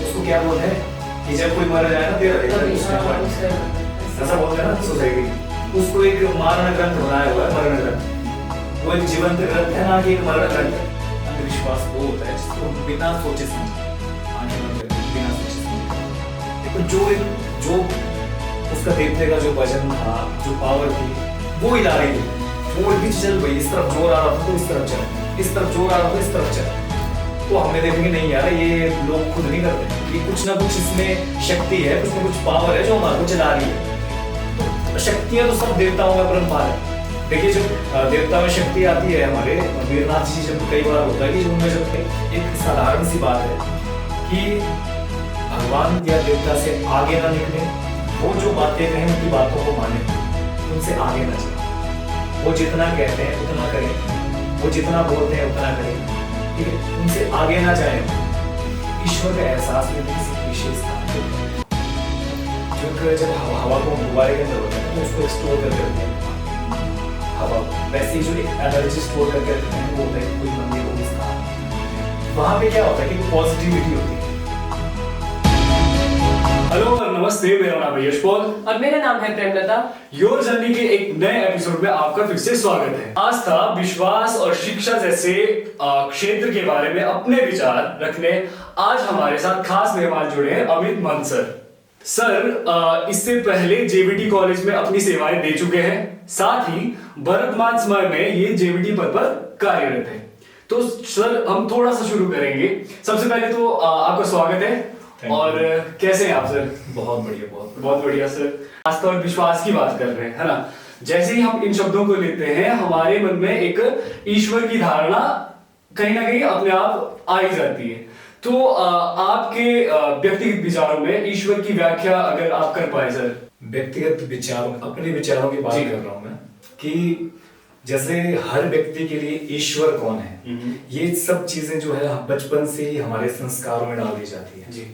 उसको क्या बोलते हैं कि जब कोई मर जाए ना तेरा ऐसा बोलते हैं ना सोसाइटी, उसको एक मारण ग्रंथ बनाया हुआ है, मरण ग्रंथ। वो एक जीवंत ग्रंथ है ना कि एक मरण ग्रंथ है। अंधविश्वास वो होता है जिसको बिना सोचे समझे बिना सोचे समझे जो उसका देवते का जो वजन था, जो पावर थी, वो हिला रही थी। वो भी चल भाई, इस तरफ जोर आ रहा था तो इस तरफ चल, इस तरफ जोर आ रहा था इस तरफ चल। तो हमने देखेंगे नहीं यार, ये लोग खुद नहीं करते, ये कुछ ना कुछ इसमें शक्ति है, कुछ ना कुछ पावर है जो हमारे को चला रही है। तो शक्तियां तो सब देवताओं में परंपार है। देखिए जब देवता में शक्ति आती है, हमारे वीरनाथ जी जब कई बार होता है कि उनमें जब एक साधारण सी बात है कि भगवान या देवता से आगे ना निकले, वो जो बातें कहें उनकी बातों को माने, उनसे आगे ना चले। वो जितना कहते हैं उतना करें, वो जितना बोलते हैं उतना करें, ठीक है, उनसे आगे ना जाए। ईश्वर का एहसास में किसी विशेष जो जब हवा को गुब्बारे के अंदर होता है तो उसको स्टोर करके रखते हैं हवा, वैसे ही जो एक एनर्जी स्टोर करके रखते हैं वो होता है कोई मंदिर हो इसका। वहां पे क्या होता है कि पॉजिटिविटी होती है। हेलो और नमस्ते, मेरा नाम है यशपाल और मेरा नाम है प्रेमलता। योर जर्नी के एक नए एपिसोड में आपका फिर से स्वागत है। आस्था, विश्वास और शिक्षा जैसे क्षेत्र के बारे में अपने विचार रखने आज हमारे साथ खास मेहमान जुड़े हैं अमित मन सर। सर इससे पहले जेवीटी कॉलेज में अपनी सेवाएं दे चुके हैं, साथ ही वर्तमान समय में ये जेवीटी पद पर कार्यरत है। तो सर हम थोड़ा सा शुरू करेंगे। सबसे पहले तो आपका स्वागत है। और कैसे हैं आप सर? बहुत बढ़िया, बहुत बढ़िया सर। आस्था और विश्वास की बात कर रहे हैं, है ना? जैसे ही हम इन शब्दों को लेते हैं, हमारे मन में एक ईश्वर की धारणा कहीं ना कहीं अपने आप आ ही जाती है। तो आपके व्यक्तिगत विचारों में ईश्वर की व्याख्या अगर आप कर पाए सर। व्यक्तिगत विचारों, अपने विचारों की बात कर रहा हूं मैं कि जैसे हर व्यक्ति के लिए ईश्वर कौन है, ये सब चीजें जो है बचपन से ही हमारे संस्कारों में डाल दी जाती है। जी।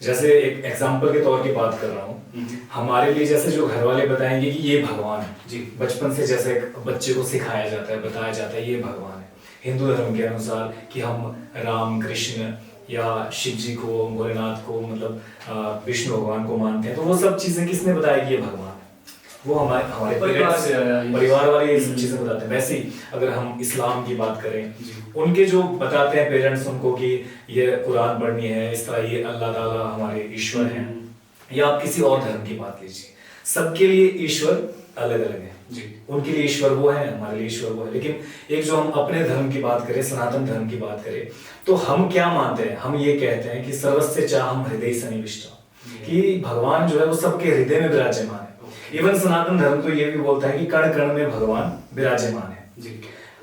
जैसे एक एग्जाम्पल के तौर की बात कर रहा हूँ, हमारे लिए जैसे जो घर वाले बताएंगे कि ये भगवान है, जी, बचपन से जैसे बच्चे को सिखाया जाता है, बताया जाता है ये भगवान है। हिंदू धर्म के अनुसार कि हम राम, कृष्ण या शिव जी को, भोलेनाथ को, मतलब विष्णु भगवान को मानते हैं। तो वो सब चीजें किसने बताया कि ये भगवान है? वो हमारे परिवार वाले ये सब चीजें बताते हैं। वैसे ही अगर हम इस्लाम की बात करें, उनके जो बताते हैं पेरेंट्स उनको कि ये कुरान पढ़नी है, इस तरह ये अल्लाह ताला हमारे ईश्वर हैं। या आप किसी और धर्म की बात लीजिए, सबके लिए ईश्वर अलग अलग है जी। उनके लिए ईश्वर वो है, हमारे लिए ईश्वर वो है। लेकिन एक जो हम अपने धर्म की बात करें, सनातन धर्म की बात करें, तो हम क्या मानते हैं? हम ये कहते हैं कि सर्वस्य चाहम हृदय सन्निविष्ट, कि भगवान जो है वो सबके हृदय में विराजमान है। इवन सनातन धर्म तो ये भी बोलता है कि कण कण में भगवान विराजमान है जी।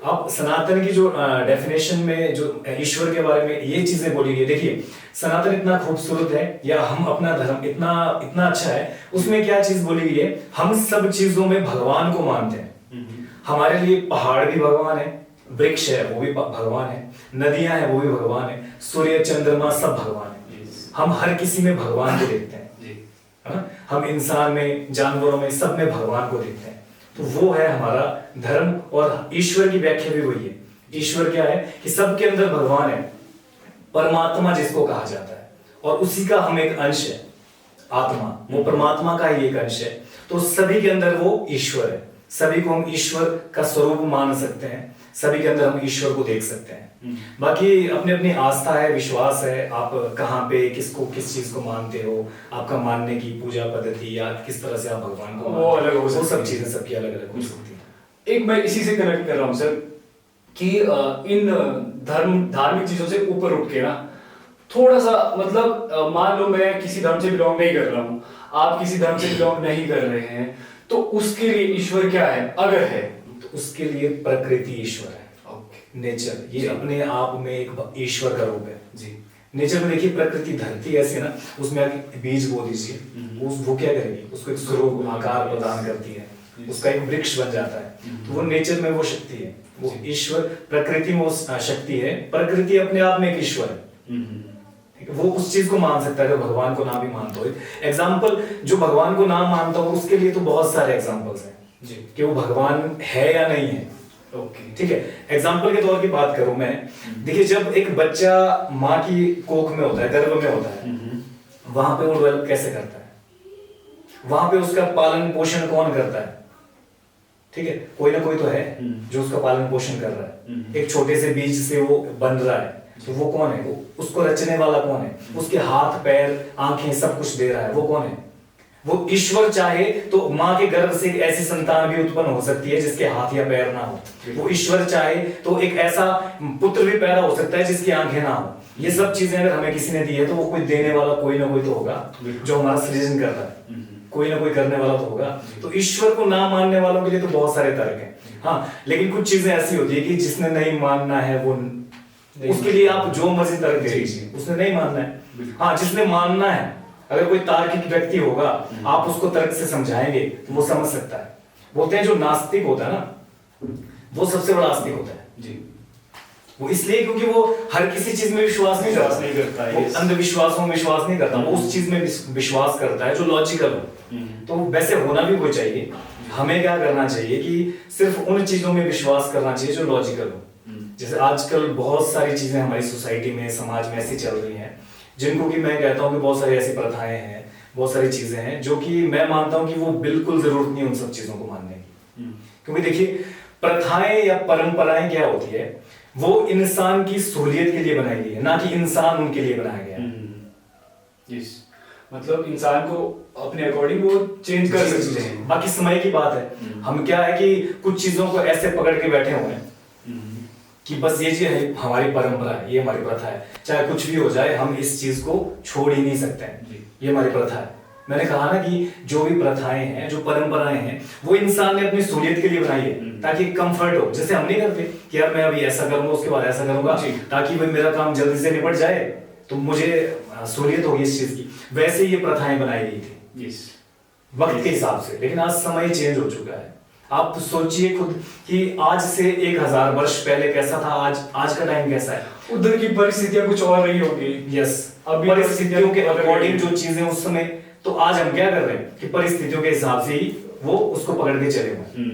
अब सनातन की जो डेफिनेशन में जो ईश्वर के बारे में ये चीजें बोली गई, देखिए सनातन इतना खूबसूरत है या हम अपना धर्म इतना इतना अच्छा है, उसमें क्या चीज बोली गई है? हम सब चीजों में भगवान को मानते हैं। हमारे लिए पहाड़ भी भगवान है, वृक्ष है वो भी भगवान है, नदियां हैं वो भी भगवान है, सूर्य चंद्रमा सब भगवान है। हम हर किसी में भगवान को देखते हैं, हम इंसान में, जानवरों में, सब में भगवान को देखते हैं। तो वो है हमारा धर्म। और ईश्वर की व्याख्या भी वही है। ईश्वर क्या है कि सबके अंदर भगवान है, परमात्मा जिसको कहा जाता है, और उसी का हम एक अंश है। आत्मा वो परमात्मा का ही एक अंश है। तो सभी के अंदर वो ईश्वर है, सभी को हम ईश्वर का स्वरूप मान सकते हैं, सभी के अंदर हम ईश्वर को देख सकते हैं। बाकी अपनी अपनी आस्था है, विश्वास है, आप कहाँ पे किसको किस चीज को मानते हो, आपका मानने की पूजा पद्धति या किस तरह से आप भगवान को वो अलग हो, वो सब चीजें सबकी अलग अलग हो सकती है। एक मैं इसी से कनेक्ट कर रहा हूँ सर कि इन धार्मिक चीजों से ऊपर उठ के ना थोड़ा सा, मतलब मान लो मैं किसी धर्म से बिलोंग नहीं कर रहा हूँ, आप किसी धर्म से बिलोंग नहीं कर रहे हैं, तो उसके लिए ईश्वर क्या है? अगर है तो उसके लिए प्रकृति ईश्वर है, नेचर, ये अपने आप में एक ईश्वर का रूप है जी। नेचर में देखिए, प्रकृति धरती ऐसी है ना, उसमें आप बीज बो दीजिए, वो क्या करेगी? उसको एक स्वरूप आकार प्रदान करती है, उसका एक वृक्ष बन जाता है। तो वो नेचर में वो शक्ति है, वो ईश्वर प्रकृति में वो शक्ति है। प्रकृति अपने आप में एक ईश्वर है, वो उस चीज को मान सकता है जो भगवान को ना भी मानता हो। एग्जाम्पल, जो भगवान को ना मानता हो उसके लिए तो बहुत सारे एग्जाम्पल्स हैं जी, कि वो भगवान है या नहीं है। ओके। ठीक है, एग्जाम्पल के तौर की बात करूं मैं, देखिए जब एक बच्चा माँ की कोख में होता है, गर्भ में होता है, वहां पे वो डेवलप कैसे करता है, वहां पे उसका पालन पोषण कौन करता है? ठीक है, कोई ना कोई तो है जो उसका पालन पोषण कर रहा है। एक छोटे से बीज से वो बन रहा है, तो वो कौन है? वो उसको रचने वाला कौन है? उसके हाथ पैर आंखें सब कुछ दे रहा है, वो कौन है? वो ईश्वर चाहे तो माँ के गर्भ से एक ऐसी संतान भी उत्पन्न हो सकती है जिसके हाथ या पैर ना हो। वो ईश्वर चाहे तो एक ऐसा पुत्र भी पैदा हो सकता है जिसकी आंखें ना हो। ये सब चीजें अगर हमें किसी ने दी है तो वो कोई देने वाला कोई ना कोई तो होगा जो हमारा सृजन कर रहा है, कोई ना कोई करने वाला तो होगा। तो ईश्वर को ना मानने वालों के लिए तो बहुत सारे तर्क हैं, हाँ, लेकिन कुछ चीजें ऐसी होती है कि जिसने नहीं मानना है वो उसके लिए आप जो मर्जी तर्क दे दीजिए, उसने नहीं मानना है। हाँ, जिसने मानना है, अगर कोई तार्किक व्यक्ति होगा आप उसको तर्क से समझाएंगे तो वो समझ सकता है। बोलते हैं जो नास्तिक होता है ना वो सबसे बड़ा आस्तिक होता है जी। वो इसलिए क्योंकि वो हर किसी चीज में विश्वास नहीं करता है, वो अंधविश्वासों में विश्वास नहीं करता, वो उस चीज में विश्वास करता है जो लॉजिकल हो। तो वैसे होना भी वो चाहिए। हमें क्या करना चाहिए कि सिर्फ उन चीजों में विश्वास करना चाहिए जो लॉजिकल हो। जैसे आजकल बहुत सारी चीजें हमारी सोसाइटी में समाज में ऐसी चल रही हैं जिनको कि मैं कहता हूँ कि बहुत सारी ऐसी प्रथाएं हैं, बहुत सारी चीजें हैं जो कि मैं मानता हूँ कि वो बिल्कुल जरूरत नहीं उन सब चीजों को मानने की। क्योंकि देखिए प्रथाएं या परंपराएं क्या होती है, वो इंसान की सहूलियत के लिए बनाई गई है, ना कि इंसान उनके लिए बनाया गया है। यस, मतलब इंसान को अपने अकॉर्डिंग वो चेंज कर सकते हैं। बाकी समय की बात है। हम क्या है कि कुछ चीजों को ऐसे पकड़ के बैठे हुए हैं कि बस ये चीज है, हमारी परंपरा है, ये हमारी प्रथा है, चाहे कुछ भी हो जाए हम इस चीज को छोड़ ही नहीं सकते हैं, ये हमारी प्रथा है। मैंने कहा ना कि जो भी प्रथाएं हैं, जो परंपराएं हैं, वो इंसान ने अपनी सहूलियत के लिए बनाई है ताकि कंफर्ट हो। जैसे हम नहीं करते कि यार मैं अभी ऐसा करूंगा उसके बाद ऐसा करूंगा ताकि भाई मेरा काम जल्दी से निपट जाए तो मुझे सहूलियत होगी इस चीज की। वैसे ये प्रथाएं बनाई गई थी वक्त के हिसाब से, लेकिन आज समय चेंज हो चुका है। आप सोचिए खुद कि आज से 1000 वर्ष पहले कैसा था, आज का टाइम कैसा है। उधर की परिस्थितियां कुछ और रही होगी। यस, अब परिस्थितियों के अकॉर्डिंग जो चीजें उस समय, तो आज हम क्या कर रहे हैं कि परिस्थितियों के हिसाब से ही वो उसको पकड़ के चले हुए।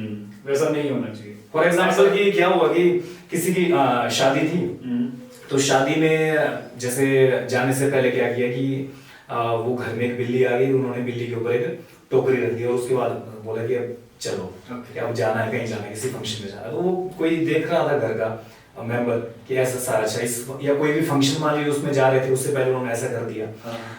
वैसा नहीं होना चाहिए। फॉर एग्जाम्पल कि क्या हुआ कि किसी की शादी थी, तो शादी में जैसे जाने से पहले क्या किया कि वो घर में एक बिल्ली आ गई, उन्होंने बिल्ली के ऊपर एक टोकरी रख दी और उसके बाद बोला कि अब चलो कि अब जाना है, कहीं जाना है, किसी फंक्शन में जाना है। तो वो कोई देख रहा था घर का मेंबर कि ऐसा सारा अच्छा या कोई भी फंक्शन मान लीजिए उसमें जा रहे थे, उससे पहले उन्होंने ऐसा कर दिया।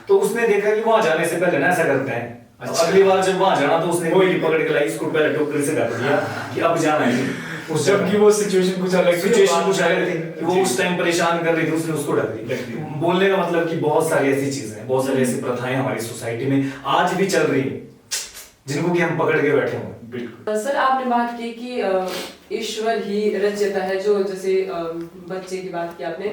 तो उसने देखा कि वहां जाने से पहले ना ऐसा करते हैं। अच्छा। अगली बार जब वहां जाना तो उसने कोई पकड़ के लाई, इसको पहले टोकरी से ढक दिया कि अब जाना है। उस जबकि वो सिचुएशन कुछ अलग थी, वो उस टाइम परेशान कर रही थी, उसने उसको ढक दी। बोलने का मतलब कि बहुत सारी ऐसी चीजें, बहुत सारी ऐसी प्रथाएं हमारी सोसाइटी में आज भी चल रही है जिनको कि हम पकड़ के बैठे हुए। सर आपने बात की कि ईश्वर ही रचयिता है, जो जैसे बच्चे की बात की आपने,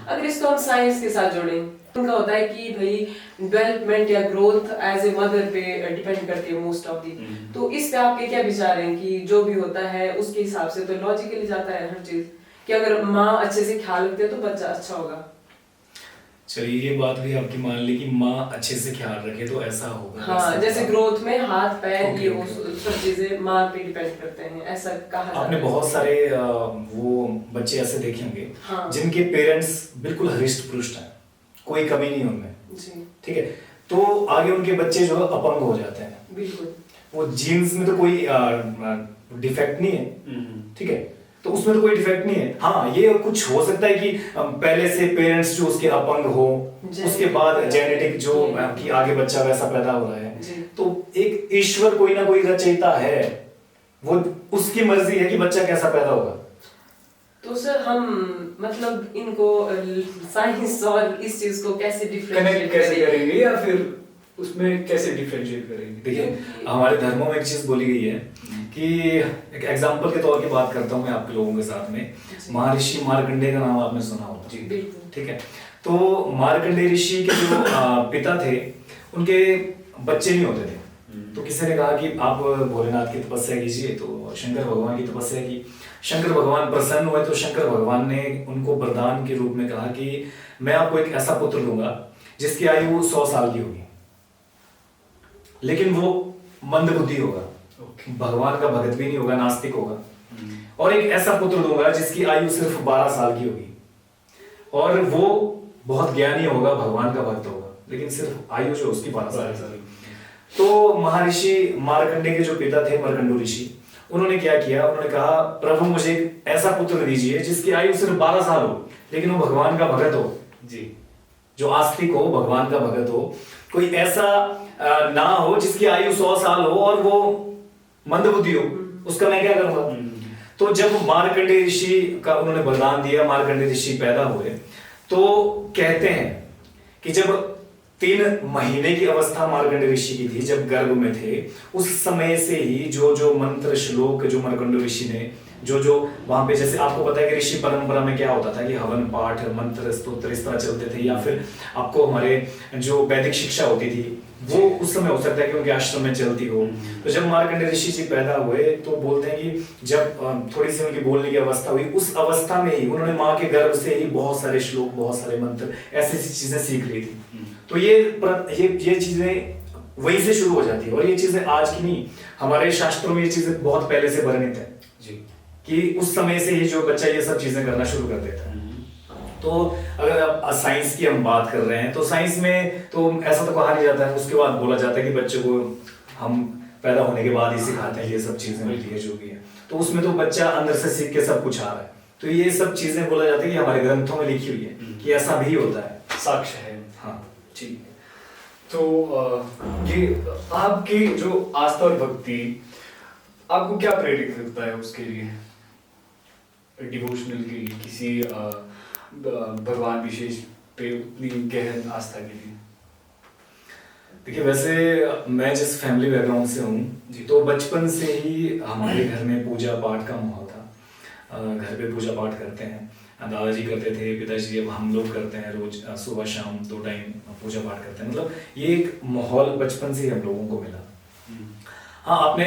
अगर इसको हम साइंस के साथ जोड़ें, उनका होता है कि भाई डेवलपमेंट या ग्रोथ एज ए मदर पे डिपेंड करती है मोस्ट ऑफ दी। तो इस पे आपके क्या विचार हैं कि जो भी होता है उसके हिसाब से तो लॉजिकली जाता है हर चीज कि अगर माँ अच्छे से ख्याल रखती है तो बच्चा अच्छा होगा। चलिए ये बात भी आपकी मान ली कि माँ अच्छे से ख्याल रखे तो ऐसा होगा। हाँ, जैसे ग्रोथ में हाथ पैर ये वो सब चीजें माँ पे डिपेंड करते हैं, ऐसा कहा जाता है। आपने बहुत सारे वो बच्चे ऐसे देखे होंगे हाँ। जिनके पेरेंट्स बिल्कुल हृष्ट पुष्ट हैं, कोई कमी नहीं उनमें, ठीक है, तो आगे उनके बच्चे जो अपंग हो जाते हैं। बिल्कुल, वो जीन्स में तो कोई डिफेक्ट नहीं है, ठीक है, तो उसमें तो कोई डिफेक्ट नहीं है। हाँ, ये कुछ हो सकता है कि पहले से पेरेंट्स जो उसके अपंग हो, उसके बाद जेनेटिक जो कि आगे बच्चा वैसा पैदा हो रहा है, तो एक ईश्वर कोई ना कोई रचयिता है, वो उसकी मर्जी है कि बच्चा कैसा पैदा होगा। तो सर हम मतलब इनको साइंस और इस चीज को कैसे डिफरेंशिएट करेंगे या फिर उसमें कैसे डिफरेंशिएट करेंगे? देखिए हमारे धर्मों में एक चीज बोली गई है कि एक एग्जांपल के तौर की बात करता हूँ मैं आपके लोगों के साथ में, महर्षि मार्कंडेय का नाम आपने सुना होगा, ठीक है। तो मार्कंडेय ऋषि के जो पिता थे उनके बच्चे नहीं होते थे, तो किसी ने कहा कि आप भोलेनाथ की तपस्या कीजिए, तो शंकर भगवान की तपस्या की। शंकर भगवान प्रसन्न हुए तो शंकर भगवान ने उनको वरदान के रूप में कहा कि मैं आपको एक ऐसा पुत्र दूंगा जिसकी आयु 100 साल की होगी, लेकिन वो मंदबुद्धि होगा, भगवान का भगत भी नहीं होगा, नास्तिक होगा, और एक ऐसा पुत्र दूंगा जिसकी आयु सिर्फ 12 साल की होगी, और वो बहुत ज्ञानी होगा, भगवान का भक्त होगा, लेकिन सिर्फ आयु जो उसकी 12 साल की। तो महर्षि मार्कंडे के जो पिता थे, मार्कंडू ऋषि, उन्होंने क्या किया, उन्होंने कहा प्रभु मुझे एक ऐसा पुत्र दीजिए जिसकी आयु सिर्फ 12 साल हो, लेकिन वो भगवान का भगत हो जी, जो आस्तिक हो, भगवान का भगत हो। कोई ऐसा ना हो जिसकी आयु 100 साल हो और वो मंदबुद्धि हो, उसका मैं क्या करूंगा। तो जब मार्कंडे ऋषि का उन्होंने वरदान दिया, मार्कंडे ऋषि पैदा हुए, तो कहते हैं कि जब 3 महीने की अवस्था मार्कंडे ऋषि की थी, जब गर्भ में थे, उस समय से ही जो जो मंत्र श्लोक जो मार्कंडे ऋषि ने जो वहां पे, जैसे आपको पता है कि ऋषि परंपरा में क्या होता था कि हवन पाठ मंत्र स्तोत्र इस तरह चलते थे, या फिर आपको हमारे जो वैदिक शिक्षा होती थी वो उस समय हो सकता है कि उनके आश्रम में चलती हो। तो जब मार्कंडे ऋषि जी पैदा हुए तो बोलते हैं कि जब थोड़ी सी उनकी बोलने की अवस्था हुई, उस अवस्था में ही उन्होंने माँ के गर्भ से ही बहुत सारे श्लोक, बहुत सारे मंत्र, ऐसी चीजें सीख ली थी। तो ये चीजें वहीं से शुरू हो जाती है, और ये चीजें आज की नहीं, हमारे शास्त्रों में ये चीजें बहुत पहले से वर्णित है जी, कि उस समय से ही जो बच्चा ये सब चीजें करना शुरू कर देता है। तो अगर आप साइंस की हम बात कर रहे हैं, तो साइंस में तो ऐसा तो कहा नहीं जाता है, उसके बाद बोला जाता है कि बच्चे को हम पैदा होने के बाद ही सिखाते हैं ये सब चीजें होती है जो भी है। तो उसमें तो बच्चा अंदर से सीख के सब कुछ आ रहा है। तो ये सब चीजें बोला जाता है कि हमारे ग्रंथों में लिखी हुई है कि ऐसा भी होता है, साक्ष्य है। हाँ। ठीक है, तो ये आपकी जो आस्था और भक्ति आपको क्या प्रेरित करता है उसके लिए, डिवोशनल के लिए, किसी भगवान विशेष पे उतनी गहन आस्था के लिए? देखिए, वैसे मैं जिस फैमिली बैकग्राउंड से हूँ, तो बचपन से ही हमारे घर में पूजा पाठ का माहौल था। घर पे पूजा पाठ करते हैं, दादाजी करते थे, पिताजी, अब हम लोग करते हैं, रोज सुबह शाम 2 टाइम पूजा पाठ करते हैं। मतलब ये एक माहौल बचपन से ही हम लोगों को मिला। हाँ, आपने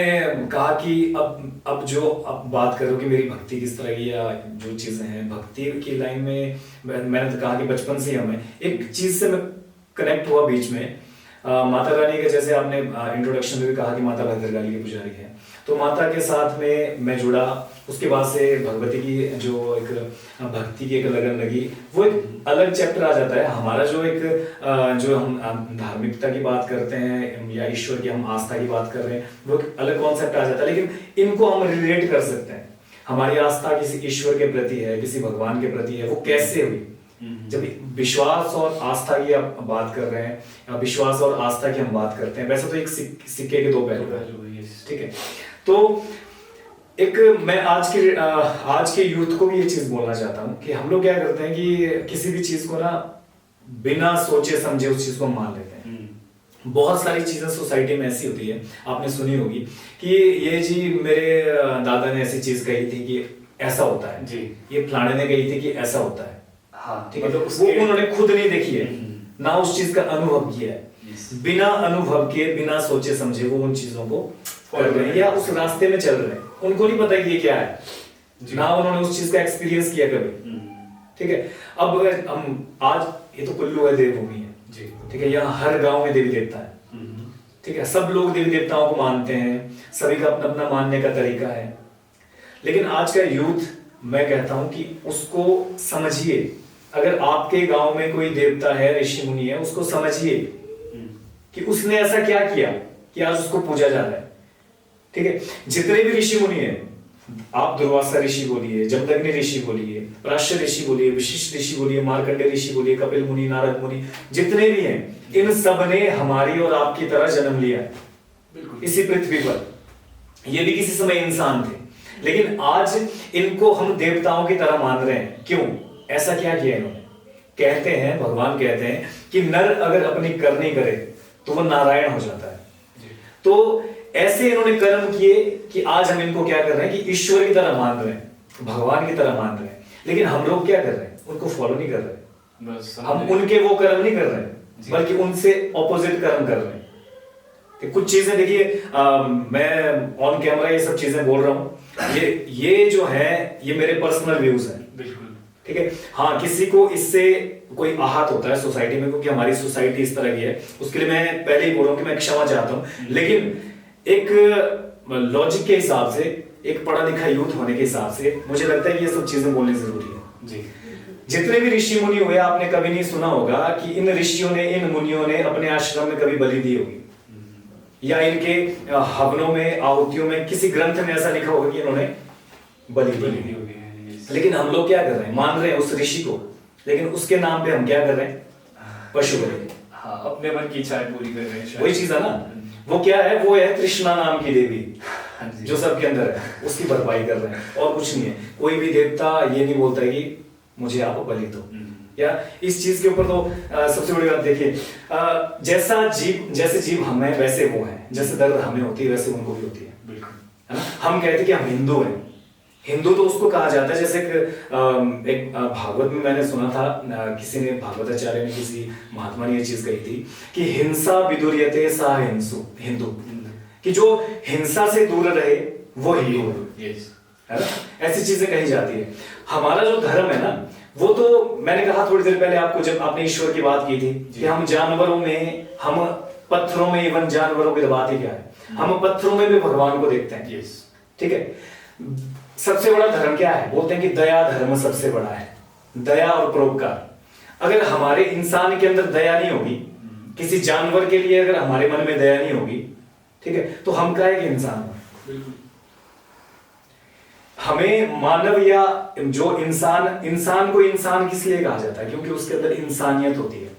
कहा कि अब जो आप बात करो कि मेरी भक्ति किस तरह की, या जो चीज़ें हैं भक्ति की लाइन में, मैंने तो कहा कि बचपन से ही हमें एक चीज़ से मैं कनेक्ट हुआ बीच में। माता रानी का, जैसे आपने इंट्रोडक्शन में भी कहा कि माता भद्रकाली की पुजारी है, तो माता के साथ में मैं जुड़ा। उसके बाद से भगवती की जो एक भक्ति की एक लगन लगी, वो एक अलग चैप्टर आ जाता है। हमारा जो एक जो हम धार्मिकता की बात करते हैं या ईश्वर की हम आस्था की बात कर रहे हैं, वो एक अलग कॉन्सेप्ट आ जाता है, लेकिन इनको हम रिलेट कर सकते हैं। हमारी आस्था किसी ईश्वर के प्रति है, किसी भगवान के प्रति है, वो कैसे हुई। जब विश्वास और आस्था की आप बात कर रहे हैं, या विश्वास और आस्था की हम बात करते हैं, वैसे तो एक सिक्के के 2 पहलू हैं, ठीक है। तो एक मैं आज के यूथ को भी ये चीज बोलना चाहता हूँ कि हम लोग क्या करते हैं कि किसी भी चीज को ना बिना सोचे समझे उस चीज को मान लेते हैं। बहुत सारी चीजें सोसाइटी में ऐसी होती है, आपने सुनी होगी कि ये जी मेरे दादा ने ऐसी चीज कही थी कि ऐसा होता है जी, ये फलाने ने कही थी कि ऐसा होता है। हाँ, ठीक है। मतलब वो उन्होंने खुद नहीं देखी है, ना उस चीज का अनुभव किया है। बिना अनुभव के, बिना सोचे समझे वो उन चीजों को कर रहे हैं या उस रास्ते में चल रहे हैं। उनको नहीं पता कि ये क्या है, ना उन्होंने उस चीज का एक्सपीरियंस किया कभी, ठीक है। अब हम आज, ये तो कुल्लू है, देवभूमि है जी, ठीक है। यहाँ हर गांव में देवी देवता है, ठीक है। सब लोग देवी देवताओं को मानते हैं, सभी का अपना अपना मानने का तरीका है। लेकिन आज का यूथ, मैं कहता हूं कि उसको समझिए। अगर आपके गांव में कोई देवता है, ऋषि मुनि है, उसको समझिए कि उसने ऐसा क्या किया कि आज उसको पूजा जा रहा है, ठीक है। जितने भी ऋषि मुनि हैं, आप दुर्वासा ऋषि बोलिए, जमदग्नि ऋषि बोलिए, पराशर ऋषि बोलिए, वशिष्ठ ऋषि बोलिए, मार्कंडे ऋषि बोलिए, कपिल मुनि, नारद मुनि, जितने भी हैं, इन सब ने हमारी और आपकी तरह जन्म लिया है इसी पृथ्वी पर। ये भी किसी समय इंसान थे, लेकिन आज इनको हम देवताओं की तरह मान रहे हैं। क्यों? ऐसा क्या किया इन्होंने? कहते हैं, भगवान कहते हैं कि नर अगर अपनी करनी करे तो वह नारायण हो जाता है। तो ऐसे इन्होंने कर्म किए कि आज हम इनको क्या कर रहे हैं कि ईश्वर की तरह मान रहे हैं, भगवान की तरह मान रहे हैं। लेकिन हम लोग क्या कर रहे हैं? उनको फॉलो नहीं कर रहे। हम उनके वो कर्म नहीं कर रहे, बल्कि उनसे ऑपोजिट कर्म कर रहे हैं। तो कुछ चीजें देखिए, मैं ऑन कैमरा ये सब चीजें बोल रहा हूँ, ये जो है ये मेरे पर्सनल व्यूज हैं, बिल्कुल, ठीक है। हाँ, किसी को इससे कोई आहत होता है सोसाइटी में, क्योंकि हमारी सोसाइटी इस तरह की है, उसके लिए मैं पहले ही बोल रहा हूँ कि मैं क्षमा चाहता हूँ। लेकिन एक लॉजिक के हिसाब से एक पढ़ा लिखा यूथ होने के हिसाब से मुझे लगता है कि ये सब चीजें बोलनी जरूरी है। जी। जितने भी ऋषि मुनि हुए आपने कभी नहीं सुना होगा कि इन ऋषियों ने, इन मुनियों ने अपने आश्रम में कभी बलि दी होगी, या इनके हवनों में, आहुतियों में किसी ग्रंथ में ऐसा लिखा होगा कि इन्होंने बलि दी होगी। लेकिन हम लोग क्या कर रहे हैं, मान रहे हैं उस ऋषि को, लेकिन उसके नाम पे हम क्या कर रहे हैं, पशु बलि। हाँ, अपने मन की इच्छाएं पूरी कर रहे हैं। वही चीज है ना, वो क्या है, वो है कृष्णा नाम की देवी जो सबके अंदर है, उसकी भरपाई कर रहे हैं और कुछ नहीं है। कोई भी देवता ये नहीं बोलता है कि मुझे आप बलि दो, या इस चीज के ऊपर तो सबसे बड़ी बात देखिए, जैसे जीव हमें वैसे वो हैं, जैसे दर्द हमें होती है वैसे उनको भी होती है, बिल्कुल, है ना। हम कहते हैं कि हम हिंदू हैं, हिंदू तो उसको कहा जाता है, जैसे एक भागवत में मैंने सुना था, किसी ने, भागवताचार्य ने, किसी महात्मा ने ये चीज कही थी कि हिंसा विदुर्यते सा हिंदू, कि जो हिंसा से दूर रहे वो हिंदू है ना, ऐसी चीजें कही जाती है। हमारा जो धर्म है ना, वो तो मैंने कहा थोड़ी देर पहले आपको, जब आपने ईश्वर की बात की थी कि हम जानवरों में, हम पत्थरों में, इवन जानवरों की बात ही क्या है, हम पत्थरों में भी भगवान को देखते हैं, ठीक है। सबसे बड़ा धर्म क्या है, बोलते हैं कि दया धर्म सबसे बड़ा है, दया और परोपकार। अगर हमारे इंसान के अंदर दया नहीं होगी, किसी जानवर के लिए अगर हमारे मन में दया नहीं होगी, ठीक है, तो हम काहे के इंसान हैं। हमें मानव, या जो इंसान को इंसान किस लिए कहा जाता है, क्योंकि उसके अंदर इंसानियत होती है,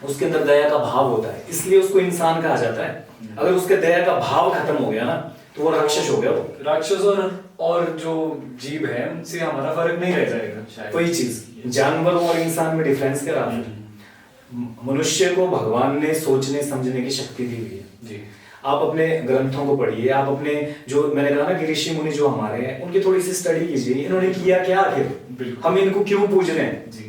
उसके अंदर दया का भाव होता है, इसलिए उसको इंसान कहा जाता है। अगर उसके दया का भाव खत्म हो गया ना, तो वो राक्षस हो गया। वो राक्षस और जो जीव है उनसे हमारा फर्क नहीं रह जाएगा शायद। वही चीज, जानवरों और इंसान में डिफरेंस क्या रहा है। मनुष्य को भगवान ने सोचने समझने की शक्ति दी हुई है जी। आप अपने ग्रंथों को पढ़िए, आप अपने, जो मैंने कहा ना कि ऋषि मुनि जो हमारे हैं, उनकी थोड़ी सी स्टडी कीजिए, इन्होंने किया क्या आखिर, हम इनको क्यों पूज रहे हैं जी,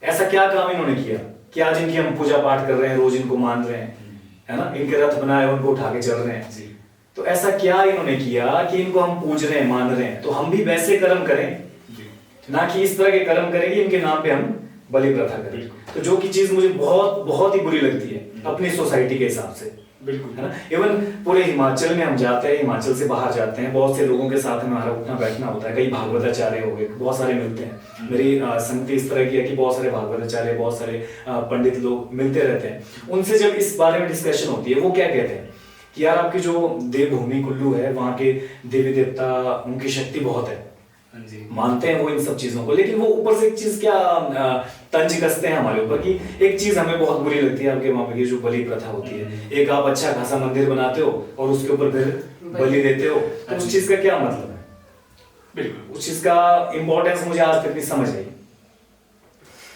ऐसा क्या काम इन्होंने किया कि आज इनकी हम पूजा पाठ कर रहे हैं, रोज इनको मान रहे हैं, है ना, इनके रथ बनाए उनको उठा के चल रहे हैं जी। तो ऐसा क्या इन्होंने किया कि इनको हम पूज रहे हैं, मान रहे हैं, तो हम भी वैसे कर्म करें जी। ना कि इस तरह के कर्म करें कि इनके नाम पे हम बलि प्रथा करें। तो जो की चीज मुझे बहुत बहुत ही बुरी लगती है अपनी सोसाइटी के हिसाब से, बिल्कुल, है ना। इवन पूरे हिमाचल में हम जाते हैं, हिमाचल से बाहर जाते हैं, बहुत से लोगों के साथ हमारा उठना बैठना होता है, कई भागवताचार्य हो गए, बहुत सारे मिलते हैं। मेरी संगति इस तरह की है कि बहुत सारे भागवताचार्य, बहुत सारे पंडित लोग मिलते रहते हैं। उनसे जब इस बारे में डिस्कशन होती है, वो क्या कहते हैं कि यार आपकी जो देवभूमि कुल्लू है, वहाँ के देवी देवता, उनकी शक्ति बहुत है, मानते हैं वो इन सब चीजों को, लेकिन वो ऊपर से एक चीज क्या तंज कसते हैं हमारे ऊपर कि एक चीज हमें बहुत बुरी लगती है आपके वहां पे, जो बलि प्रथा होती है। एक आप अच्छा खासा मंदिर बनाते हो और उसके ऊपर फिर बलि देते हो, तो उस चीज का क्या मतलब है। बिल्कुल, उस चीज का इंपॉर्टेंस मुझे आज तक नहीं समझ आई।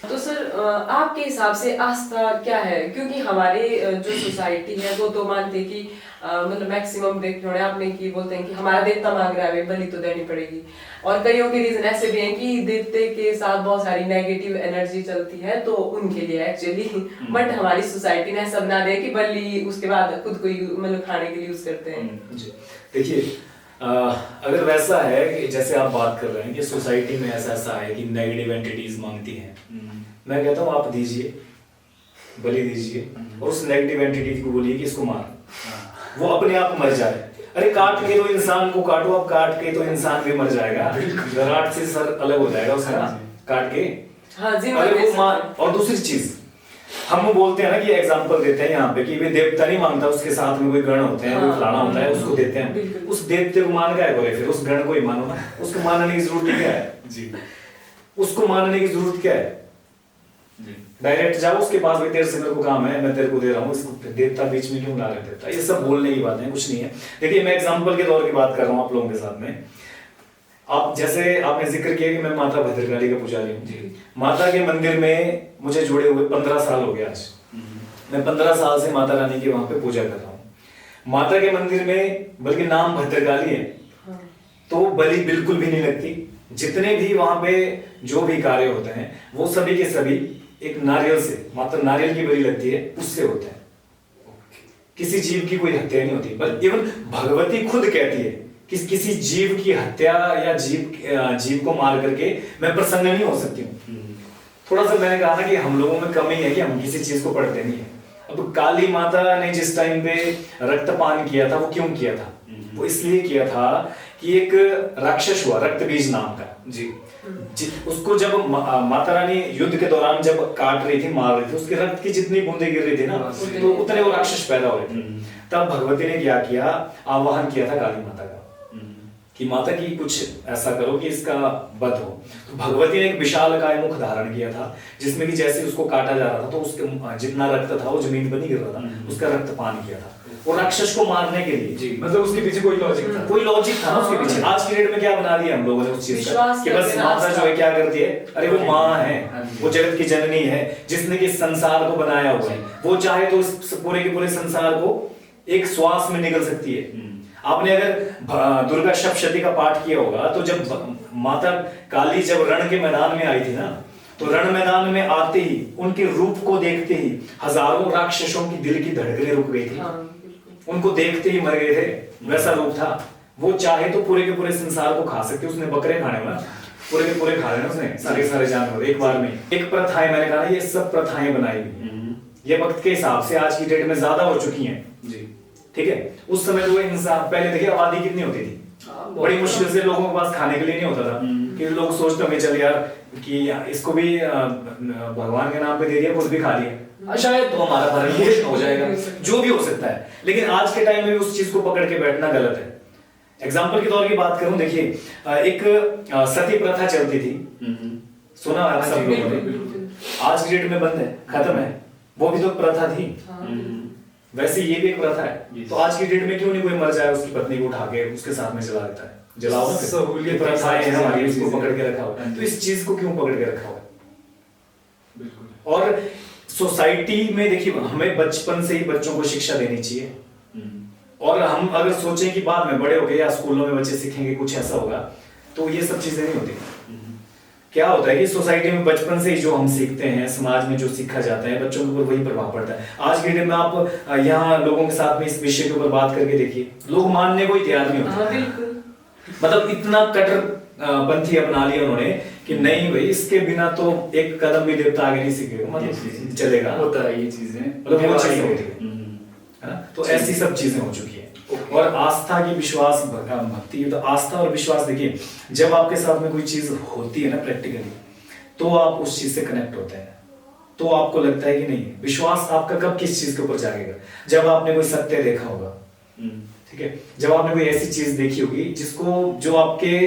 तो सर आपके हिसाब से आस्था क्या है, क्योंकि हमारे जो सोसाइटी है वो तो मानते कि मतलब मैक्सिमम देख रहे आपने कि बोलते हैं कि हमारा देवता मांग रहा है, बलि तो देनी पड़ेगी। और कईयों के रीजन ऐसे भी हैं कि देवते के साथ बहुत सारी नेगेटिव एनर्जी चलती है, तो उनके लिए एक्चुअली, बट हमारी सोसाइटी ने ऐसा बना दिया कि बलि उसके बाद खुद को मतलब खाने के लिए यूज करते हैं। देखिए, अगर वैसा है कि जैसे आप बात कर रहे हैं कि सोसाइटी में ऐसा है कि नेगेटिव एंटिटीज मांगती हैं, मैं कहता हूँ आप दीजिए, बलि दीजिए, और उस नेगेटिव एंटिटी को बोलिए कि इसको मार, वो अपने आप मर जाए। अरे काट के तो इंसान को काटो, अब काट के तो इंसान भी मर जाएगा, गराट से सर अलग हो जाएगा उसका, काट के। हाँ जी, अरे वो मार। और दूसरी चीज हम बोलते हैं ना कि एग्जांपल देते हैं यहाँ पे कि वे देवता नहीं मांगता, उसके साथ में कोई गण होते हैं, कोई फलाना होता है, उसको देते हैं। उस देवते को मान गए बोले, फिर उस गण को ही मानो ना, उसको मानने की जरूरत क्या है जी, उसको मानने की जरूरत क्या है। डायरेक्ट जाओ उसके पास, भाई तेरे से मेरे को काम है, मैं तेरे को दे रहा हूँ, इसको देवता बीच में क्यों ला रहे देवता, ये सब बोलने की बात है, कुछ नहीं है। देखिए मैं एग्जांपल के तौर की बात कर रहा हूँ आप लोगों के साथ में। आप जैसे आपने जिक्र किया कि मैं माता भद्रकाली का पुजारी हूँ, माता के मंदिर में मुझे जुड़े हुए 15 साल हो गया आज। मैं 15 साल से माता रानी की वहां पे पूजा कर रहा हूँ। माता के मंदिर में बल्कि नाम भद्रकाली है, तो बलि बिल्कुल भी नहीं लगती। जितने भी वहां पे जो भी कार्य होते हैं वो सभी के सभी एक नारियल से, मात्र नारियल की बलि लगती है, उससे होता है। किसी जीव की कोई हत्या नहीं होती। बल्कि इवन भगवती खुद कहती है कि किसी जीव की हत्या या जीव को मार करके मैं प्रसन्न नहीं हो सकती हूँ। थोड़ा सा मैंने कहा ना कि हम लोगों में कमी है कि हम किसी चीज को पढ़ते नहीं है। अब काली माता ने जिस टाइम पे रक्तपान किया था वो क्यों किया था? वो इसलिए किया था कि एक राक्षस हुआ रक्त बीज नाम का जी उसको जब माता रानी युद्ध के दौरान जब काट रही थी, मार रही थी, उसके रक्त की जितनी बूंदें गिर रही थी ना, तो उतने वो राक्षस पैदा हो रहे थे। तब भगवती ने क्या किया, आवाहन किया था काली माता का कि माता की कुछ ऐसा करो कि इसका वध हो। तो भगवती ने एक विशालकाय मुख धारण किया था जिसमें कि जैसे उसको काटा जा रहा था तो उसके जितना रक्त था वो जमीन पर नहीं गिर रहा था, उसका रक्तपान किया था वो राक्षस को मारने के लिए। जी, मतलब उसके पीछे कोई लॉजिक था, कोई लॉजिक था ना उसके पीछे। आज की डेट में क्या बना दिया हम लोगों ने उस चीज का कि बस माता जो है क्या करती है, अरे वो माँ है, वो जगत की जननी है जिसने कि संसार को बनाया हुआ है, वो चाहे तो इस पूरे के पूरे संसार को एक श्वास में निगल सकती है। आपने अगर दुर्गा सप्तशती का पाठ किया होगा तो जब माता काली जब रण के मैदान में आई थी ना, तो रण मैदान में आते ही उनके रूप को देखते ही हजारों राक्षसों की दिल की धड़कनें रुक गई थी। उनको देखते ही मर गए थे, वैसा रूप था। वो चाहे तो पूरे के पूरे संसार को खा सकते, उसने बकरे खाने वाला पूरे के पूरे खा लेना उसने, सारे जानवर एक बार में। एक प्रथाएं, मैंने कहा ये सब प्रथाएं बनाई हुई ये वक्त के हिसाब से आज की डेट में ज्यादा हो चुकी हैं जी, ठीक है। उस समय तो इंसान, पहले देखिए आबादी कितनी होती थी, बड़ी मुश्किल से लोगों के पास खाने के लिए नहीं होता था कि लोग सोचते होंगे चल यार कि इसको भी भगवान के नाम पे दे दिया, खुद भी खा लिया, शायद तो हमारा भरण पोषण हो जाएगा, जो भी हो सकता है। लेकिन आज के टाइम में उस चीज को पकड़ के बैठना गलत है। एग्जाम्पल के तौर की बात करूं, देखिए एक सती प्रथा चलती थी, सुना आप सब लोगों ने, आज की डेट में बंद है, खत्म है, वो भी तो प्रथा थी। वैसे ये भी एक प्रथा है। तो आज की डेट में क्यों नहीं कोई मर जाए उसकी पत्नी को उठा के उसके साथ में जला देता है, जलाओ ना, सहूलियत प्रथाएं हैं हमारी, इसको पकड़ के रखा हुआ है। तो इस चीज को क्यों पकड़ के रखा हुआ है? और सोसाइटी में देखिए हमें बचपन से ही बच्चों को शिक्षा देनी चाहिए, और हम अगर सोचें कि बाद में बड़े हो गए या स्कूलों में बच्चे सीखेंगे कुछ ऐसा होगा, तो ये सब चीजें नहीं होती। क्या होता है कि सोसाइटी में बचपन से ही जो हम सीखते हैं, समाज में जो सीखा जाता है, बच्चों के ऊपर वही प्रभाव पड़ता है। आज के डेट में आप यहाँ लोगों के साथ में इस विषय के ऊपर बात करके देखिए, लोग मानने को ही तैयार नहीं होते। मतलब इतना कट्टरपंथी अपना लिया उन्होंने कि नहीं भाई इसके बिना तो एक कदम भी देवता आगे नहीं सीखेगा, मतलब चलेगा, होता है ये चीजें, मतलब वो चीजें होती है। तो ऐसी सब चीजें हो चुकी है। और आस्था की विश्वास भक्ति, तो आस्था और विश्वास, देखिए जब आपके साथ में कोई चीज होती है ना प्रैक्टिकली, तो आप उस चीज से कनेक्ट होते हैं, तो आपको लगता है कि नहीं, विश्वास आपका कब किस चीज के ऊपर जागेगा, जब आपने कोई सत्य देखा होगा, ठीक है, जब आपने कोई ऐसी चीज देखी होगी जिसको जो आपके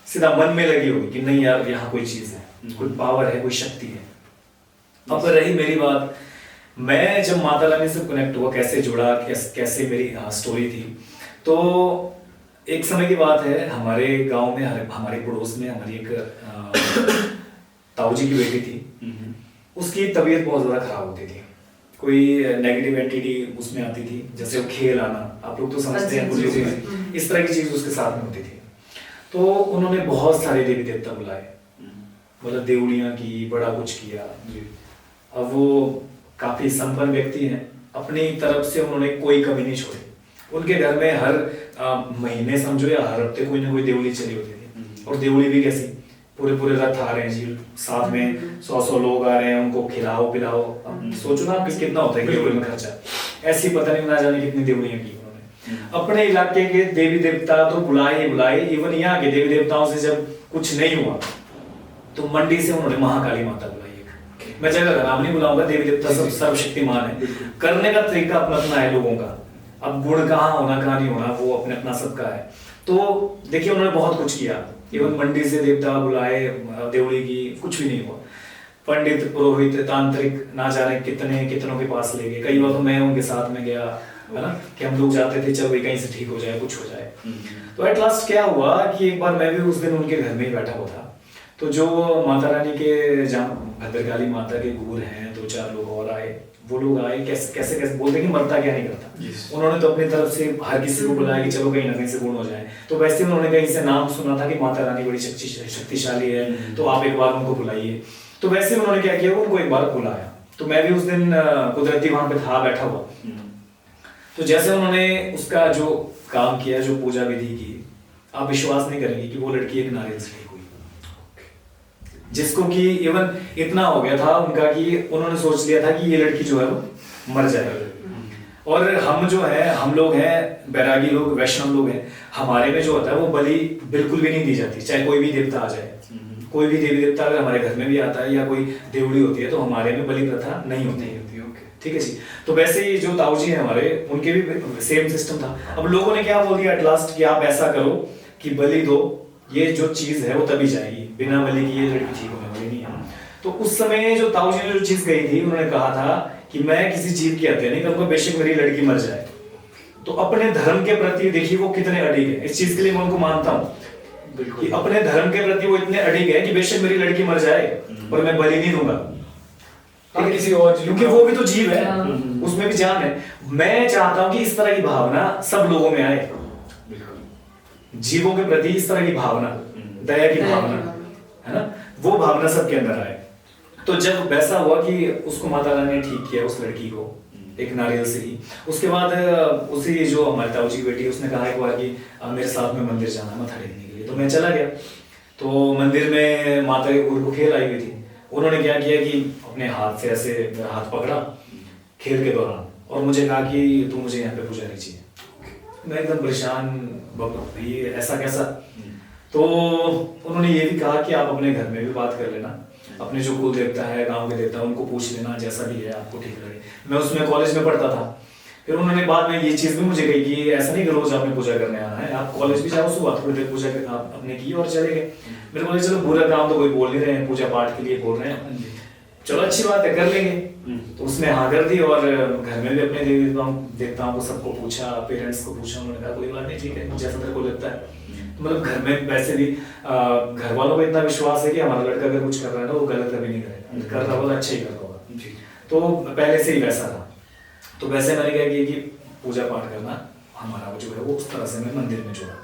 सीधा मन में लगी होगी कि नहीं यार यहाँ कोई चीज है, कोई पावर है, कोई शक्ति है। अब रही मेरी बात, मैं जब माता रानी से कनेक्ट हुआ, कैसे जुड़ा, कैसे मेरी स्टोरी थी, तो एक समय की बात है, हमारे गांव में, हमारे पड़ोस में हमारी एक ताऊ जी की बेटी थी, उसकी तबीयत बहुत ज्यादा खराब होती थी, कोई नेगेटिव एंटिटी उसमें आती थी, जैसे वो खेल आना, आप लोग तो समझते हैं, इस तरह की चीज उसके साथ में होती थी। तो उन्होंने बहुत सारे देवी देवता बुलाए, मतलब देवलियां की, बड़ा कुछ किया। अब वो काफी संपन्न व्यक्ति हैं, अपनी तरफ से उन्होंने कोई कमी नहीं छोड़ी। उनके घर में हर महीने समझो या हर हफ्ते कोई ना कोई देवली चली होती थी, और देवली भी कैसी, पूरे पूरे रथ आ रहे हैं जी, साथ में 100 लोग आ रहे हैं, उनको खिलाओ पिलाओ। अब सोचो ना कितना होता है देवली में खर्चा, ऐसी पता नहीं ना जाने कितनी देवलियां की उन्होंने। अपने इलाके के देवी देवता तो बुलाए, इवन यहाँ के देवी देवताओं से जब कुछ नहीं हुआ तो मंडी से उन्होंने महाकाली माता बुलाई। मैं जगह का नाम नहीं बुलाऊंगा, देवी देवता सब सर्वशक्तिमान है, करने का तरीका अपना अपना है लोगों का, अब गुण कहाँ होना कहाँ नहीं होना वो अपने अपना सबका है। तो देखिए उन्होंने बहुत कुछ किया, इवन मंडी से देवता बुलाए, देवली की, कुछ भी नहीं हुआ। पंडित पुरोहित तांत्रिक ना जाने कितनों के पास ले गए, कई बार तो मैं उनके साथ में गया, है ना, कि हम लोग जाते थे चलो कहीं से ठीक हो जाए, कुछ हो जाए। तो एट लास्ट क्या हुआ कि एक बार मैं भी उस दिन उनके घर में ही बैठा हुआ था, तो जो माता रानी के, जहाँ भद्रकाली माता के गुरु हैं, 2-4 लोग और आए, वो लोग आए, कैसे बोलते कि मरता क्या नहीं करता। उन्होंने तो अपनी तरफ से हर किसी को बुलाया कि चलो कहीं ना कहीं से गुण हो जाए। तो वैसे उन्होंने कहीं से नाम सुना था कि माता रानी बड़ी शक्तिशाली है, तो आप एक बार उनको बुलाइए। तो वैसे उन्होंने क्या किया, उनको एक बार बुलाया। तो मैं भी उस दिन कुदरती वहां पे था, बैठा हुआ। तो जैसे उन्होंने उसका जो काम किया, जो पूजा विधि की, आप विश्वास नहीं करेंगे कि वो लड़की एक नारियल से ठीक हुई, जिसको कि इवन इतना हो गया था उनका कि उन्होंने सोच लिया था कि ये लड़की जो है वो मर जाए। और हम जो है, हम लोग हैं बैरागी लोग, वैष्णव लोग हैं, हमारे में जो होता है वो बलि बिल्कुल भी नहीं दी जाती, चाहे कोई भी देवता आ जाए। कोई भी देवी देवता अगर हमारे घर में भी आता है या कोई देवड़ी होती है तो हमारे में बलि प्रथा नहीं होती। ठीक है जी। तो वैसे ही जो ताऊ जी हैं हमारे, उनके भी सेम सिस्टम था। अब लोगों ने क्या बोल दिया एट लास्ट कि आप ऐसा करो कि बलि दो, ये जो चीज है वो तभी जाएगी, बिना बलि की ये लड़की ठीक होने वाली नहीं है। तो उस समय जो ताऊ जी ने जो चीज कही थी, उन्होंने कहा था कि मैं किसी जीव की हत्या नहीं करूंगा, बेशक मेरी लड़की मर जाए। तो अपने धर्म के प्रति देखिए वो कितने अडिग है, इस चीज के लिए मैं उनको मानता हूँ कि अपने धर्म के प्रति वो इतने अडिग है कि बेशक मेरी लड़की मर जाए पर मैं बलि नहीं दूंगा। किसी और क्योंकि वो भी तो जीव है, उसमें भी जान है। मैं चाहता हूं कि इस तरह की भावना सब लोगों में आए, जीवों के प्रति इस तरह की भावना, दया की भावना, है ना, वो भावना सबके अंदर आए। तो जब वैसा हुआ कि उसको माता रानी ने ठीक किया, उस लड़की को एक नारियल से ही, उसके बाद उसी जो हमारे ताऊ जी की बेटी, उसने कहा एक बार कि मेरे साथ में मंदिर जाना मत्था टेकने के लिए। तो मैं चला गया। तो मंदिर में माता को खेल आई हुई थी। उन्होंने क्या किया कि अपने हाथ से ऐसे मेरा हाथ पकड़ा खेल के दौरान और मुझे कहा कि तू मुझे यहाँ पे पूजा नहीं चाहिए। मैं एकदम परेशान, ये ऐसा कैसा। तो उन्होंने ये भी कहा कि आप अपने घर में भी बात कर लेना, अपने जो कुल देवता है, गांव के देवता, उनको पूछ लेना, जैसा भी है आपको ठीक लगे। मैं उसमें कॉलेज में पढ़ता था। फिर उन्होंने बाद में ये चीज भी मुझे कही कि ऐसा नहीं कि रोज आपने पूजा करने आना है, आप कॉलेज भी जाओ, सुबह थोड़ी देर पूजा आपने की और चले गए। मेरे बोले चलो बुरा काम तो कोई बोल नहीं रहे हैं, पूजा पाठ के लिए बोल रहे हैं, चलो अच्छी बात है, कर लेंगे। तो उसने हाँ कर दी और घर में भी अपने देवी देवताओं को सबको पूछा, पेरेंट्स को पूछा। उन्होंने कहा कोई बात नहीं, ठीक है, जैसा तेरे को लगता है। तो मतलब घर में वैसे भी घर वालों को इतना विश्वास है कि हमारा लड़का अगर कुछ कर रहा है ना वो गलत कभी नहीं करेगा, कर रहा होगा अच्छा ही कर रहा होगा। तो पहले से ही वैसा था। तो वैसे मैंने क्या किया कि पूजा पाठ करना हमारा जो है वो उस तरह से मैं मंदिर में जोड़ा।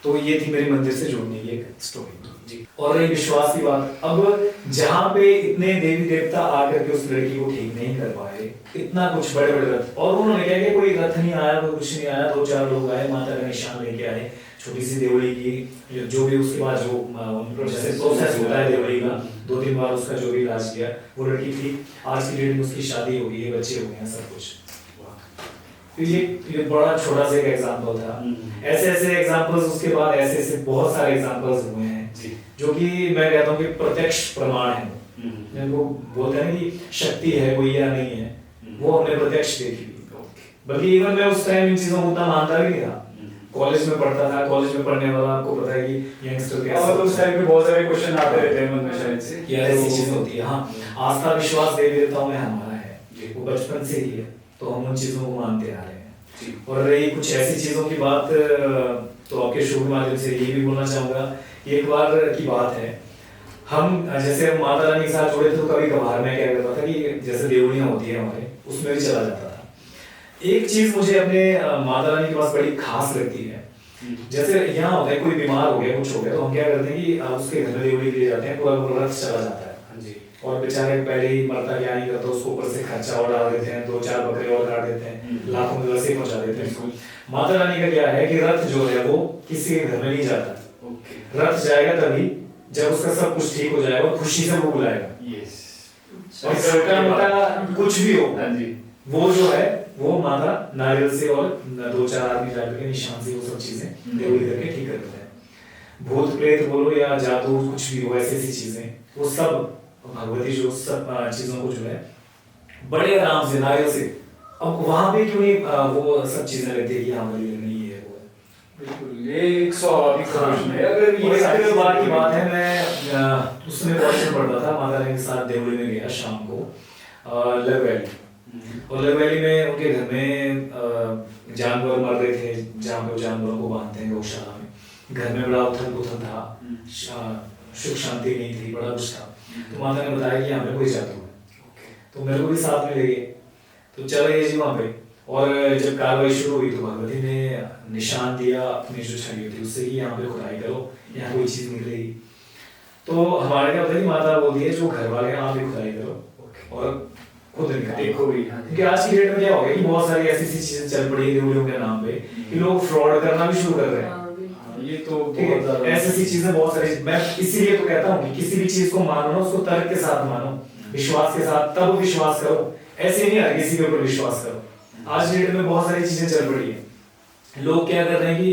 तो ये थी मेरी मंदिर से जोड़ने की एक स्टोरी जी। और रही विश्वास की बात, अब जहाँ पे इतने देवी देवता आकर के उस लड़की को ठीक नहीं कर पाए, इतना कुछ बड़े बड़े रथ, और उन्होंने क्या किया, कोई रथ नहीं आया, कोई कुछ नहीं आया, 2-4 लोग आए, माता का निशान लेके आए, छोटी सी देवड़ी की जो भी उसके बाद जो जैसे प्रोसेस होता है देवड़ी का, 2-3 बार उसका जो भी इलाज किया, वो लड़की थी। आज की डेट में उसकी शादी हो गई है, बच्चे हो गए हैं, सब कुछ। तो ये बड़ा छोटा सा एक एग्जांपल था। ऐसे ऐसे एग्जांपल्स उसके बाद ऐसे ऐसे बहुत सारे एग्जांपल्स हुए हैं जो कि मैं कहता हूँ कि प्रत्यक्ष प्रमाण है। जिनको बोलते हैं कि शक्ति है कोई या नहीं है, वो हमने प्रत्यक्ष देखी। बल्कि इवन मैं उस टाइम इन चीजों को उतना मानता भी नहीं था। कॉलेज में पढ़ता था, कॉलेज में पढ़ने वाला आपको पता है कि यंगस्टर के और उस टाइम पे बहुत सारे क्वेश्चन आते रहते हैं मन में शायद से कि ऐसी चीजें होती है। हाँ, आस्था विश्वास देवी देवताओं में हमारा है, वो बचपन से ही है, तो हम उन चीजों को मानते आ रहे हैं। और रही कुछ ऐसी चीजों की बात, तो आपके शो के माध्यम से ये भी बोलना चाहूंगा कि एक बार की बात है, हम जैसे माता रानी के साथ जुड़े थे, तो कभी कभार मैं क्या करता था कि जैसे देवड़ियां होती है हमारे, उसमें भी चला जाता था। एक चीज मुझे अपने माता रानी के पास बड़ी खास लगती है। जैसे यहाँ होता है कोई बीमार हो गया, कुछ हो गया, तो हम क्या करते हैं कि उसके घर में देवड़ी ले जाते हैं, पूरा रथ चला जाता है। और बेचारे पहले ही मरता क्या नहीं करता, उसको ऊपर से खर्चा और डाल देते हैं, 2-4 बकरे और काट देते हैं, लाखों में वैसे पहुंचा देते हैं। माता रानी का क्या है कि रथ जो है वो किसी के घर में नहीं जाता। रथ जाएगा तभी जब उसका सब कुछ ठीक हो जाएगा, खुशी से वो बुलाएगा। और छोटा मोटा कुछ भी हो, वो जो है वो माता नारियल से और 2-4 आदमी जाकर के निशान से वो सब चीजें देवड़ी करके ठीक कर देते हैं। भूत प्रेत बोलो या जादू कुछ भी हो, ऐसी चीजें, वो सब भगवती जो सब चीजों को जो है बड़े आराम से नारियल से, अब वहां पे क्यों नहीं वो सब चीजें रहती है कि हाँ नहीं है वो है। बिल्कुल, ये एक स्वाभाविक प्रश्न है। अगर ये सारी बात की बात है, मैं उसमें कॉलेज पढ़ता था, माता रानी के साथ देवड़ी में गया शाम को लव वैली, और लव वैली में उनके घर में जानवर मर रहे थे, जहाँ पे वो जानवरों को बांधते हैं गौशाला में। घर में बड़ा उथल पुथल था, सुख शांति नहीं थी, बड़ा कुछ था। तो माता ने बताया कि यहाँ पे कोई जादू है, तो मेरे को भी साथ में ले गए। तो चले गए जी वहाँ पे, और जब कार्रवाई शुरू हुई तो भगवती ने निशान दिया अपनी जो छड़ी थी उससे कि यहाँ पे खुदाई करो, यहाँ कोई चीज निकलेगी। तो हमारे क्या होता है कि माता बोलती है जो घर वाले हैं आप भी खुदाई करो और खुद देखो भी। क्योंकि आज की डेट में क्या हो गया कि बहुत सारी ऐसी चीजें चल पड़ी है देवड़ियों के नाम पे कि लोग फ्रॉड करना भी शुरू कर रहे हैं। ये तो ऐसी चीजें बहुत सारी, मैं इसीलिए तो कहता हूँ कि किसी भी चीज को मानो ना, उसको तर्क के साथ मानो, विश्वास के साथ, तब विश्वास करो। ऐसे नहीं हर किसी के ऊपर विश्वास करो। आज डेट में बहुत सारी चीजें चल रही है। लोग क्या कर रहे हैं कि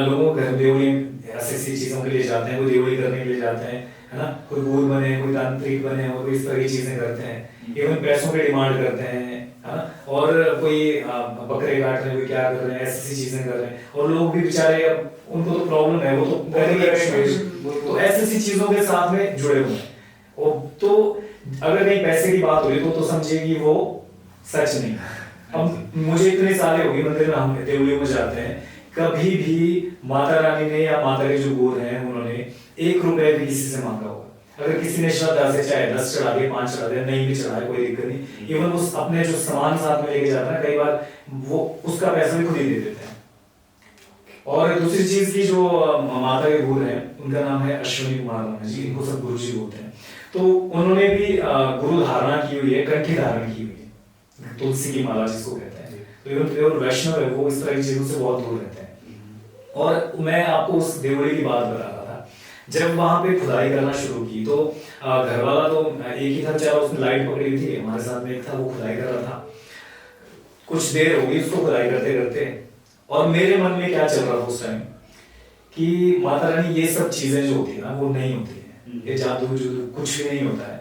लोगों को घर देवड़ी ऐसी ऐसी चीजों के लिए जाते हैं, कोई देवड़ी करने के लिए जाते हैं, है ना, कोई गुरु बने, कोई तांत्रिक बने, और कोई इस तरह की चीजें करते हैं, इवन पैसों की डिमांड करते हैं, है ना, और कोई बकरे काट रहे हैं, कोई क्या कर रहे हैं, ऐसी ऐसी चीजें कर रहे हैं, और लोग भी बेचारे अब उनको तो प्रॉब्लम है, वो तो करेंगे, तो ऐसी ऐसी चीजों के साथ में जुड़े हुए हैं। और तो अगर कहीं पैसे की बात हो रही तो समझिए कि वो सच नहीं है। अब मुझे इतने साले हो गए मंदिर में, हम देवलियों में जाते हैं, कभी भी माता रानी ने या माता के जो गोर हैं उन्होंने 1 रुपए भी किसी से मांगा होगा। अगर किसी ने श्रद्धा से चाहे 10 चढ़ा दिए, 5 चढ़ा दिया, नहीं भी चढ़ाए, कोई दिक्कत नहीं। इवन उस अपने जो सामान साथ में लेके जाता है, कई बार वो उसका पैसा भी खुद ही दे देते हैं। और दूसरी चीज की जो माता के गुरु हैं, उनका नाम है अश्विनी कुमार वर्मा जी, इनको सब गुरु जी बोलते हैं। तो उन्होंने भी गुरु धारणा की हुई है, कंठी धारण की हुई है, तुलसी की माला जिसको कहते हैं। तो इवन प्योर वैष्णव है, वो इस तरह की चीजों से बहुत दूर रहते हैं। और मैं आपको उस देवड़ी की बात बता रहा था, जब वहां पे खुदाई करना शुरू की तो घर वाला तो एक ही था बेचारा, उसने लाइट पकड़ी हुई थी, हमारे साथ में एक था, वो खुदाई कर रहा था। कुछ देर हो गई उसको खुदाई करते करते, और मेरे मन में क्या चल रहा था उस टाइम कि माता रानी ये सब चीजें जो होती है ना वो नहीं होती है, ये जादू जो कुछ भी नहीं होता है,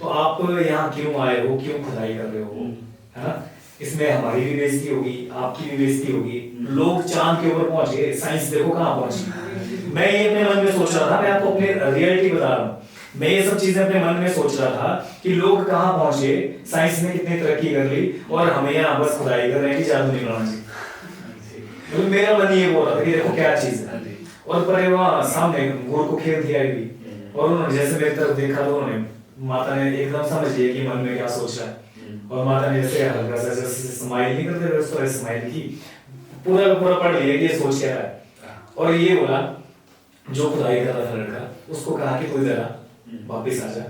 तो आप यहाँ क्यों आए हो, क्यों खुदाई कर रहे हो, है ना, इसमें हमारी भी बेइज्जती होगी, आपकी भी बेइज्जती होगी, लोग चांद के ऊपर पहुंच गए, साइंस देखो कहाँ पहुंची। मैं ये अपने मन में सोच रहा था, मैं आपको अपनी रियलिटी बता रहा हूँ, मैं ये सब चीजें अपने मन में सोच रहा था कि लोग कहाँ पहुंच गए, साइंस ने कितनी तरक्की कर ली, और हमें यहाँ बस खुदाई कर रहे हैं कि जादू नहीं बनाना चाहिए। तो मेरा मन ये बोल रहा था कि देखो क्या चीज है, और पर वहाँ सामने गुरु को खेल दिया भी, और उन्होंने जैसे मेरी तरफ देखा तो उन्होंने, माता ने एकदम समझ लिया कि मन में क्या सोच रहा है, और माता ने जैसे हल्का सा जैसे स्माइल नहीं करते उस तरह स्माइल की, पूरा का पूरा पढ़ लिया कि ये सोच क्या रहा है, और ये बोला जो खुदाई कर रहा था लड़का, उसको कहा कि कोई जरा वापिस आ जा,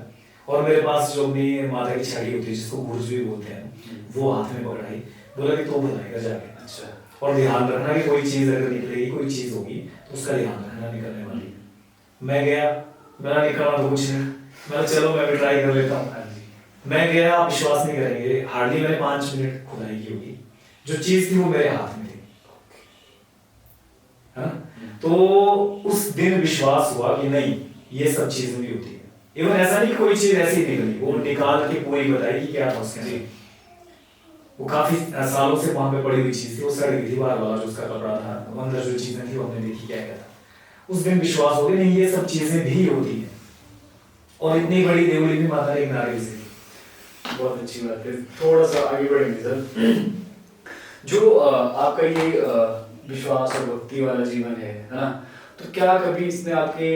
और मेरे पास जो अपनी माता की छड़ी होती है जिसको गुर्ज भी बोलते हैं, वो हाथ में पकड़ाई, बोला कि तो बताएगा जाके। अच्छा, और ध्यान रखना कि कोई चीज अगर निकलेगी, कोई चीज होगी तो उसका ध्यान रखना निकलने वाली। मैं गया, मेरा निकलना तो कुछ नहीं, मैं चलो मैं भी ट्राई कर लेता हूँ। मैं गया, आप विश्वास नहीं करेंगे, हार्डली मैंने 5 मिनट खुदाई की होगी, जो चीज थी वो मेरे हाथ में थी, है? तो उस दिन विश्वास हुआ कि नहीं ये सब चीजें भी होती है। इवन ऐसा नहीं कोई चीज ऐसी निकली, वो निकाल के पूरी बताई कि क्या था उसके अंदर। वो काफी सालों से वहां पे पड़ी हुई चीज थी, वो सड़ गई थी, बार बार जो उसका कपड़ा था, अंदर जो चीजें थी वो हमने देखी क्या क्या था। उस दिन विश्वास हो गया नहीं ये सब चीजें भी होती है, और इतनी बड़ी देवली भी माता ने किनारे से। बहुत अच्छी बात है। थोड़ा सा आगे बढ़ेंगे सर। जो आपका ये विश्वास और भक्ति वाला जीवन है ना, तो क्या कभी इसने आपके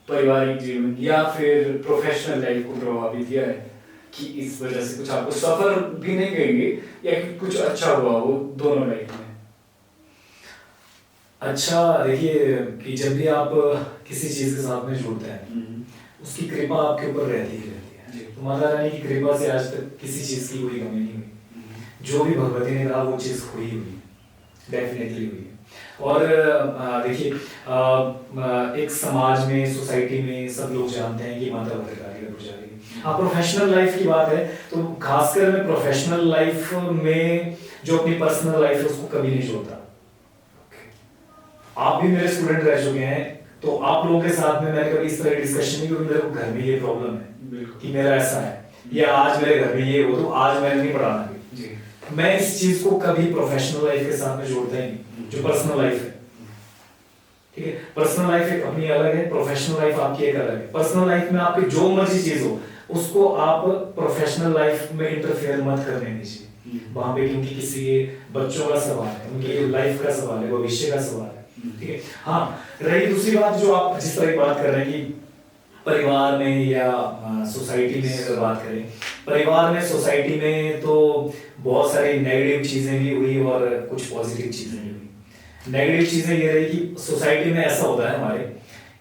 पारिवारिक जीवन या फिर प्रोफेशनल लाइफ को प्रभावित किया है कि इस वजह से कुछ आपको सफर भी नहीं कहेंगे या कुछ अच्छा हुआ हो दोनों लाइफ में? अच्छा देखिए कि जब भी आप किसी चीज के साथ में जुड़ते हैं उसकी कृपा आपके ऊपर रहती ही रहती है। तो माता रानी की कृपा से आज तक किसी चीज की कोई कमी नहीं हुई, जो भी भगवती ने कहा वो चीज हुई हुई डेफिनेटली हुई है। और देखिए एक समाज में, सोसाइटी में सब लोग जानते हैं कि माता भद्रकाली का पुजारी है। हाँ, प्रोफेशनल लाइफ की बात है तो खासकर मैं प्रोफेशनल लाइफ में जो अपनी पर्सनल लाइफ है उसको कभी नहीं जोड़ता। आप भी मेरे स्टूडेंट रह चुके हैं, तो आप लोगों के साथ में मैंने कभी इस तरह डिस्कशन नहीं, क्योंकि मेरे को घर में ये प्रॉब्लम है कि मेरा ऐसा है, या आज मेरे घर में ये हो तो आज मैंने नहीं पढ़ाना जी। मैं इस चीज को कभी प्रोफेशनल लाइफ के साथ में जोड़ता ही नहीं, जो पर्सनल लाइफ है। ठीक है, पर्सनल लाइफ एक अपनी अलग है, प्रोफेशनल लाइफ आपकी एक अलग है। पर्सनल लाइफ में आपकी जो मर्जी चीज हो उसको आप प्रोफेशनल लाइफ में इंटरफेयर मत करने दीजिए वहां पे, क्योंकि किसी के बच्चों का सवाल है, उनकी लाइफ का सवाल है, भविष्य का सवाल है। ठीक है, हाँ, रही दूसरी बात जो आप जिस तरह की बात कर रहे हैं कि परिवार में या सोसाइटी में अगर बात करें, परिवार में सोसाइटी में तो बहुत सारी नेगेटिव चीजें भी हुई और कुछ पॉजिटिव चीजें भी हुई। नेगेटिव चीजें ये रही कि सोसाइटी में ऐसा होता है हमारे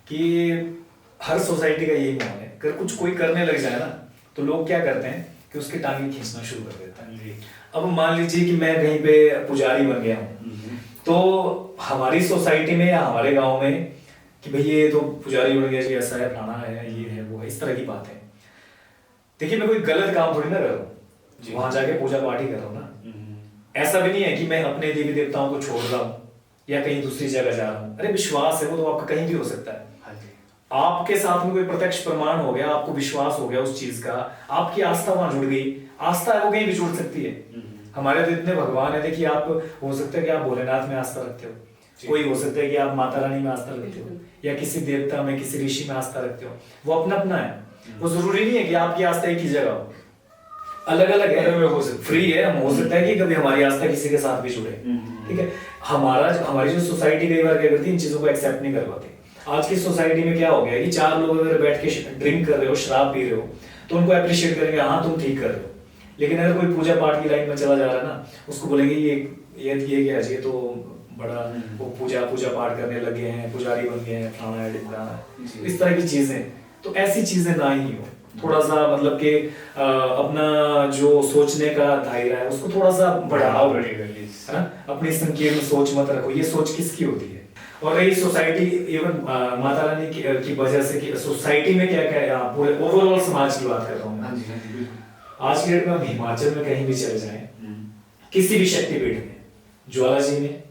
कि हर सोसाइटी का यही माहौल है, अगर कुछ कोई करने लग जाए ना तो लोग क्या करते हैं कि उसकी टांगें खींचना शुरू कर देते हैं। अब मान लीजिए कि मैं कहीं पे पुजारी बन गया हूँ, तो हमारी सोसाइटी में या हमारे गांव में कि भाई ये तो पुजारी बन गया जी, ऐसा है, फलाना है, ये है, वो है, इस तरह की बात है। देखिए मैं कोई गलत काम थोड़ी ना कर रहा हूँ, जी। वहां जाके पूजा पाठ ही कर रहा हूँ ना। ऐसा भी नहीं है कि मैं अपने देवी देवताओं को छोड़ रहा हूँ या कहीं दूसरी जगह जा रहा हूँ। अरे विश्वास है, वो तो आपका कहीं भी हो सकता है। हाँ जी। आपके साथ में कोई प्रत्यक्ष प्रमाण हो गया, आपको विश्वास हो गया उस चीज का, आपकी आस्था वहां जुड़ गई। आस्था है वो कहीं भी जुड़ सकती है। हमारे तो इतने भगवान है, देखिए आप हो सकता है कि आप भोलेनाथ में आस्था रखते हो, कोई हो सकता है कि आप माता रानी में आस्था रखते हो, या किसी देवता में, किसी ऋषि में आस्था रखते हो। वो अपना अपना है, वो जरूरी नहीं है कि आपकी आस्था एक ही जगह हो, अलग अलग है, हो सकता फ्री है। हम हो सकता है कि कभी हमारी आस्था किसी के साथ भी जुड़े, ठीक है। हमारी जो सोसाइटी कई बार क्या करती है, इन चीजों को एक्सेप्ट नहीं कर पाती। आज की सोसाइटी में क्या हो गया कि 4 लोग अगर बैठ के ड्रिंक कर रहे हो, शराब पी रहे हो, तो उनको अप्रिशिएट करेंगे, हाँ तुम ठीक कर रहे हो। लेकिन अगर कोई पूजा पाठ की लाइन में चला जा रहा है ना, उसको बोलेंगे ये क्या है, ये तो बड़ा वो पूजा पाठ करने लगे हैं, पुजारी बन गए हैं, फलाना है ढिमकाना है, इस तरह की चीजें। तो ऐसी चीजें ना ही हो, थोड़ा सा मतलब कि अपना जो सोचने का दायरा है उसको थोड़ा सा बढ़ाओ, है ना। अपनी संकीर्ण सोच मत रखो, ये सोच किसकी होती है। और रही सोसाइटी, इवन माता रानी की वजह से कि सोसाइटी में क्या क्या है, पूरे ओवरऑल समाज की बात कर रहा हूँ मैं। आज के डेट में हम हिमाचल में कहीं भी चले जाएं, किसी भी शक्तिपीठ में, ज्वाला जी में,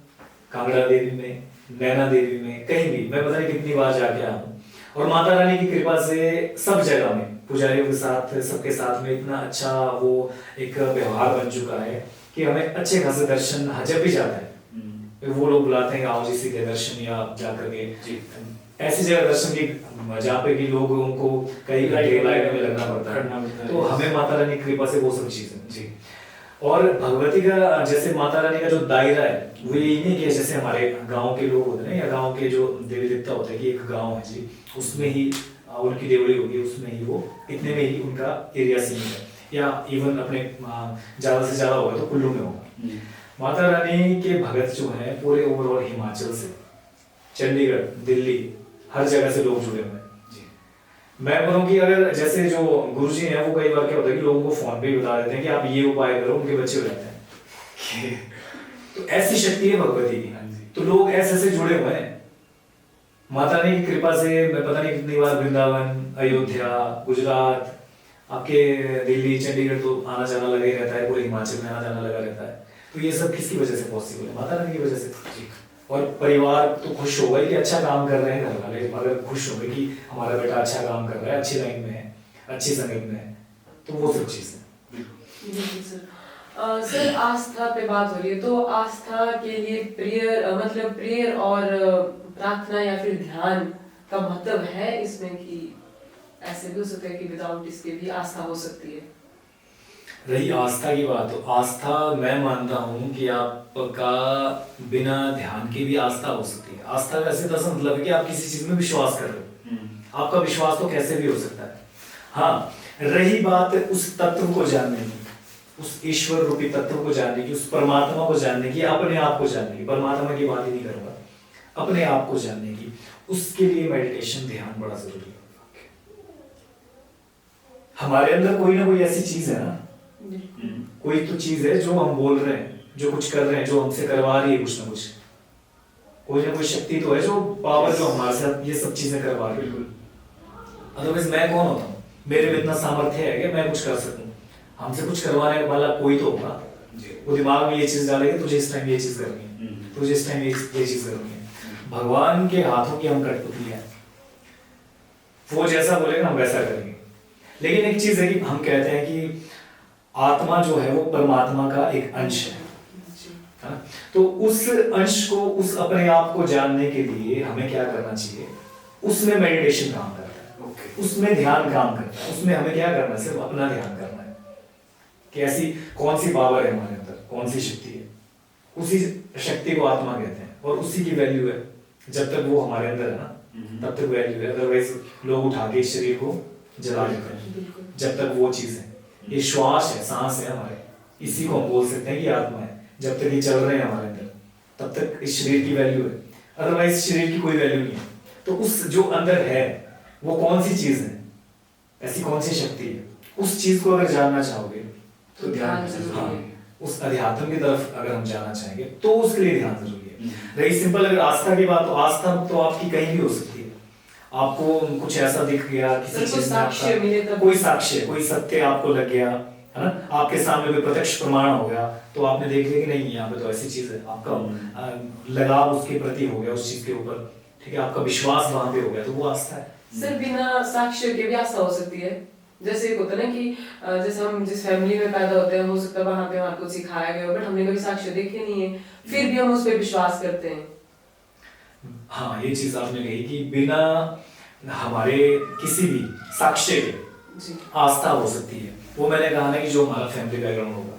कांगड़ा देवी में, नैना देवी में, कहीं भी मैं पता नहीं कितनी बार जाके आया हूँ। और माता रानी की कृपा से सब जगह में पुजारियों के साथ, सबके साथ में इतना अच्छा वो एक व्यवहार बन चुका है कि हमें अच्छे खासे दर्शन जब भी जाता है वो लोग बुलाते हैं, आओ जी सीधे दर्शन, या जाकर के ऐसी जगह दर्शन की जहाँ पे कि लोगों को कई घंटे लाइन में लगना पड़ता है। तो हमें माता रानी की कृपा से वो सब चीजें जी। और भगवती का जैसे माता रानी का जो दायरा है वो यही नहीं कि जैसे हमारे गांव के लोग होते हैं या गांव के जो देवी देवता होते हैं कि एक गांव है जी, उसमें ही उनकी देवड़ी होगी, उसमें ही वो इतने में ही उनका एरिया सीमित है, या इवन अपने ज्यादा से ज्यादा होगा तो कुल्लू में होगा। माता रानी के भगत जो है पूरे ओवरऑल हिमाचल से, चंडीगढ़, दिल्ली, हर जगह से लोग जुड़े हुए हैं। मैं बोलूँ कि अगर जैसे जो गुरुजी हैं वो कई बार क्या होता है कि लोगों को फोन पे ही बता देते हैं कि आप ये उपाय करो, उनके बच्चे हो जाते हैं। तो ऐसी शक्ति है भगवती की, तो लोग ऐसे जुड़े हुए हैं माता रानी की कृपा से। मैं पता नहीं कितनी बार वृंदावन, अयोध्या, गुजरात, आपके दिल्ली, चंडीगढ़ तो आना जाना लगा ही रहता है, पूरे हिमाचल में आना जाना लगा रहता है। तो ये सब किसकी वजह से पॉसिबल है? माता रानी की वजह से। और परिवार तो खुश होगा कि अच्छा काम कर रहे हैं, घर वाले अगर खुश होंगे कि हमारा बेटा अच्छा काम कर रहा है, अच्छी लाइन में है, अच्छी संगत में है, तो वो सब चीज है। सर आस्था पे बात हो रही है, तो आस्था के लिए प्रेयर और प्रार्थना या फिर ध्यान का महत्व है इसमें, कि ऐसे भी हो सकता है कि विदाउट इसके भी आस्था हो सकती है? रही आस्था की बात, तो आस्था मैं मानता हूँ कि आपका बिना ध्यान के भी आस्था हो सकती है। आस्था का ऐसे दस मतलब है कि आप किसी चीज में विश्वास कर रहे हो, आपका विश्वास तो कैसे भी हो सकता है। हाँ, रही बात उस तत्व को जानने की, उस ईश्वर रूपी तत्व को जानने की, उस परमात्मा को जानने की, अपने आप को जानने की, परमात्मा की बात ही नहीं करूंगा, अपने आप को जानने की, उसके लिए मेडिटेशन, ध्यान बड़ा जरूरी है। हमारे अंदर कोई ना कोई ऐसी चीज है ना, कोई तो चीज है जो हम बोल रहे हैं, जो कुछ कर रहे हैं, जो हमसे करवा रही है कुछ ना कुछ, कोई ना कोई शक्ति तो है जो पावर जो हमारे साथ ये सब चीजें करवा रही है। अदरवाइज मैं कौन होता हूँ? मेरे में इतना सामर्थ्य है कि मैं कुछ कर सकूं? हमसे कुछ करवाने वाला कोई तो होगा, वो दिमाग में ये चीज डालेगा तुझे इस टाइम ये चीज करनी है, तुझे इस टाइम ये चीज करनी है। भगवान के हाथों की हम कठपुतली है, वो जैसा बोलेगा हम वैसा करेंगे। लेकिन एक चीज है कि हम कहते हैं कि आत्मा जो है वो परमात्मा का एक अंश है ना? तो उस अंश को, उस अपने आप को जानने के लिए हमें क्या करना चाहिए? उसमें मेडिटेशन काम करता है, उसमें ध्यान काम करता है। उसमें हमें क्या करना है? सिर्फ अपना ध्यान करना है कि ऐसी कौन सी पावर है हमारे अंदर, कौन सी शक्ति है। उसी शक्ति को आत्मा कहते हैं और उसी की वैल्यू है। जब तक वो हमारे अंदर है ना तब तक वैल्यू है, अदरवाइज लोग उठा के इस शरीर को जला देते हैं। जब तक वो चीज है, ये श्वास है, सांस है हमारे, इसी को हम बोल सकते हैं कि आत्मा है। जब तक ये चल रहे हैं हमारे अंदर तब तक इस शरीर की वैल्यू है, अदरवाइज शरीर की कोई वैल्यू नहीं है। तो उस जो अंदर है वो कौन सी चीज है, ऐसी कौन सी शक्ति है, उस चीज को अगर जानना चाहोगे तो ध्यान जरूरी है। उस अध्यात्म की तरफ अगर हम जाना चाहेंगे तो उसके लिए ध्यान जरूरी है। रही सिंपल अगर आस्था की बात, तो आस्था तो आपकी कहीं भी हो सकती है। आपको कुछ ऐसा दिख गया, किसी चीज में आपका कोई साक्ष्य, कोई सत्य आपको लग गया, है ना, आपके सामने कोई प्रत्यक्ष प्रमाण हो गया तो आपने देख लिया कि नहीं यहाँ पे तो ऐसी चीज है, आपका लगाव उसके प्रति हो गया, उस चीज के ऊपर, ठीक है, आपका विश्वास वहां पे हो गया, तो वो आस्था है। सर बिना साक्ष्य के भी आस्था हो सकती है। जैसे एक होता है ना कि जैसे हम जिस फैमिली में पैदा होते हैं, हो सकता है वहां पे हमारे को सिखाया गया हो, बट हमने कभी साक्ष्य देखे नहीं है, फिर भी हम उस पर विश्वास करते हैं। हाँ, ये चीज आपने कही कि बिना हमारे किसी भी साक्ष्य के जी आस्था हो सकती है। वो मैंने कहा ना कि जो हमारा फैमिली बैकग्राउंड होगा,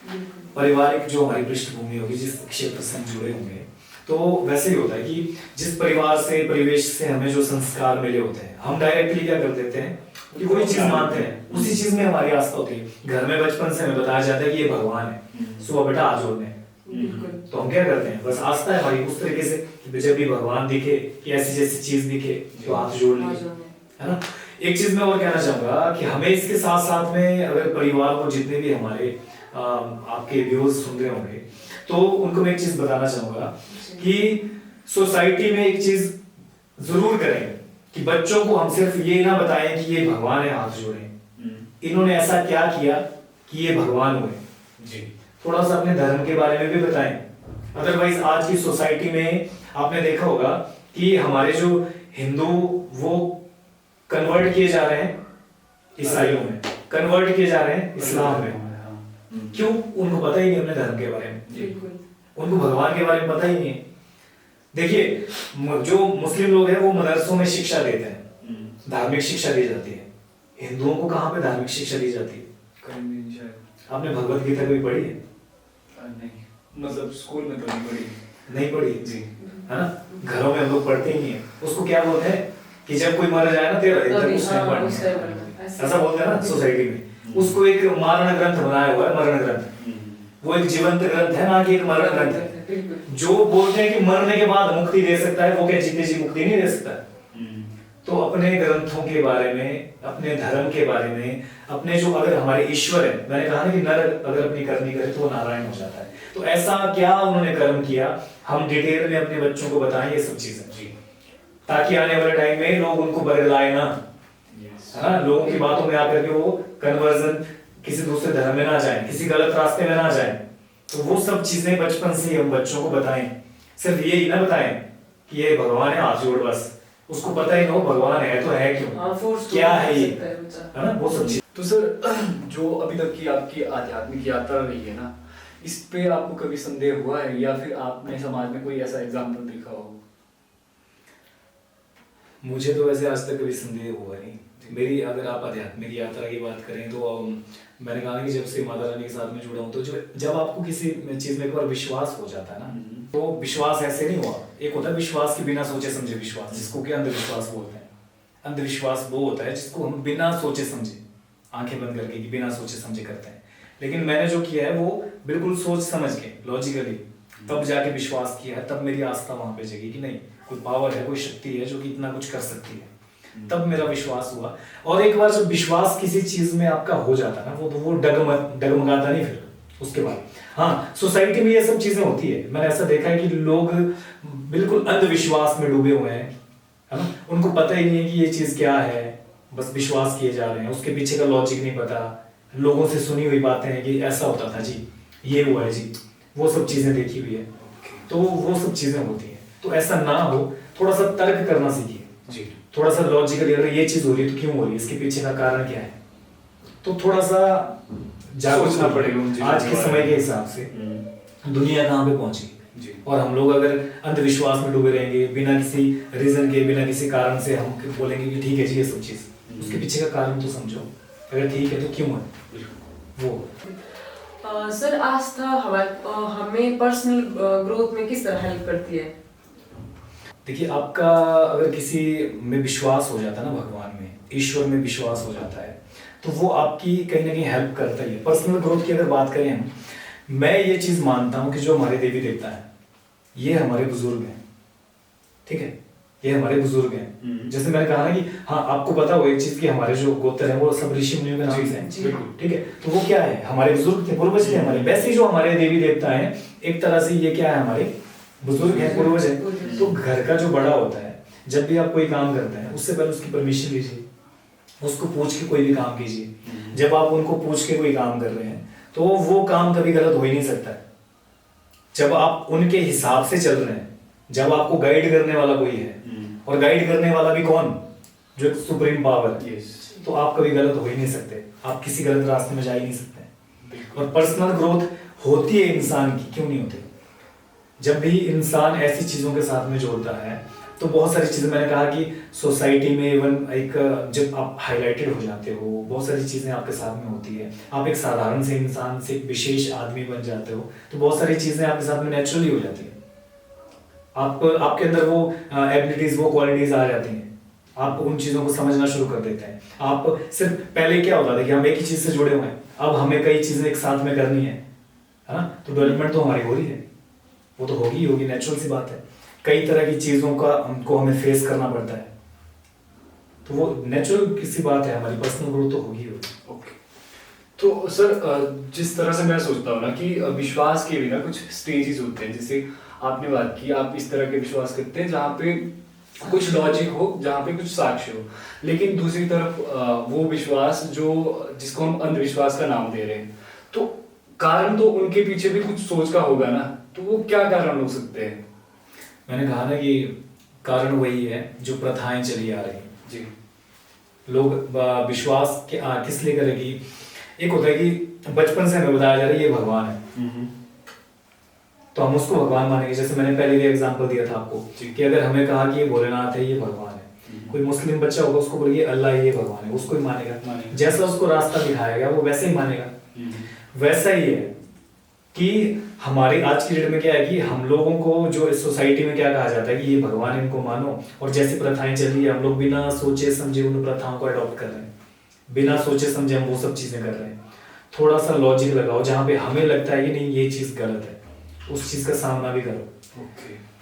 बिल्कुल। पारिवारिक जो हमारी पृष्ठभूमि होगी, जिस क्षेत्र से हम जुड़े होंगे, तो वैसे ही होता है कि जिस परिवार से, परिवेश से हमें जो संस्कार मिले होते हैं, हम डायरेक्टली क्या कर देते हैं कि कोई चीज मानते हैं, उसी चीज में हमारी आस्था होती है। घर में बचपन से हमें बताया जाता है कि ये भगवान है, सुबह बेटा हाथ जोड़ने, बिल्कुल। तो हम क्या करते हैं, बस आस्था है हमारी उस तरीके से कि जब भी भगवान दिखे कि ऐसी जैसी चीज दिखे तो हाथ जोड़ लिए, है ना। एक चीज मैं और कहना चाहूंगा कि हमें इसके साथ साथ में, अगर परिवार को जितने भी हमारे आपके व्यूअर्स सुन रहे होंगे, तो उनको मैं एक चीज बताना चाहूंगा कि सोसाइटी में एक चीज जरूर करें कि बच्चों को हम सिर्फ ये ना बताएं कि ये भगवान है, हाथ जोड़ें, इन्होंने ऐसा क्या किया कि ये भगवान हुए जी। थोड़ा सा अपने धर्म के बारे में भी बताएं। अदरवाइज आज की सोसाइटी में आपने देखा होगा कि हमारे जो हिंदू वो कन्वर्ट किए जा रहे हैं ईसाइयों में, कन्वर्ट किए जा रहे हैं इस्लाम में। क्यों? उनको पता ही नहीं अपने धर्म के बारे में, उनको भगवान के बारे में पता ही नहीं है। देखिए, जो मुस्लिम लोग हैं वो मदरसों में शिक्षा देते हैं, धार्मिक शिक्षा दी जाती है। हिंदुओं को कहाँ पे धार्मिक शिक्षा दी जाती है? आपने भगवत गीता कभी पढ़ी है? नहीं, मतलब स्कूल में तो नहीं पढ़ी जी, है ना। घरों में हम लोग पढ़ते ही नहीं है। उसको क्या बोलते हैं कि जब कोई मर जाए ना 13 दिन तक उसने पढ़ना, ऐसा बोलते हैं ना सोसाइटी में। उसको एक मारण ग्रंथ बनाया हुआ है, मरण ग्रंथ। वो एक जीवंत ग्रंथ है ना कि एक मरण ग्रंथ है। जो बोलते हैं कि मरने के बाद मुक्ति दे सकता है, वो क्या जीते जी मुक्ति नहीं दे सकता? तो अपने ग्रंथों के बारे में, अपने धर्म के बारे में, अपने जो अगर हमारे ईश्वर है, मैंने कहा ना कि नर अगर अपनी करनी करे तो वो नारायण हो जाता है। तो ऐसा क्या उन्होंने कर्म किया, हम डिटेल में अपने बच्चों को बताएं ये सब चीजें जी, ताकि आने वाले टाइम में लोग उनको बरगलाए ना, है ना। लोगों की बातों में आकर के वो कन्वर्जन किसी दूसरे धर्म में ना जाए, किसी गलत रास्ते में ना जाए। तो वो सब चीजें बचपन से ही हम बच्चों को बताएं। सिर्फ ये ही ना बताएं कि ये भगवान है, हाथ जोड़, बस उसको पता ही ना हो भगवान है तो है क्यों, क्या है ये, है ना, वो सब चीज। तो सर, जो अभी तक की आपकी आध्यात्मिक यात्रा रही है ना, इस पे आपको कभी संदेह हुआ है या फिर आपने समाज में कोई ऐसा एग्जाम्पल देखा हो? मुझे तो वैसे आज तक कभी संदेह हुआ नहीं। मेरी अगर आप आध्यात्मिक यात्रा की बात करें तो मैंने कहा कि जब से माता रानी के साथ में जुड़ा हूँ, तो जब आपको किसी चीज में एक बार विश्वास हो जाता है ना, तो विश्वास ऐसे नहीं हुआ। एक होता है विश्वास की बिना सोचे समझे विश्वास, जिसको कि अंधविश्वास बोलते हैं। अंधविश्वास वो होता है जिसको हम बिना सोचे समझे, आंखें बंद करके कि बिना सोचे समझे करते हैं। लेकिन मैंने जो किया है वो बिल्कुल सोच समझ के, लॉजिकली, तब जाके विश्वास किया है। तब मेरी आस्था वहां पे जगी कि नहीं, कोई पावर है, कोई शक्ति है जो कि इतना कुछ कर सकती है। तब मेरा विश्वास हुआ। और एक बार जब विश्वास किसी चीज में आपका हो जाता है ना, वो डगमगाता नहीं फिर उसके बाद। हाँ, सोसाइटी में ये सब चीजें होती है। मैंने ऐसा देखा है कि लोग बिल्कुल अंधविश्वास में डूबे हुए हैं, है ना। उनको पता ही नहीं है कि ये चीज क्या है, बस विश्वास किए जा रहे हैं, उसके पीछे का लॉजिक नहीं पता। लोगों से सुनी हुई बातें हैं कि ऐसा होता था जी, ये हुआ है जी, वो सब चीजें देखी हुई है। तो वो सब चीजें होती हैं। तो ऐसा ना हो, थोड़ा सा तर्क करना सीखिए जी, थोड़ा सा लॉजिकली, अगर ये चीज हो रही है तो क्यों हो रही है, इसके पीछे का कारण क्या है। तो थोड़ा सा जागरूकना पड़ेगा। आज के समय के हिसाब से दुनिया कहाँ पे पहुंची, और हम लोग अगर अंधविश्वास में डूबे रहेंगे बिना किसी रीजन के, बिना किसी कारण से, हम बोलेंगे कि ठीक है जी ये सब चीज, उसके पीछे का कारण तो समझो। अगर ठीक है तो क्यों है वो। सर, आस्था हमें पर्सनल ग्रोथ में किस तरह हेल्प करती है? देखिए, आपका अगर किसी में विश्वास हो जाता है ना, भगवान में, ईश्वर में विश्वास हो जाता है, तो वो आपकी कहीं ना कहीं हेल्प करता ही है। पर्सनल ग्रोथ की अगर बात करें हम, मैं ये चीज मानता हूँ कि जो हमारे देवी देवता है ये हमारे बुजुर्ग हैं, ठीक है, ये हमारे बुजुर्ग हैं। जैसे मैंने कहा ना कि हाँ, आपको पता हो एक चीज कि हमारे जो गोत्र हैं वो सब ऋषि मुनियों के नाम से हैं, ठीक है। तो वो क्या है, हमारे बुजुर्ग थे, पूर्वज थे हमारे। वैसे ही जो हमारे देवी देवता हैं, एक तरह से ये क्या है, हमारे बुजुर्ग हैं, पूर्वज हैं। तो घर का जो बड़ा होता है, जब भी आप कोई काम करते हैं उससे पहले उसकी परमिशन लीजिए उसको पूछ के कोई भी काम कीजिए। जब आप उनको पूछ के कोई काम कर रहे हैं तो वो काम कभी गलत हो ही नहीं सकता है। जब आप उनके हिसाब से चल रहे हैं, जब आपको गाइड करने वाला कोई है, और गाइड करने वाला भी कौन, जो एक सुप्रीम पावर है, तो आप कभी गलत हो ही नहीं सकते, आप किसी गलत रास्ते में जा ही नहीं सकते। और पर्सनल ग्रोथ होती है इंसान की, क्यों नहीं होती? जब भी इंसान ऐसी चीजों के साथ में जोड़ता है तो बहुत सारी चीजें, मैंने कहा कि सोसाइटी में इवन एक जब आप हाईलाइटेड हो जाते हो, बहुत सारी चीजें आपके साथ में होती है, आप एक साधारण से इंसान से एक विशेष आदमी बन जाते हो, तो बहुत सारी चीजें आपके साथ में नेचुरली हो जाती है। आपके अंदर वो एबिलिटीज, वो क्वालिटीज आ जाती हैं, आप उन चीजों को समझना शुरू कर देते हैं। आप सिर्फ पहले क्या होता था कि हम एक ही चीज से जुड़े हुए हैं, अब हमें कई चीजें एक साथ में करनी है ना, तो डेवलपमेंट तो हमारी हो रही है, वो तो होगी ही होगी, नेचुरल सी बात है। कई तरह की चीजों का हमको हमें फेस करना पड़ता है, तो वो नेचुरल किसी बात है, हमारी पर्सनल ग्रोथ तो होगी होगी। ओके, तो सर जिस तरह से मैं सोचता हूँ ना कि विश्वास के भी ना कुछ स्टेजेस होते हैं, जैसे आपने बात की, आप इस तरह के विश्वास करते हैं जहाँ पे कुछ लॉजिक हो, जहाँ पे कुछ साक्ष्य हो, लेकिन दूसरी तरफ वो विश्वास जो जिसको हम अंधविश्वास का नाम दे रहे हैं, तो कारण तो उनके पीछे भी कुछ सोच का होगा ना, तो वो क्या कारण हो सकते हैं? मैंने कहा ना कि कारण वही है जो प्रथाएं चली आ रही हैं जी। लोग विश्वास किस लिए करेगी? एक होता है कि बचपन से हमें बताया जा रहा है ये भगवान है, तो हम उसको भगवान मानेंगे। जैसे मैंने पहले भी एग्जांपल दिया था आपको कि अगर हमें कहा कि ये भोलेनाथ है, ये भगवान है, कोई मुस्लिम बच्चा होगा उसको बोलिए अल्लाह ये भगवान है, उसको ही मानेगा। जैसा उसको रास्ता दिखाया गया वो वैसे ही मानेगा। वैसा ही है कि हमारी आज की डेट में क्या है कि हम लोगों को जो इस सोसाइटी में क्या कहा जाता है कि ये भगवान, इनको मानो, और जैसी प्रथाएं चल रही है हम लोग बिना सोचे समझे उन प्रथाओं को अडॉप्ट कर रहे हैं, बिना सोचे समझे हम वो सब चीजें कर रहे हैं। थोड़ा सा लॉजिक लगाओ, जहाँ पे हमें लगता है कि नहीं ये चीज गलत है, उस चीज का सामना भी करो।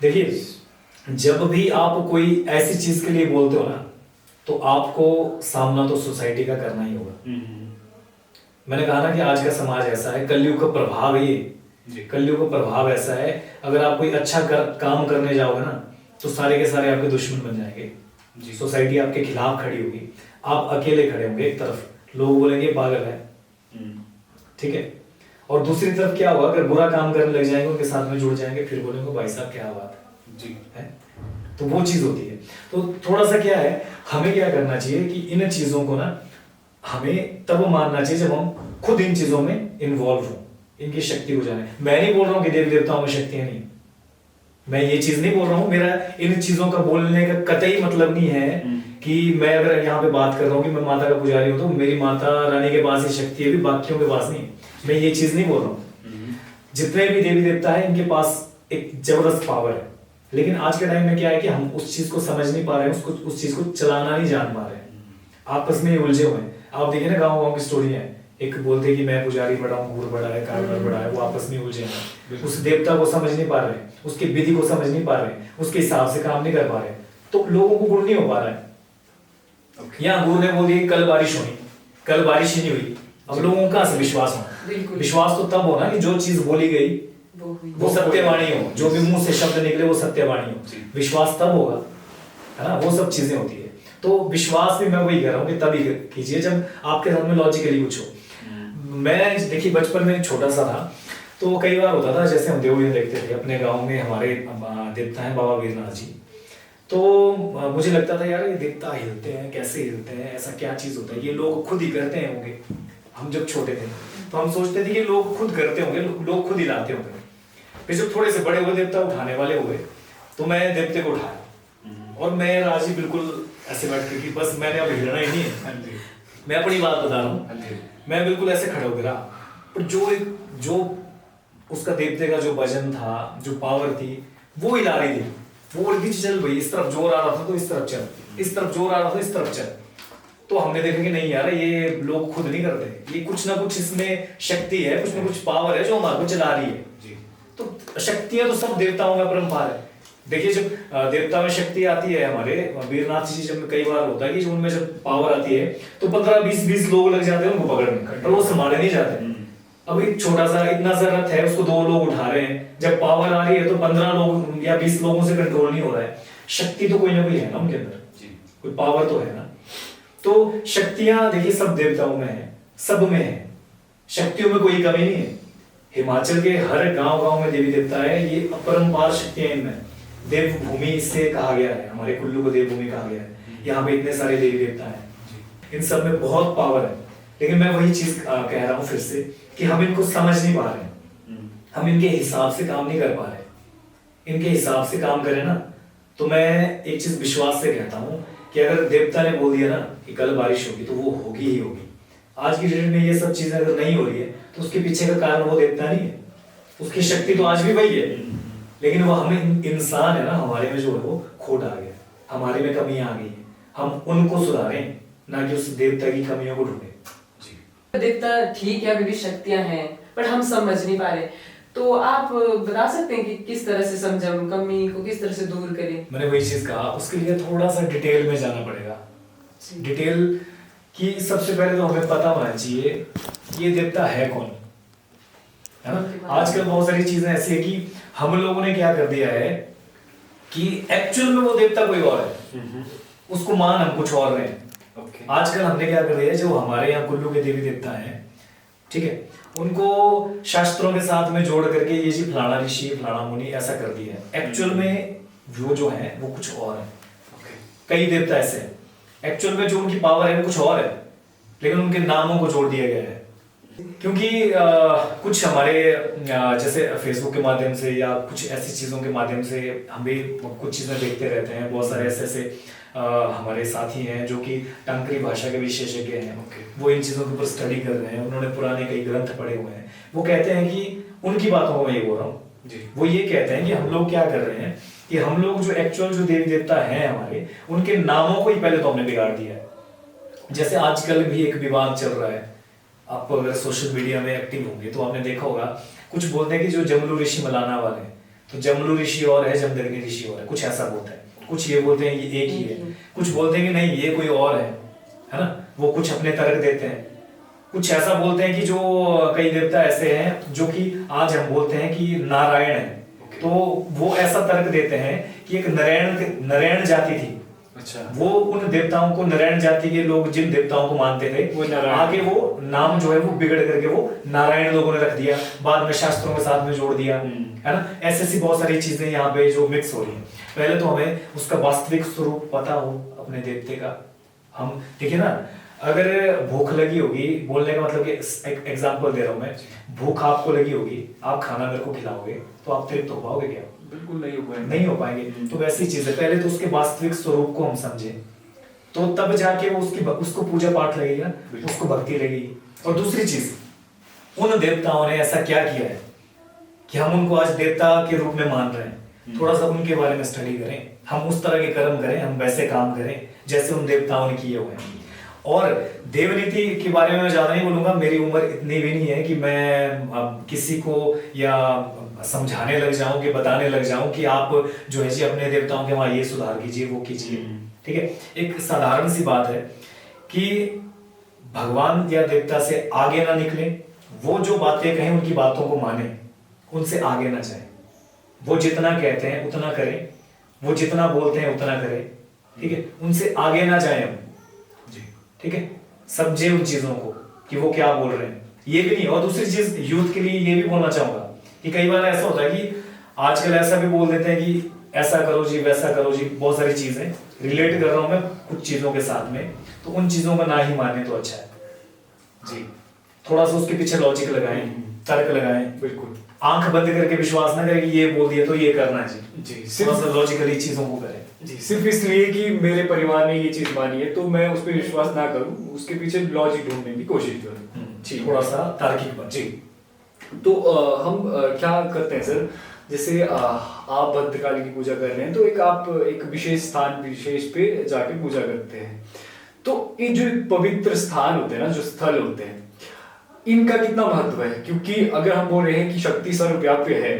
देखिए, जब भी आप कोई ऐसी चीज के लिए बोलते हो ना, तो आपको सामना तो सोसाइटी का करना ही होगा। मैंने कहा ना कि आज का समाज ऐसा है, कलयुग का प्रभाव है ये, कलयुग का प्रभाव ऐसा है, अगर आप कोई अच्छा काम करने जाओगे ना तो सारे के सारे आपके दुश्मन बन जाएंगे, सोसाइटी आपके खिलाफ खड़ी होगी, आप अकेले खड़े होंगे। एक तरफ लोग बोलेंगे पागल है, ठीक है, और दूसरी तरफ क्या होगा, अगर बुरा काम करने लग जाएंगे उनके साथ में जुड़ जाएंगे, फिर बोलेंगे भाई साहब क्या बात जी है। तो वो चीज होती है। तो थोड़ा सा क्या है, हमें क्या करना चाहिए कि इन चीजों को ना हमें तब मानना चाहिए जब हम खुद इन चीजों में इन्वॉल्व हो, इनकी शक्ति हो जाए। मैं नहीं बोल रहा हूँ कि देवी देवताओं में शक्तियां नहीं, मैं ये चीज नहीं बोल रहा हूँ, मेरा इन चीजों का बोलने का कतई मतलब नहीं है कि मैं अगर यहाँ पे बात कर रहा हूँ कि मैं माता का पुजारी हूँ तो मेरी माता रानी के पास ही शक्ति है, भी बाकियों के पास नहीं। मैं ये चीज नहीं बोल रहा हूँ। जितने भी देवी देवता है इनके पास एक जबरदस्त पावर है, लेकिन आज के टाइम में क्या है कि हम उस चीज को समझ नहीं पा रहे हैं, उस चीज को चलाना नहीं जान पा रहे हैं, आपस में उलझे हुए हैं। आप देखिए ना गाँव की स्टोरी है, एक बोलते हैं कि मैं पुजारी बड़ा हूँ, गुरु बड़ा है, कारगर बड़ा है, वो आपस में उलझे हैं, उस देवता को समझ नहीं पा रहे, उसकी विधि को समझ नहीं पा रहे, उसके हिसाब से काम नहीं कर पा रहे, तो लोगों को गुण नहीं हो पा रहा है। यहाँ गुरु ने बोल दिया कल बारिश होनी, कल बारिश ही नहीं हुई, अब लोगों को कहाँ से विश्वास हो? विश्वास तो तब होना कि जो चीज बोली गई वो सत्यवाणी हो, जो भी मुंह से शब्द निकले वो सत्यवाणी हो, विश्वास तब होगा, है ना। वो सब चीजें होती है। तो विश्वास भी मैं वही कह रहा हूँ कि तभी कीजिए जब आपके साथ में लॉजिकली कुछ हो। मैं देखिए बचपन में छोटा सा था तो कई बार होता था, जैसे हम देवड़ियाँ देखते थे अपने गाँव में, हमारे देवता है बाबा वीरनाथ जी, तो मुझे लगता था यार ये देवता हिलते हैं, कैसे हिलते हैं, ऐसा क्या चीज होता है, ये लोग खुद ही करते हैं होंगे। हम जब छोटे थे तो हम सोचते थे कि लोग खुद करते होंगे, लोग खुद हिलाते होंगे। फिर जब थोड़े से बड़े हुए, देवता उठाने वाले हुए, तो मैं देवते को उठाया और मैं राजी बिल्कुल ऐसे बैठ के कि बस मैंने अब हिलना ही नहीं है। मैं अपनी बात बता रहा हूँ, मैं बिल्कुल ऐसे खड़े हो गया, पर जो उसका देवते का जो वजन था, जो पावर थी, वो हिला रही थी। वो बोलती चल भाई, इस तरफ जोर आ रहा था तो इस तरफ चल, इस तरफ जोर आ रहा था इस तरफ चल। तो हमने देखा कि नहीं यार ये लोग खुद नहीं करते, ये कुछ ना कुछ इसमें शक्ति है, कुछ ना कुछ पावर है जो हमारे को चला रही है जी। तो शक्तियां तो सब देवताओं में परंपार है। देखिए जब देवता में शक्ति आती है, हमारे वीरनाथ जी जब कई बार होता है कि उनमें जब पावर आती है तो 15-20 लोग लग जाते हैं उनको पकड़ने, और वो संभाले नहीं जाते। अब एक छोटा सा इतना सा रथ है, उसको 2 लोग उठा रहे हैं, जब पावर आ रही है तो 15 लोग या 20 लोगों से कंट्रोल नहीं हो रहा है। शक्ति तो कोई ना कोई है ना उनके अंदर, कोई पावर तो है ना। तो शक्तियां देखिए सब देवताओं में है, सब में है, शक्तियों में कोई कमी नहीं है। हिमाचल के हर गांव में देवी देवता है, ये अपरंपार शक्तियां इनमें। देवभूमि इससे कहा गया है, हमारे कुल्लू को देवभूमि कहा गया है। यहाँ पे इतने सारे देवी देवता हैं, इन सब में बहुत पावर है। लेकिन मैं वही चीज कह रहा हूँ फिर से कि हम इनको समझ नहीं पा रहे, हम इनके हिसाब से काम नहीं कर पा रहे। इनके हिसाब से काम करें ना, तो मैं एक चीज विश्वास से कहता हूँ कि अगर देवता ने बोल दिया ना कि कल बारिश होगी तो वो होगी ही होगी। आज की डेट में ये सब चीजें अगर नहीं हो रही है तो उसके पीछे का कारण वो देवता नहीं है, उसकी शक्ति तो आज भी वही है। लेकिन वो हमें इंसान है ना, हमारे में जो है वो खोट आ गया, हमारे में कमियां आ गई है, हम उनको सुधारें ना कि उस देवता की कमियों को ढूंढें। देवता ठीक है, अभी भी शक्तियां हैं, पर हम समझ नहीं पा रहे। तो आप बता सकते हैं कि किस तरह से समझें, हम कमी को किस तरह से दूर करें? मैंने वही चीज कहा, उसके लिए थोड़ा सा डिटेल में जाना पड़ेगा। डिटेल की सबसे पहले तो हमें पता होना चाहिए ये देवता है कौन, है ना। आजकल बहुत सारी चीजें ऐसी है कि हम लोगों ने क्या कर दिया है कि एक्चुअल में वो देवता कोई और है, उसको मान हम कुछ और रहे हैं। आजकल हमने क्या कर दिया है, जो हमारे यहाँ कुल्लू के देवी देवता हैं, ठीक है, उनको शास्त्रों के साथ में जोड़ करके ये जी फलाना ऋषि फलाना मुनि ऐसा कर दिया है। एक्चुअल में वो जो है वो कुछ और है। कई देवता ऐसे हैं, एक्चुअल में जो उनकी पावर है वो कुछ और है, लेकिन उनके नामों को जोड़ दिया गया है। क्योंकि कुछ हमारे जैसे फेसबुक के माध्यम से या कुछ ऐसी चीज़ों के माध्यम से हम भी कुछ चीज़ें देखते रहते हैं। बहुत सारे ऐसे हमारे साथी हैं जो कि टंकरी भाषा के विशेषज्ञ हैं, वो इन चीज़ों के ऊपर स्टडी कर रहे हैं, उन्होंने पुराने कई ग्रंथ पढ़े हुए हैं। वो कहते हैं कि उनकी बातों को मैं ये बोल रहा हूँ, वो ये कहते हैं कि हम लोग क्या कर रहे हैं कि हम लोग जो एक्चुअल जो देवी देवता हैं हमारे, उनके नामों को ही पहले तो हमने बिगाड़ दिया है। जैसे आजकल भी एक विवाद चल रहा है, आप अगर सोशल मीडिया में एक्टिव होंगे तो आपने देखा होगा, कुछ बोलते हैं कि जो जमलू ऋषि मलाना वाले, तो जमलू ऋषि और है, जमदग्नि ऋषि और है, कुछ ऐसा बोलते हैं। कुछ ये बोलते हैं ये एक ही है, कुछ बोलते हैं कि नहीं ये कोई और है ना। वो कुछ अपने तर्क देते हैं। कुछ ऐसा बोलते हैं कि जो कई देवता ऐसे हैं जो कि आज हम बोलते हैं कि नारायण है, तो वो ऐसा तर्क देते हैं कि एक नारायण जाति थी। अच्छा, वो उन देवताओं को, नारायण जाति के लोग जिन देवताओं को मानते थे, वो आगे वो नाम जो है वो बिगड़ करके वो नारायण लोगों ने रख दिया, बाद में शास्त्रों के साथ में जोड़ दिया, है ना। ऐसी बहुत सारी चीजें यहाँ पे जो मिक्स हो रही है। पहले तो हमें उसका वास्तविक स्वरूप पता हो अपने देवते का। हम देखिए ना, अगर भूख लगी होगी, बोलने का मतलब कि एक एग्जांपल दे रहा हूं मैं, भूख आपको लगी होगी, आप खाना मेरे को खिलाओगे तो आप तृप्त हो पाओगे क्या? बिल्कुल नहीं हो पाएंगे, नहीं हो पाएंगे। तो वैसी चीज है, पहले तो उसके वास्तविक स्वरूप को हम समझे, तो तब जाके वो उसको पूजा पाठ लगेगा, उसको भक्ति लगेगी। और दूसरी चीज, उन देवताओं ने ऐसा क्या किया है कि हम उनको आज देवता के रूप में मान रहे हैं। थोड़ा सा उनके बारे में स्टडी करें, हम उस तरह के कर्म करें, हम वैसे काम करें जैसे उन देवताओं ने किए हुए हैं। और देवनीति के बारे में मैं ज्यादा नहीं बोलूंगा, मेरी उम्र इतनी भी नहीं है कि मैं किसी को या समझाने लग जाऊं कि बताने लग जाऊं कि आप जो है जी अपने देवताओं के वहां ये सुधार कीजिए, वो कीजिए, ठीक है। एक साधारण सी बात है कि भगवान या देवता से आगे ना निकले, वो जो बातें कहें उनकी बातों को माने, उनसे आगे ना जाए। वो जितना कहते हैं उतना करें, वो जितना बोलते हैं उतना करें, ठीक है। उनसे आगे ना जाए हम, ठीक है। समझे उन चीजों को कि वो क्या बोल रहे हैं, ये भी नहीं। और दूसरी चीज यूथ के लिए ये भी बोलना चाहूंगा कि कई बार ऐसा होता है कि आजकल ऐसा भी बोल देते हैं कि ऐसा करो जी, वैसा करो जी, बहुत सारी चीजें रिलेट कर रहा हूं मैं कुछ चीजों के साथ में, तो उन चीजों को ना ही माने तो अच्छा है जी। थोड़ा सा उसके पीछे लॉजिक लगाएं, तर्क लगाएं, बिल्कुल आंख बंद करके विश्वास ना करें कि ये बोल दिया तो ये करना है जी। सिर्फ लॉजिकली चीजों को करें जी, सिर्फ इसलिए कि मेरे परिवार ने ये चीज मानी है तो मैं उस पर विश्वास ना करूं, उसके पीछे लॉजिक ढूंढने की कोशिश करूं जी, थोड़ा सा तार्किक बन जी। तो हम क्या करते हैं सर, जैसे आप भद्रकाली की पूजा कर रहे हैं तो आप एक विशेष स्थान विशेष पे जाके पूजा करते हैं, तो ये जो पवित्र स्थान होते हैं ना, जो स्थल होते हैं, इनका कितना महत्व है? क्योंकि अगर हम बोल रहे हैं कि शक्ति सर्वव्यापी है,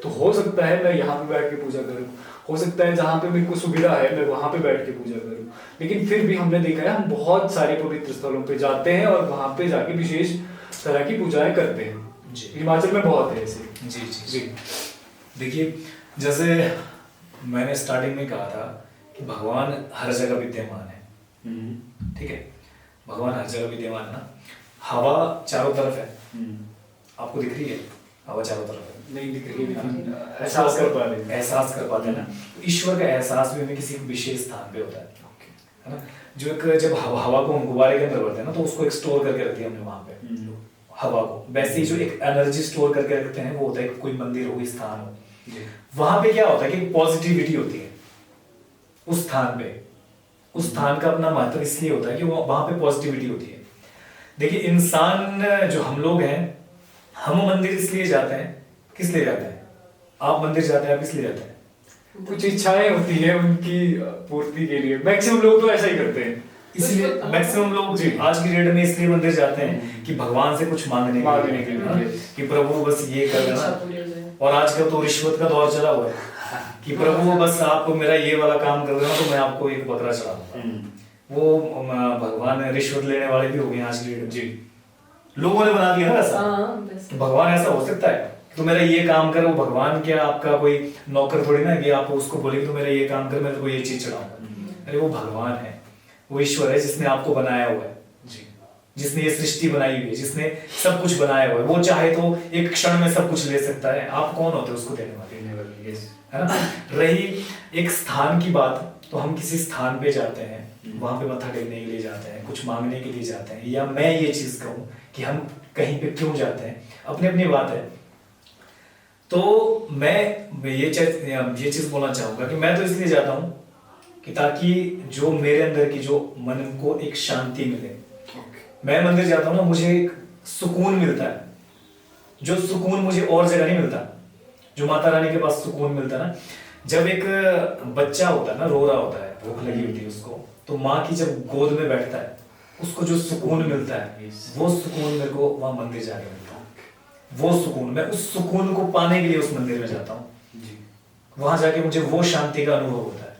तो हो सकता है मैं यहाँ पे बैठ के पूजा करूँ, हो सकता है जहाँ पे मेरे को सुविधा है मैं वहां पे बैठ के पूजा करूँ, लेकिन फिर भी हमने देखा है हम बहुत सारे पवित्र स्थलों पे जाते हैं और वहां पे जाके विशेष तरह की पूजाएं करते हैं। हिमाचल में बहुत है ऐसे। जी जी जी। देखिए, जैसे मैंने स्टार्टिंग में कहा था कि भगवान हर जगह विद्यमान है, ठीक है, भगवान हर जगह विद्यमान है ना। हवा चारों तरफ है, आपको दिख रही है हवा चारों तरफ है? नहीं दिख रही है, एहसास कर पा रहे हैं। एहसास कर पाते हैं ना। तो ईश्वर का एहसास भी हमें किसी विशेष स्थान पे होता है ना। जो एक जब हवा को हम गुब्बारे के अंदर भरते हैं ना, तो उसको एक स्टोर करके रखते हैं हमने वहां पे हवा को। वैसे ही जो एक एनर्जी स्टोर करके रखते हैं वो होता है कोई मंदिर हो, कोई स्थान हो। वहां पे क्या होता है कि पॉजिटिविटी होती है उस स्थान पे। उस स्थान का अपना महत्व इसलिए होता है कि वहां पे पॉजिटिविटी होती है। देखिए इंसान जो हम लोग हैं, हम मंदिर इसलिए जाते हैं, किस लिए जाते हैं? आप मंदिर जाते हैं, आप किस लिए जाते हैं? कुछ इच्छाएं होती है उनकी पूर्ति के लिए। मैक्सिमम लोग तो ऐसा ही करते हैं। इसलिए मैक्सिमम लोग आज की डेट में इसलिए मंदिर जाते हैं कि भगवान से कुछ मांगने के लिए, कि प्रभु बस ये कर देना। और आजकल तो रिश्वत का दौर चला हुआ है कि प्रभु बस आप मेरा ये वाला काम कर देना तो मैं आपको एक बकरा चढ़ाऊंगा। वो भगवान रिश्वत लेने वाले भी हो गए आज की डेट में। जी, लोगों ने बना दिया ना ऐसा। भगवान ऐसा हो सकता है तो मेरा ये काम कर, वो भगवान क्या आपका कोई नौकर थोड़ी ना कि आप उसको बोले तो मेरा ये काम कर, मैं तो ये चीज चढ़ाऊंगा। अरे वो भगवान है, वो ईश्वर है जिसने आपको बनाया हुआ है जी, जिसने ये सृष्टि बनाई हुई है, जिसने सब कुछ बनाया हुआ है। वो चाहे तो एक क्षण में सब कुछ ले सकता है। आप कौन होते हो उसको देने वाले, है ना। रही एक स्थान की बात, तो हम किसी स्थान पे जाते हैं, वहां पे मत्था टेकने के लिए जाते हैं, कुछ मांगने के लिए जाते हैं, या मैं ये चीज कहूं कि हम कहीं पे क्यों जाते हैं, अपनी अपनी बात है। तो मैं ये चीज बोलना चाहूंगा कि मैं तो इसलिए जाता हूं कि ताकि जो मेरे अंदर की जो मन को एक शांति मिले। मैं मंदिर जाता हूं ना, मुझे एक सुकून मिलता है, जो सुकून मुझे और जगह नहीं मिलता, जो माता रानी के पास सुकून मिलता है ना। जब एक बच्चा होता है ना, रो रहा होता है, भूख लगी होती है उसको, तो माँ की जब गोद में बैठता है, उसको जो सुकून मिलता है, वो सुकून मेरे को वहां मंदिर जाके मिलता है। वो सुकून, मैं उस सुकून को पाने के लिए उस मंदिर में जाता हूँ। वहां जाके मुझे वो शांति का अनुभव होता है।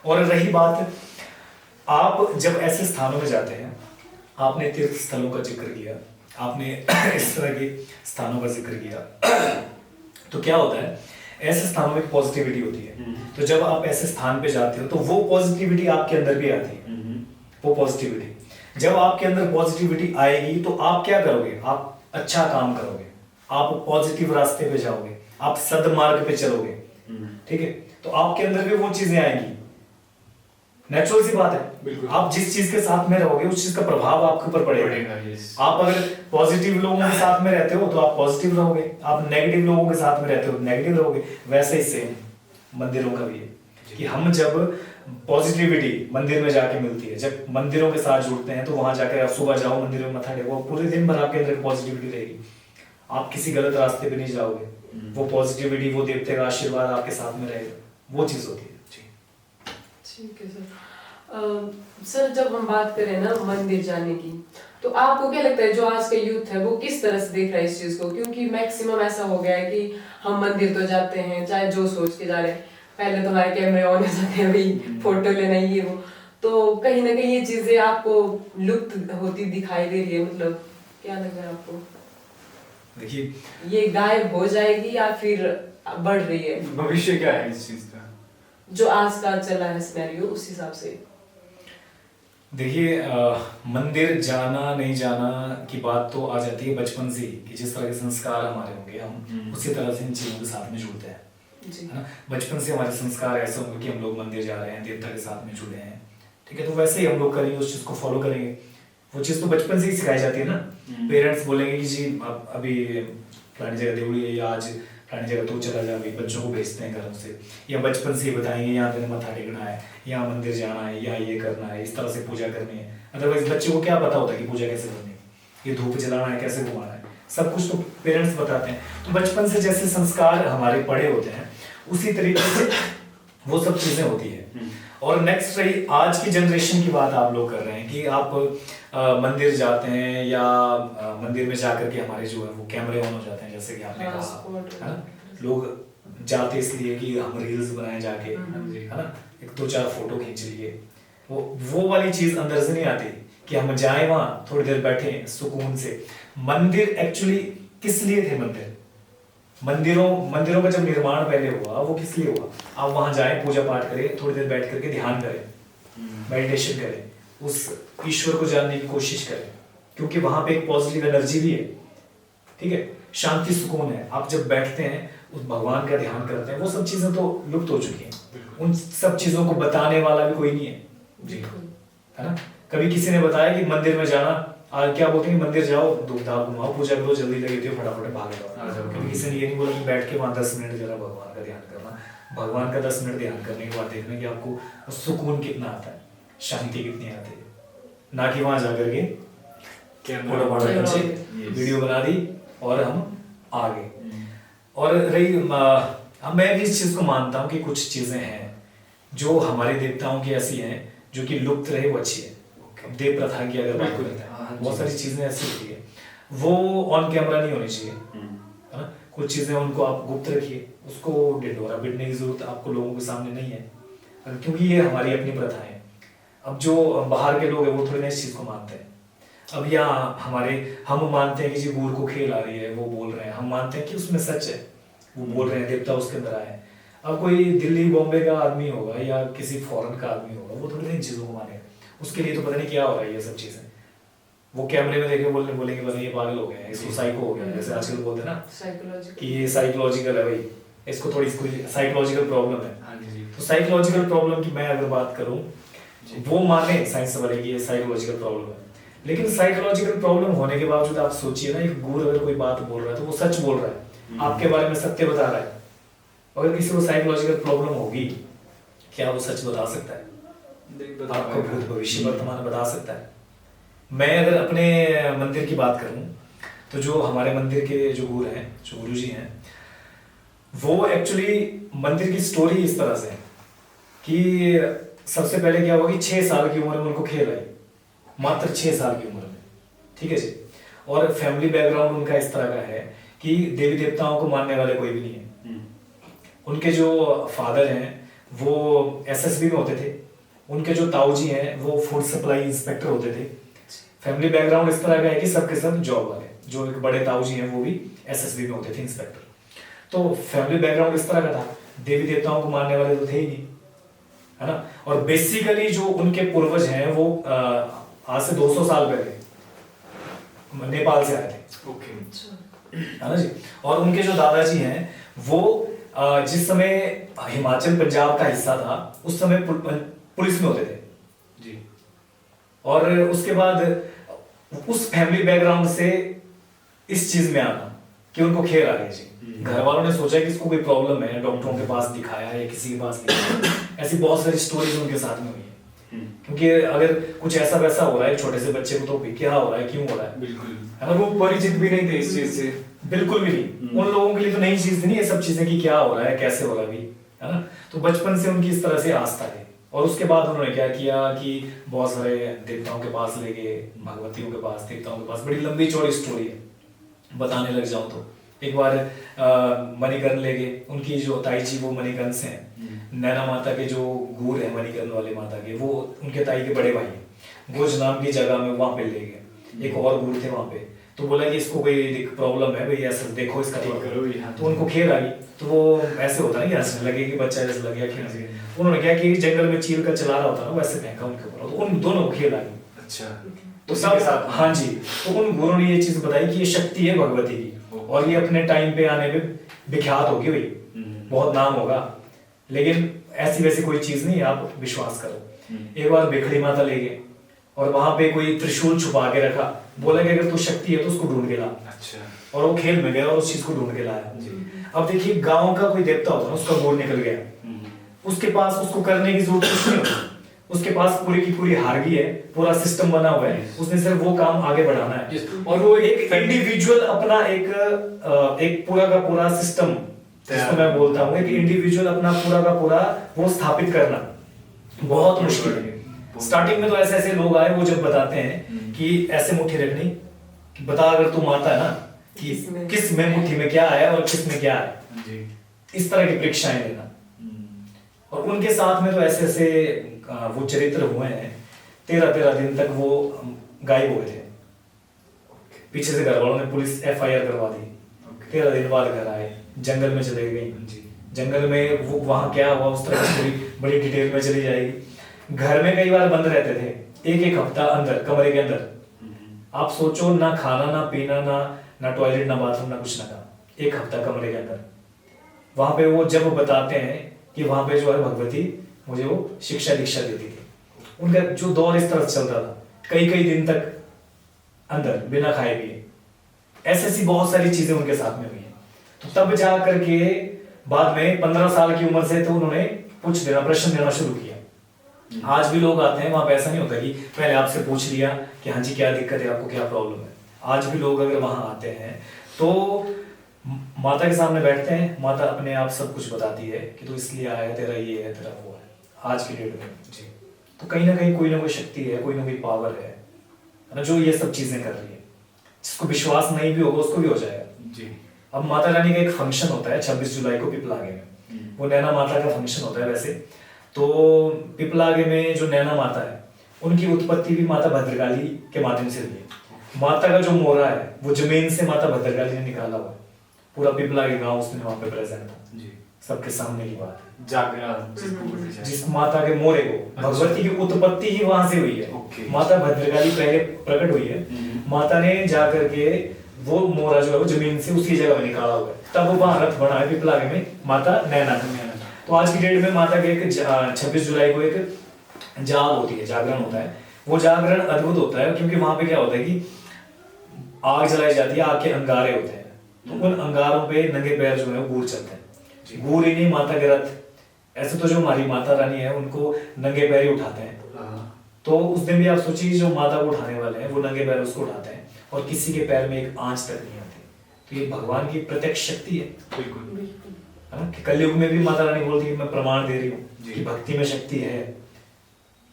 और रही बात, आप जब ऐसे स्थानों में जाते हैं, आपने तीर्थ स्थलों का जिक्र किया, आपने इस तरह के स्थानों का जिक्र किया, तो क्या होता है, ऐसे स्थानों में पॉजिटिविटी होती है। तो जब आप ऐसे स्थान पे जाते हो तो वो पॉजिटिविटी आपके अंदर भी आती है। वो पॉजिटिविटी, जब आपके अंदर पॉजिटिविटी आएगी तो आप क्या करोगे, आप अच्छा काम करोगे, आप पॉजिटिव रास्ते पे जाओगे, आप सद्मार्ग पे चलोगे। ठीक है, तो आपके अंदर भी वो चीजें आएंगी। नेचुरल सी बात है। आप जिस चीज के साथ में रहोगे उस चीज का प्रभाव आपके ऊपर पड़ेगा। आप अगर पॉजिटिव लोगों के साथ में रहते हो तो आप पॉजिटिव रहोगे, आप नेगेटिव लोगों के साथ में रहते हो नेगेटिव रहोगे। वैसे ही सेम मंदिरों का भी है कि हम जब पॉजिटिविटी मंदिर में जाके मिलती है, जब मंदिरों के साथ जुड़ते हैं, तो वहां जाकर आप सुबह जाओ मंदिर में मत्था टेको, पूरे दिन भर आपके अंदर पॉजिटिविटी रहेगी। आप किसी गलत रास्ते पे नहीं जाओगे। वो पॉजिटिविटी, वो देवते का आशीर्वाद आपके साथ में रहेगा, वो चीज होती है। ठीक है सर। सर जब हम बात करें ना मंदिर जाने की, तो आपको क्या लगता है जो आज का यूथ है वो किस तरह से देख रहा है इस चीज को? क्योंकि मैक्सिमम ऐसा हो गया है कि हम मंदिर तो जाते हैं चाहे जो सोच के जा रहे हैं, पहले तो हमारे कैमरे ऑन हो जाते हैं, भाई फोटो लेना ये वो, तो कहीं ना कहीं ये चीजें आपको लुप्त होती दिखाई दे रही है। मतलब क्या लग रहा है आपको, देखिए ये गायब हो जाएगी या फिर बढ़ रही है? भविष्य क्या है इस चीज का, जो आज का चला है सिनेरियो उस हिसाब से? देखिए मंदिर जाना नहीं जाना की बात तो आ जाती है बचपन से ही, कि जिस तरह के संस्कार हमारे होंगे हम उसी तरह से इन चीजों के साथ में जुड़ते हैं, है ना। बचपन से हमारे संस्कार ऐसे होंगे कि हम लोग मंदिर जा रहे हैं, देवता के साथ में जुड़े हैं, ठीक है, तो वैसे ही हम लोग करेंगे, उस चीज को फॉलो करेंगे। वो चीज तो बचपन से ही सिखाई जाती है ना। पेरेंट्स बोलेंगे कि जी अभी फलानी जगह देवड़ी है, या आज फलानी जगह तो चला जा, बच्चों को भेजते हैं घरों से, या बचपन से ही बताएंगे यहाँ पे मत्था टेकना है, यहाँ मंदिर जाना है, या ये करना है, इस तरह से पूजा करनी है। अदरवाइज बच्चे को क्या पता होता है कि पूजा कैसे करनी है, ये धूप जलाना है, कैसे घुमाना है, सब कुछ तो पेरेंट्स बताते हैं। तो बचपन से जैसे संस्कार हमारे पड़े होते हैं उसी तरीके से वो सब चीजें होती है। और नेक्स्ट रही आज की जनरेशन की बात, आप लोग कर रहे हैं कि आप मंदिर जाते हैं या मंदिर में जाकर के हमारे जो है वो कैमरे ऑन हो जाते हैं, जैसे कि आपने कहा, है ना। लोग जाते इसलिए कि हम रील्स बनाए जाके, है ना, एक दो चार फोटो खींच लिए, वो वाली चीज अंदर से नहीं आती कि हम जाए वहां थोड़ी देर बैठे सुकून से। मंदिर एक्चुअली किस लिए थे? मंदिरों का जब निर्माण पहले हुआ वो किस लिए हुआ? आप वहां जाएं, पूजा पाठ करें, थोड़ी देर बैठ करके ध्यान करें, मेडिटेशन करें, उस ईश्वर को जानने की कोशिश करें, क्योंकि वहां पे एक पॉजिटिव एनर्जी भी है, ठीक है, शांति सुकून है। आप जब बैठते हैं उस भगवान का ध्यान करते हैं, वो सब चीजें तो लुप्त हो चुकी हैं, उन सब चीजों को बताने वाला भी कोई नहीं है जी है ना। कभी किसी ने बताया कि मंदिर में जाना, आज क्या बोलते हैं, मंदिर जाओ, धूप-धाप घुमाओ, पूजा करो, जल्दी लगे हो, फटाफट भागे आ जाओ। कभी किसी ने ये नहीं बोला कि बैठ के वहां 10 मिनट जरा भगवान का ध्यान करना। भगवान का 10 मिनट ध्यान करने के बाद देखना कि आपको सुकून कितना आता है, शांति कितनी आती है, ना कि वहां जाकर के फोटो फाटो खींचे, वीडियो बना दी और हम आ गए। और रही मैं भी इस चीज को मानता हूँ कि कुछ चीजें हैं जो हमारे देवताओं की ऐसी हैं जो कि लुप्त रहे, वो अच्छी है। देव प्रथा की अगर बात करते हैं, बहुत सारी चीजें ऐसी होती है, वो ऑन कैमरा नहीं होनी चाहिए, है ना। कुछ चीजें उनको आप गुप्त रखिए, उसको ढिंढोरा पीटने की जरूरत आपको लोगों के सामने नहीं है, क्योंकि ये हमारी अपनी प्रथा है। अब जो बाहर के लोग हैं वो थोड़ी ना इस चीज को मानते हैं। अब यहाँ हम मानते हैं कि जी गुरु को खेल आ रही है, वो बोल रहे हैं, हम मानते हैं कि उसमें सच है, वो बोल रहे हैं, देवता उसके अंदर आए। अब कोई दिल्ली बॉम्बे का आदमी होगा या किसी फॉरेन का आदमी होगा, वो थोड़ी ना इन चीजों को मानेगा, उसके लिए तो पता नहीं क्या हो रहा है ये सब चीजें। वो कैमरे में देखे बोलेंगे पता नहीं ये पागल हो गया है, इसको साइको हो गया है, जैसे आजकल बोलते हैं ना कि ये साइकोलॉजिकल है, भाई इसको थोड़ी साइकोलॉजिकल प्रॉब्लम है। तो साइकोलॉजिकल प्रॉब्लम की मैं अगर बात करूं, वो माने साइंस वाले की ये साइकोलॉजिकल प्रॉब्लम है, लेकिन साइकोलॉजिकल प्रॉब्लम होने के बावजूद आप सोचिए ना, एक गुरु अगर कोई बात बोल रहा है तो वो सच बोल रहा है, आपके बारे में सत्य बता रहा है। अगर किसी को साइकोलॉजिकल प्रॉब्लम होगी, क्या वो सच बता सकता है? आपको भूत भविष्य वर्तमान बता सकता है? मैं अगर अपने मंदिर की बात करूं तो जो हमारे मंदिर के जो गुरुजी हैं, वो एक्चुअली मंदिर की स्टोरी इस तरह से है कि सबसे पहले क्या हुआ कि 6 साल की उम्र में उनको खेल आई, मात्र 6 साल की उम्र में, ठीक है जी। और फैमिली बैकग्राउंड उनका इस तरह का है कि देवी देवताओं को मानने वाले कोई भी नहीं है। उनके जो फादर हैं वो एसएसबी में होते थे, उनके जो ताऊजी हैं वो फूड सप्लाई इंस्पेक्टर होते थे। फैमिली बैकग्राउंड इस तरह का है कि सबके सब जॉब वाले, जो एक बड़े ताऊजी हैं वो भी एसएसबी में होते थे, इंस्पेक्टर। तो फैमिली बैकग्राउंड इस तरह का था, देवी देवताओं को मानने वाले तो थे ही नहीं, है ना। और बेसिकली जो उनके पूर्वज हैं वो आज से 200 साल पहले नेपाल से आए थे, है ना जी। और उनके जो दादाजी हैं वो जिस समय हिमाचल पंजाब का हिस्सा था, उस समय पुलिस में होते थे जी। और उसके बाद उस फैमिली बैकग्राउंड से इस चीज में आना कि उनको खेल आ रही है जी। घर वालों ने सोचा कि इसको कोई प्रॉब्लम है, डॉक्टरों के पास दिखाया या किसी के पास दिखाया, ऐसी बहुत सारी स्टोरीज उनके साथ में हुई है। क्योंकि अगर कुछ ऐसा वैसा हो रहा है छोटे से बच्चे को, तो क्या हो रहा है, क्यों हो रहा है, बिल्कुल। और वो परिचित भी नहीं थे इस चीज से, बिल्कुल भी नहीं। उन लोगों के लिए तो नई चीज थी नहीं ये सब चीजें कि क्या हो रहा है, कैसे हो रहा है भी, है ना। तो बचपन से उनकी इस तरह से आस्था है। और उसके बाद उन्होंने क्या किया कि बहुत सारे देवताओं के पास ले गए, भगवतियों के पास, देवताओं के पास, बड़ी लंबी चौड़ी स्टोरी है, बताने लग जाऊं तो। एक बार मणिकर्ण ले गए, उनकी जो ताई जी वो मणिकर्ण से हैं, नैना माता के जो गुरु है मणिकर्ण वाले माता के, वो उनके ताई के बड़े भाई हैं। गोज नाम की जगह में वहां पे ले गए, एक और गुरु थे वहां पे, तो बोला कि इसको कोई प्रॉब्लम है भाई, ऐसा देखो इसका ठीक करो। तो उनको खेल आ गई, तो वो ऐसे होता है कि हंसने लगे कि बच्चा जैसे लग गया खेलने। उन्होंने क्या कि जंगल में चील का चला रहा होता ना, वैसे फेंका उनके ऊपर, तो उन दोनों को खेल आ गई। अच्छा, तो सब, हाँ जी। तो उन गुरु ने ये चीज बताई कि ये शक्ति है भगवती की, और ये अपने टाइम पे आने पे विख्यात होगी भाई, बहुत नाम होगा, लेकिन ऐसी वैसी कोई चीज नहीं, आप विश्वास करो। एक बार बिखड़ी माता ले गए और वहां पे कोई त्रिशूल छुपा के रखा, बोला कि अगर तू शक्ति है तो उसको ढूंढ के ला। अच्छा। और वो खेल में गया और उस चीज को ढूंढ के लाया। अब देखिए गांव का कोई देवता होता ना, उसका गुड़ निकल गया, उसके पास उसको करने की जरूरत कुछ नहीं होती, उसके पास पूरी की पूरी हारगी है, पूरा सिस्टम बना हुआ है, उसने सिर्फ वो काम आगे बढ़ाना है। और वो एक इंडिविजुअल अपना एक पूरा का पूरा सिस्टम, जिसको मैं बोलता हूँ, एक इंडिविजुअल अपना पूरा का पूरा वो स्थापित करना बहुत मुश्किल है। स्टार्टिंग में तो ऐसे ऐसे लोग आए, वो जब बताते हैं कि ऐसे मुट्ठी रखनी, कि बता अगर तू माता है ना कि किस में मुट्ठी में क्या है और किस में क्या है, इस तरह की परीक्षाएं लेना। और उनके साथ में तो ऐसे ऐसे वो चरित्र हुए हैं, 13 दिन तक वो गायब हुए थे। पीछे से घर वालों ने पुलिस FIR करवा दी, 13 दिन बाद घर आए, जंगल में चले गए। जंगल में वो वहां क्या हुआ उस तरह की बड़ी डिटेल में चली जाएगी। घर में कई बार बंद रहते थे, एक हफ्ता अंदर कमरे के अंदर, आप सोचो, ना खाना ना पीना ना टॉयलेट ना बाथरूम ना कुछ ना काम, 1 हफ्ता कमरे के अंदर। वहां पे वो जब बताते हैं कि वहां पे जो है भगवती मुझे वो शिक्षा दीक्षा देती थी, उनका जो दौर इस तरह से चलता था, कई कई दिन तक अंदर बिना खाए पिए, ऐसी बहुत सारी चीजें उनके साथ में हुई हैं। तो तब जा करके बाद में 15 साल की उम्र से तो उन्होंने प्रश्न देना शुरू किया। आज भी लोग आते हैं वहां पे, ऐसा नहीं होता कि पहले आपसे पूछ लिया कि हाँ जी क्या दिक्कत है आपको, क्या प्रॉब्लम है। आज भी लोग अगर वहां आते हैं तो माता के सामने बैठते हैं, माता अपने आप सब कुछ बताती है कि तू इसलिए आया, तेरा ये है, तेरा वो है। आज की डेट में जी, तो कहीं ना कहीं कोई ना कोई शक्ति है, कोई ना कोई पावर है ना, जो ये सब चीजें कर रही है। जिसको विश्वास नहीं भी होगा उसको भी हो जाएगा जी। अब माता रानी का एक फंक्शन होता है 26 जुलाई को पिपलागे में, वो नैना माता का फंक्शन होता है वैसे तो। पिपलागे में जो नैना माता है उनकी उत्पत्ति भी माता भद्रकाली के माध्यम से हुई है। माता का जो मोरा है वो जमीन से माता भद्रकाली ने निकाला हुआ है। पूरा पिपलागे गांव उसमें वहां पे प्रेजेंट था जी, सबके सामने की बात है। जागरण जिस माता के मोरे को, भगवती की उत्पत्ति ही वहां से हुई है। माता भद्रकाली पहले प्रकट हुई है, माता ने जाकर के वो मोरा जो है वो जमीन से उसी जगह में निकाला हुआ है, तब वो वहां रथ बना है पिपलागे में माता नैना का। तो आज की डेट में माता के एक 26 जुलाई को एक जाग होती है, जागरण होता है। वो जागरण अद्भुत होता है क्योंकि वहां पे क्या होता है कि आग जलाई जाती है, आग के अंगारे होते हैं, तो उन अंगारों पे नंगे पैर जो है वो गूर चलते हैं। गूर ही नहीं, माता के रथ, ऐसे तो जो हमारी माता रानी है उनको नंगे पैर ही उठाते हैं। तो उस दिन भी आप सोचिए जो माता को उठाने वाले हैं वो नंगे पैर उसको उठाते हैं और किसी के पैर में एक आंच तक नहीं आती। तो ये भगवान की प्रत्यक्ष शक्ति है। बिल्कुल है ना, कि कलयुग में भी माता रानी बोलती है मैं प्रमाण दे रही हूँ कि भक्ति में शक्ति है,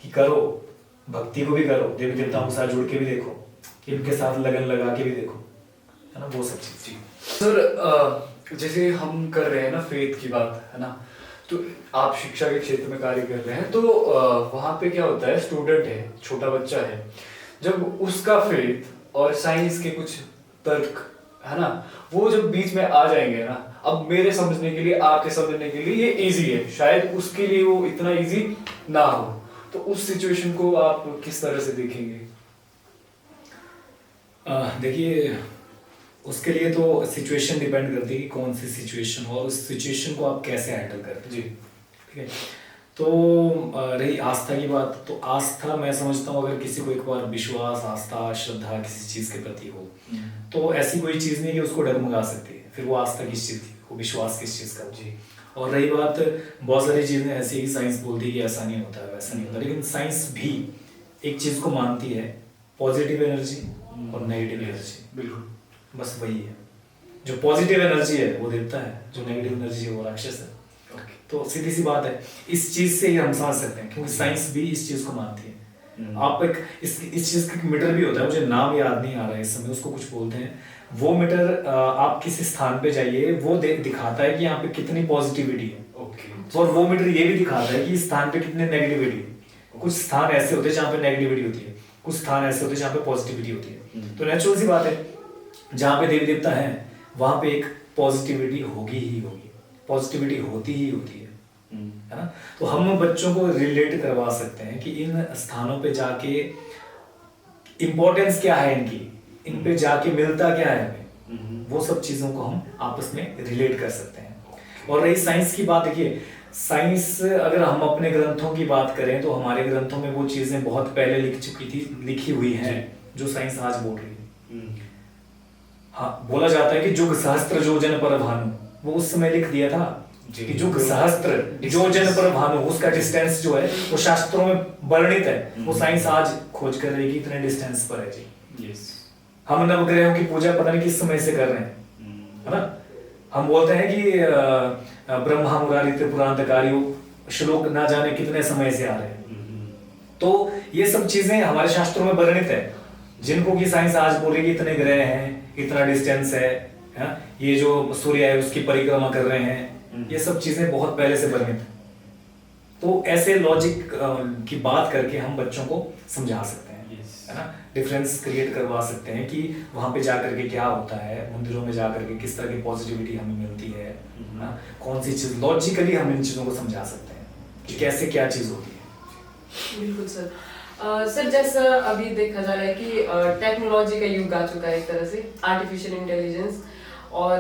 कि करो, भक्ति को भी करो, देवी देवताओं के साथ जुड़ के भी देखो, इनके साथ लगन लगा के भी देखो, है ना, वो सब चीज। सर जैसे हम कर रहे हैं ना फेथ की बात, है ना, तो आप शिक्षा के क्षेत्र में कार्य कर रहे हैं, तो वहाँ पे क्या होता है, स्टूडेंट है, छोटा बच्चा है, जब उसका फेथ और साइंस के कुछ तर्क, है ना, वो जब बीच में आ जाएंगे ना, अब मेरे समझने के लिए, आपके समझने के लिए ये इजी है, शायद उसके लिए वो इतना इजी ना हो, तो उस सिचुएशन को आप किस तरह से देखेंगे? देखिए, उसके लिए तो सिचुएशन डिपेंड करती है कि कौन सी सिचुएशन हो और उस सिचुएशन को आप कैसे हैंडल करते हैं। जी, ठीक है। तो रही आस्था की बात, तो आस्था मैं समझता हूँ अगर किसी को एक बार विश्वास, आस्था, श्रद्धा किसी चीज़ के प्रति हो तो ऐसी कोई चीज़ नहीं कि उसको डगमगा सकती है। फिर वो आस्था किस चीज़ की, वो विश्वास किस चीज़ का। जी। और रही बात, बहुत सारी चीज़ें ऐसी ही साइंस बोलती है कि ऐसा नहीं होता है, वैसा नहीं होता, लेकिन साइंस भी एक चीज़ को मानती है, पॉजिटिव एनर्जी और नेगेटिव एनर्जी। बिल्कुल, बस वही है। जो पॉजिटिव एनर्जी है वो देवता है, जो नेगेटिव एनर्जी है वो राक्षस है। तो सीधी सी बात है, इस चीज से ही हम समझ सकते हैं क्योंकि साइंस भी इस चीज को मानती है। आप एक इस चीज का मीटर भी होता है, मुझे नाम याद नहीं आ रहा है इस समय, उसको कुछ बोलते हैं। वो मीटर आप किसी स्थान पे जाइए, वो दिखाता है कि यहाँ पे कितनी पॉजिटिविटी है। ओके। और वो मीटर ये भी दिखाता है कि इस स्थान पे कितनी नेगेटिविटी है। कुछ स्थान ऐसे होते हैं जहाँ पे नेगेटिविटी होती है, कुछ स्थान ऐसे होते हैं जहाँ पे पॉजिटिविटी होती है। तो नेचुरल सी बात है, जहाँ पे देवी देवता है वहां पे एक पॉजिटिविटी होगी ही होगी, पॉजिटिविटी होती ही होती है ना। तो हम बच्चों को रिलेट करवा सकते हैं कि इन स्थानों पे जाके इम्पोर्टेंस क्या है इनकी, इन पे जाके मिलता क्या है हमें, वो सब चीजों को हम आपस में रिलेट कर सकते हैं। और रही साइंस की बात, देखिए साइंस अगर हम अपने ग्रंथों की बात करें तो हमारे ग्रंथों में वो चीजें बहुत पहले लिख चुकी थी, लिखी हुई हैं जो साइंस आज बोल रही है। हाँ, बोला जाता है कि जुग सहस्त्र योजन पर भानु, वो उस समय लिख दिया था कि जुग सहस्त्र योजन पर भानु, उसका डिस्टेंस जो है वो शास्त्रों में वर्णित है, वो साइंस आज खोज कर रही है कि इतने डिस्टेंस पर है जी। यस। हम नवग्रहों की पूजा पता नहीं किस समय से कर रहे हैं, है ना। हम बोलते हैं कि ब्रह्मा मुरारी त्रिपुरांतकारी श्लोक ना जाने कितने समय से आ रहे हैं। तो ये सब चीजें हमारे शास्त्रों में वर्णित है, जिनको की साइंस आज बोल रही है कि इतने ग्रह हैं, इतना डिस्टेंस है, ये जो सूर्य है उसकी परिक्रमा कर रहे हैं, ये सब चीजें बहुत पहले से वर्णित है। तो ऐसे लॉजिक की बात करके हम बच्चों को समझा सकते हैं, है ना, डिफरेंस क्रिएट करवा सकते हैं कि वहां पे जाकर के क्या होता है, मंदिरों में जाकर के किस तरह की पॉजिटिविटी हमें मिलती है ना, कौन सी चीज लॉजिकली हम इन चीजों को समझा सकते हैं कि कैसे क्या चीज होती है। बिल्कुल सर। सर जैसा अभी देखा जा रहा है कि टेक्नोलॉजी का युग आ चुका है एक तरह से, आर्टिफिशियल इंटेलिजेंस और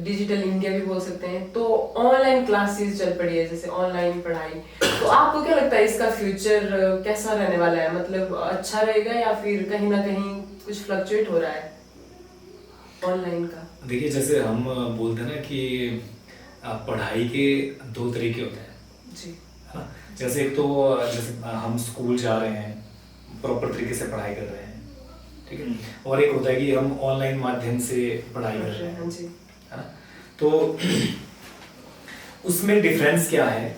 डिजिटल इंडिया भी बोल सकते हैं, तो ऑनलाइन क्लासेस चल पड़ी है, जैसे ऑनलाइन पढ़ाई। तो आपको क्या लगता है इसका फ्यूचर कैसा रहने वाला है, मतलब अच्छा रहेगा या फिर कहीं ना कहीं कुछ फ्लक्चुएट हो रहा है ऑनलाइन का? देखिए, जैसे हम बोलते हैं ना कि पढ़ाई के दो तरीके होते हैं जी, है ना। जैसे एक तो जैसे हम स्कूल जा रहे हैं, प्रॉपर तरीके से पढ़ाई कर रहे हैं, ठीक है, और एक होता है कि हम ऑनलाइन माध्यम से पढ़ाई कर रहे हैं, जी, है ना। तो उसमें डिफरेंस क्या है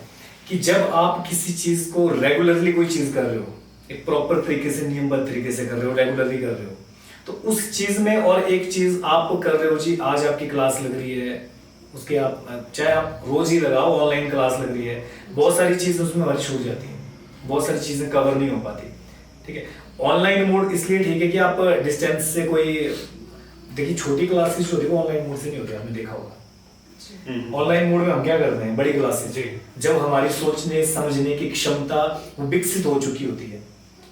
कि जब आप किसी चीज को रेगुलरली कोई चीज कर रहे हो, एक प्रॉपर तरीके से नियमबद्ध तरीके से कर रहे हो, रेगुलरली कर रहे हो, तो उस चीज में, और एक चीज आप कर रहे हो जी, आज आपकी क्लास लग रही है, उसके आप चाहे आप रोज ही लगाओ, ऑनलाइन क्लास लग रही है, बहुत सारी चीजें उसमें हमारी छूट जाती है, बहुत सारी चीजें कवर नहीं हो पाती, ठीक है। ऑनलाइन मोड इसलिए ठीक है कि आप डिस्टेंस से कोई, देखिए छोटी क्लासेस जो होती है वो ऑनलाइन मोड से नहीं होती, आपने देखा होगा। ऑनलाइन मोड में हम क्या करते हैं, बड़ी क्लासेस जब हमारी सोचने समझने की क्षमता वो विकसित हो चुकी होती है,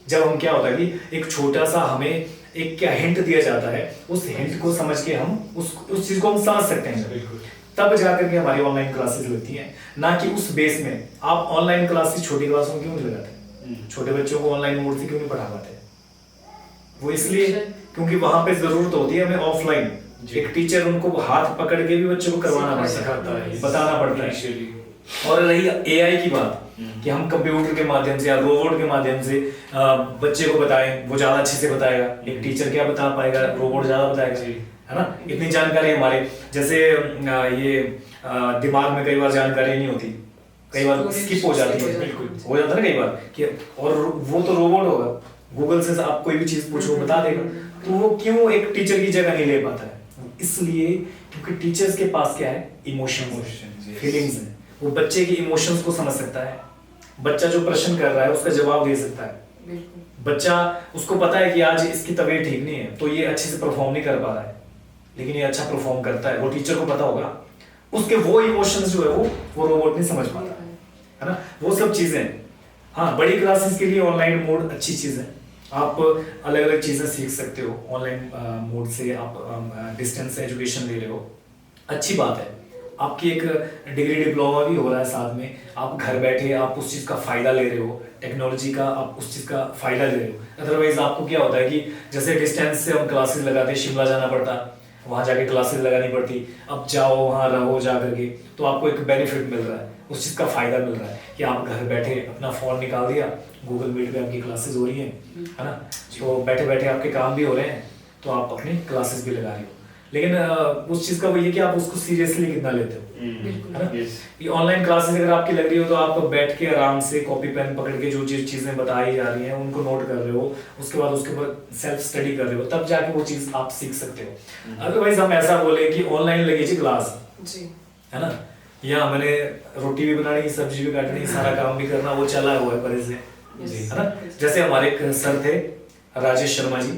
जब हम क्या होता है कि एक छोटा सा हमें एक क्या हिंट दिया जाता है, उस हिंट को समझ के हम उस चीज को हम समझ सकते हैं, बिल्कुल, तब जाकर के हमारी ऑनलाइन क्लासेस लगती हैं, ना कि उस बेस में। आप ऑनलाइन क्लासेस छोटी क्लासों में क्यों नहीं लगाते, छोटे बच्चों को ऑनलाइन मोड से क्यों नहीं पढ़ा पाते? वो इसलिए क्योंकि वहां पे जरूरत होती है हमें ऑफलाइन, एक टीचर उनको हाथ पकड़ के भी बच्चों को करवाना पड़ता है, बताना पड़ता है। और रही एआई की बात कि हम कंप्यूटर के माध्यम से या रोबोट के माध्यम से बच्चे को बताएं, वो ज्यादा अच्छे से बताएगा, एक टीचर क्या बता पाएगा, रोबोट ज्यादा बताएगा, है ना। इतनी जानकारी हमारे, जैसे ये दिमाग में कई बार जानकारी नहीं होती, कई बार स्किप हो जाती है, बिल्कुल हो जाता है ना कई बार कि, और वो तो रोबोट होगा, गूगल से आप कोई भी चीज पूछो बता देगा, तो वो क्यों एक टीचर की जगह नहीं ले पाता है? इसलिए क्योंकि टीचर्स के पास क्या है, इमोशंस, फीलिंग्स है, वो बच्चे के इमोशंस को समझ सकता है, बच्चा जो प्रश्न कर रहा है उसका जवाब दे सकता है, बच्चा उसको पता है कि आज इसकी तबीयत ठीक नहीं है तो ये अच्छे से परफॉर्म नहीं कर पा रहा है, लेकिन ये अच्छा परफॉर्म करता है, वो टीचर को पता होगा, उसके वो इमोशंस जो है वो रोबोट नहीं समझ पाता है ना, वो सब चीजें। हाँ, बड़ी क्लासेस के लिए ऑनलाइन मोड अच्छी चीज है, आप अलग अलग चीजें सीख सकते हो ऑनलाइन मोड से, आप डिस्टेंस एजुकेशन ले रहे हो, अच्छी बात है, आपकी एक डिग्री डिप्लोमा भी हो रहा है साथ में, आप घर बैठे आप उस चीज का फायदा ले रहे हो, टेक्नोलॉजी का आप उस चीज का फायदा ले रहे हो। अदरवाइज आपको क्या होता है कि जैसे डिस्टेंस से हम क्लासेस लगाते, शिमला जाना पड़ता, वहां जाके क्लासेस लगानी पड़ती, अब जाओ वहां रहो जा करके, तो आपको एक बेनिफिट मिल रहा है, उस चीज का फायदा मिल रहा है कि आप घर बैठे अपना फोन निकाल दिया, गूगल मीट पे आपकी क्लासेस हो रही हैं, है ना, तो बैठे बैठे आपके काम भी हो रहे हैं, तो आप अपनी क्लासेस भी लगा रहे हो। लेकिन उस चीज का वो ये कि आप उसको सीरियसली कितना लेते हो, है ना। ये ऑनलाइन क्लासेस अगर आपकी लग रही हो तो आप बैठ के आराम से कॉपी पेन पकड़ के जो चीजें बताई जा रही हैं उनको नोट कर रहे हो, उसके बाद उसके ऊपर सेल्फ स्टडी कर रहे हो, तब जाके वो चीज आप सीख सकते हो। अदरवाइज हम ऐसा बोले कि ऑनलाइन लगी जी क्लास, है ना, या मैंने रोटी भी बनानी, सब्जी भी काटनी, सारा काम भी करना, वो चला हुआ है पहले से, है ना। जैसे हमारे एक सर थे राजेश शर्मा जी,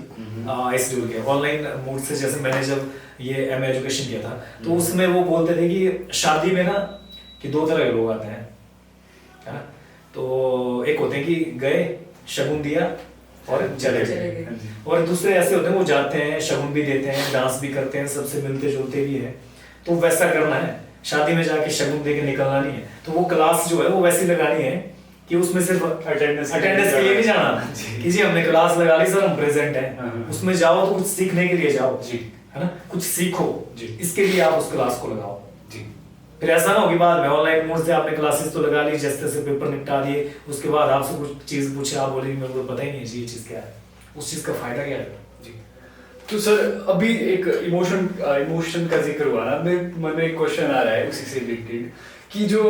एसडीओ के ऑनलाइन मोड से, जैसे मैंने जब ये एम एजुकेशन किया था तो उसमें वो बोलते थे कि शादी में ना कि दो तरह के लोग आते हैं, है ना, तो एक होते हैं कि गए शगुन दिया और चले गए, और दूसरे ऐसे होते हैं वो जाते हैं, शगुन भी देते हैं, डांस भी करते हैं, सबसे मिलते जुलते भी है, तो वैसा करना है, शादी में जाके शगुन दे के निकलना नहीं है। तो वो क्लास जो है वो वैसी लगानी है कि उसमें सिर्फ अटेंडेंस के लिए नहीं जाना कि जी हमने क्लास लगा ली सर हम प्रेजेंट हैं, उसमें जाओ तो कुछ सीखने के लिए जाओ जी, है ना, कुछ सीखो जी, इसके लिए आप उस क्लास को लगाओ जी। फिर ऐसा ना हो कि बाद में ऑनलाइन मोड से आपने क्लासेस तो लगा ली, जैसे से पेपर निपटा दिए, उसके बाद आपसे कुछ चीज पूछे, आप बोले मेरे को पता ही नहीं है जी ये चीज क्या है, उस चीज का फायदा क्या है जी। तो सर अभी एक इमोशन का जिक्र हुआ ना, मेरे मन में एक क्वेश्चन आ रहा है उसी से रिलेटेड कि जो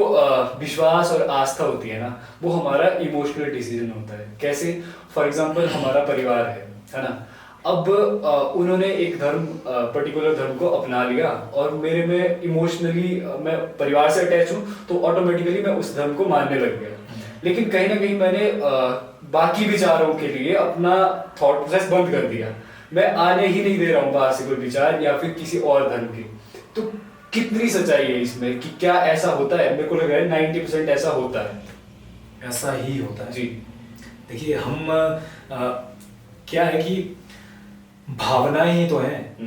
विश्वास और आस्था होती है ना, वो हमारा इमोशनल डिसीजन होता है। कैसे? फॉर एग्जांपल हमारा परिवार है ना, अब उन्होंने एक धर्म, पर्टिकुलर धर्म को अपना लिया और मेरे में इमोशनली मैं परिवार से अटैच हूँ, तो ऑटोमेटिकली मैं उस धर्म को मानने लग गया। लेकिन कहीं ना कहीं मैंने बाकी विचारों के लिए अपना थॉट प्रोसेस बंद कर दिया, मैं आने ही नहीं दे रहा हूँ बाहर से कोई विचार या फिर किसी और धर्म के। तो कितनी सच्चाई है इसमें कि क्या ऐसा होता है? मेरे को लग रहा है 90% ऐसा होता है। ऐसा ही होता है जी। देखिए हम क्या है कि भावनाएं ही तो हैं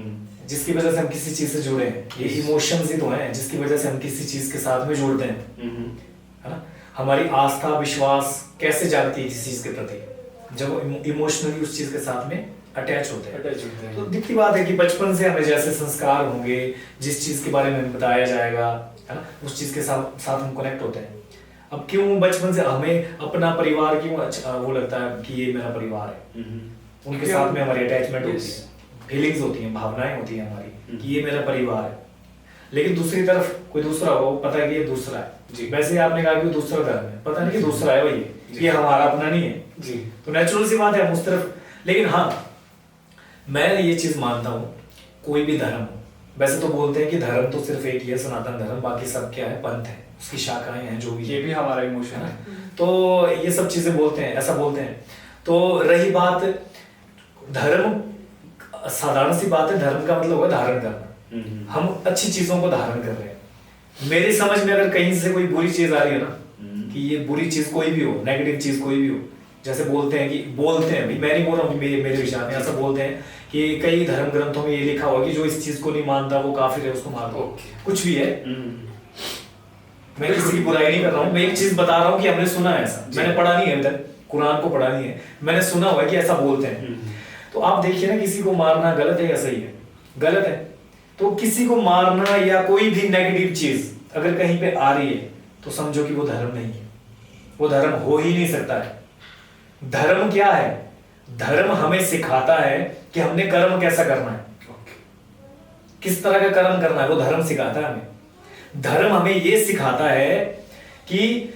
जिसकी वजह से हम किसी चीज से जुड़े हैं, ये इमोशंस ही तो हैं जिसकी वजह से हम किसी चीज के साथ में जुड़ते हैं, है ना। हमारी आस्था विश्वास कैसे जागती है किसी चीज के प्रति, जब इमोशनली उस चीज के साथ में अटैच होते हैं। तो दिखती बात है कि बचपन से हमें जैसे संस्कार होंगे, जिस चीज के बारे में बताया जाएगा, है ना, उस चीज के साथ हम कनेक्ट होते हैं। अब क्यों बचपन से हमें अपना परिवार क्यों वो लगता है कि ये मेरा परिवार है, उनके साथ में हमारी अटैचमेंट होती है, फीलिंग्स होती हैं, भावनाएं होती हैं हमारी कि ये मेरा परिवार है। लेकिन दूसरी तरफ कोई दूसरा हो, पता है कि ये दूसरा है जी। वैसे आपने कहा कि वो दूसरा धर्म है, पता नहीं कि दूसरा है भाई, ये हमारा अपना नहीं है जी। तो नेचुरल सी बात है हम उस तरफ। लेकिन हाँ, मैं ये चीज मानता हूँ, कोई भी धर्म, वैसे तो बोलते हैं कि धर्म तो सिर्फ एक ही है, सनातन धर्म, बाकी सब क्या है, पंथ है, उसकी शाखाएं हैं, जो भी ये भी हमारा इमोशन है। तो ये सब चीजें बोलते हैं, ऐसा बोलते हैं। तो रही बात धर्म, साधारण सी बात है, धर्म का मतलब होगा धारण करना। हम अच्छी चीजों को धारण कर रहे हैं। मेरी समझ में अगर कहीं से कोई बुरी चीज आ रही है ना, कि ये बुरी चीज कोई भी हो, नेगेटिव चीज कोई भी हो, जैसे बोलते हैं भाई, मैं नहीं बोल रहा हूँ मेरे विचार में, ऐसा बोलते हैं कि कई धर्म ग्रंथों में ये लिखा हुआ कि जो इस चीज को नहीं मानता वो काफिर है, उसको मार दो, कुछ भी है। मैं किसी की बुराई नहीं कर रहा हूँ, मैं एक चीज बता रहा हूँ कि हमने सुना है ऐसा, मैंने पढ़ा नहीं है अभी तक, कुरान को पढ़ा नहीं है, मैंने सुना हुआ है कि ऐसा बोलते हैं। तो आप देखिए ना, किसी को मारना गलत है या सही है? गलत है। तो किसी को मारना या कोई भी नेगेटिव चीज अगर कहीं पे आ रही है तो समझो कि वो धर्म नहीं है, वो धर्म हो ही नहीं सकता है। धर्म क्या है? धर्म हमें सिखाता है कि हमने कर्म कैसा करना है, किस तरह का कर्म करना है, वो धर्म सिखाता है हमें। धर्म हमें ये सिखाता है कि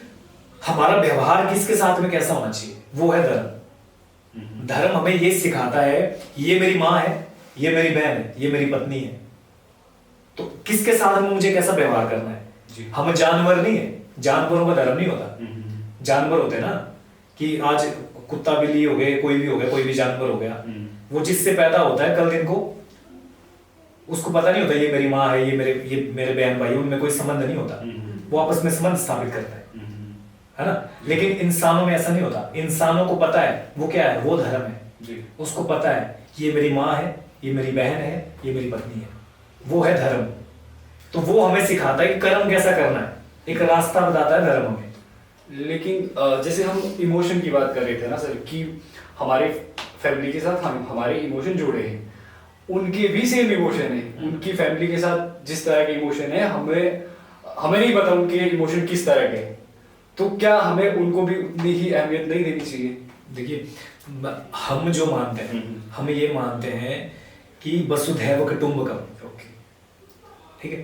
हमारा व्यवहार किसके साथ में कैसा होना चाहिए, वो है धर्म। धर्म हमें ये सिखाता है, ये मेरी माँ है, ये मेरी बहन है, ये मेरी पत्नी है, तो किसके साथ में मुझे कैसा व्यवहार करना है। हम जानवर नहीं है, जानवरों का धर्म नहीं होता। जानवर होते हैं ना, कि आज कुत्ता बिल्ली हो गए, कोई भी हो गया, कोई भी जानवर हो गया, वो जिससे पैदा होता है कल दिन को उसको पता नहीं होता ये मेरी माँ है, ये मेरे बहन भाई, उनमें कोई संबंध नहीं होता, वो आपस में संबंध स्थापित करता है ना। लेकिन इंसानों में ऐसा नहीं होता। इंसानों को पता है वो क्या है, वो धर्म है। उसको पता है कि ये मेरी माँ है, ये मेरी बहन है, ये मेरी पत्नी है, वो है धर्म। तो वो हमें सिखाता है कि कर्म कैसा करना है, एक रास्ता बताता है धर्म हमें। लेकिन जैसे हम इमोशन की बात कर रहे थे ना सर, कि हमारे फैमिली के साथ हमारे इमोशन जुड़े हैं, उनके भी सेम इमोशन है, उनकी फैमिली के साथ जिस तरह के इमोशन है, हमें नहीं पता उनके इमोशन किस तरह के, तो क्या हमें उनको भी उतनी ही अहमियत नहीं देनी चाहिए? देखिए, हम जो मानते हैं, हम ये मानते हैं कि वसुधैव कुटुंबकम, ठीक है,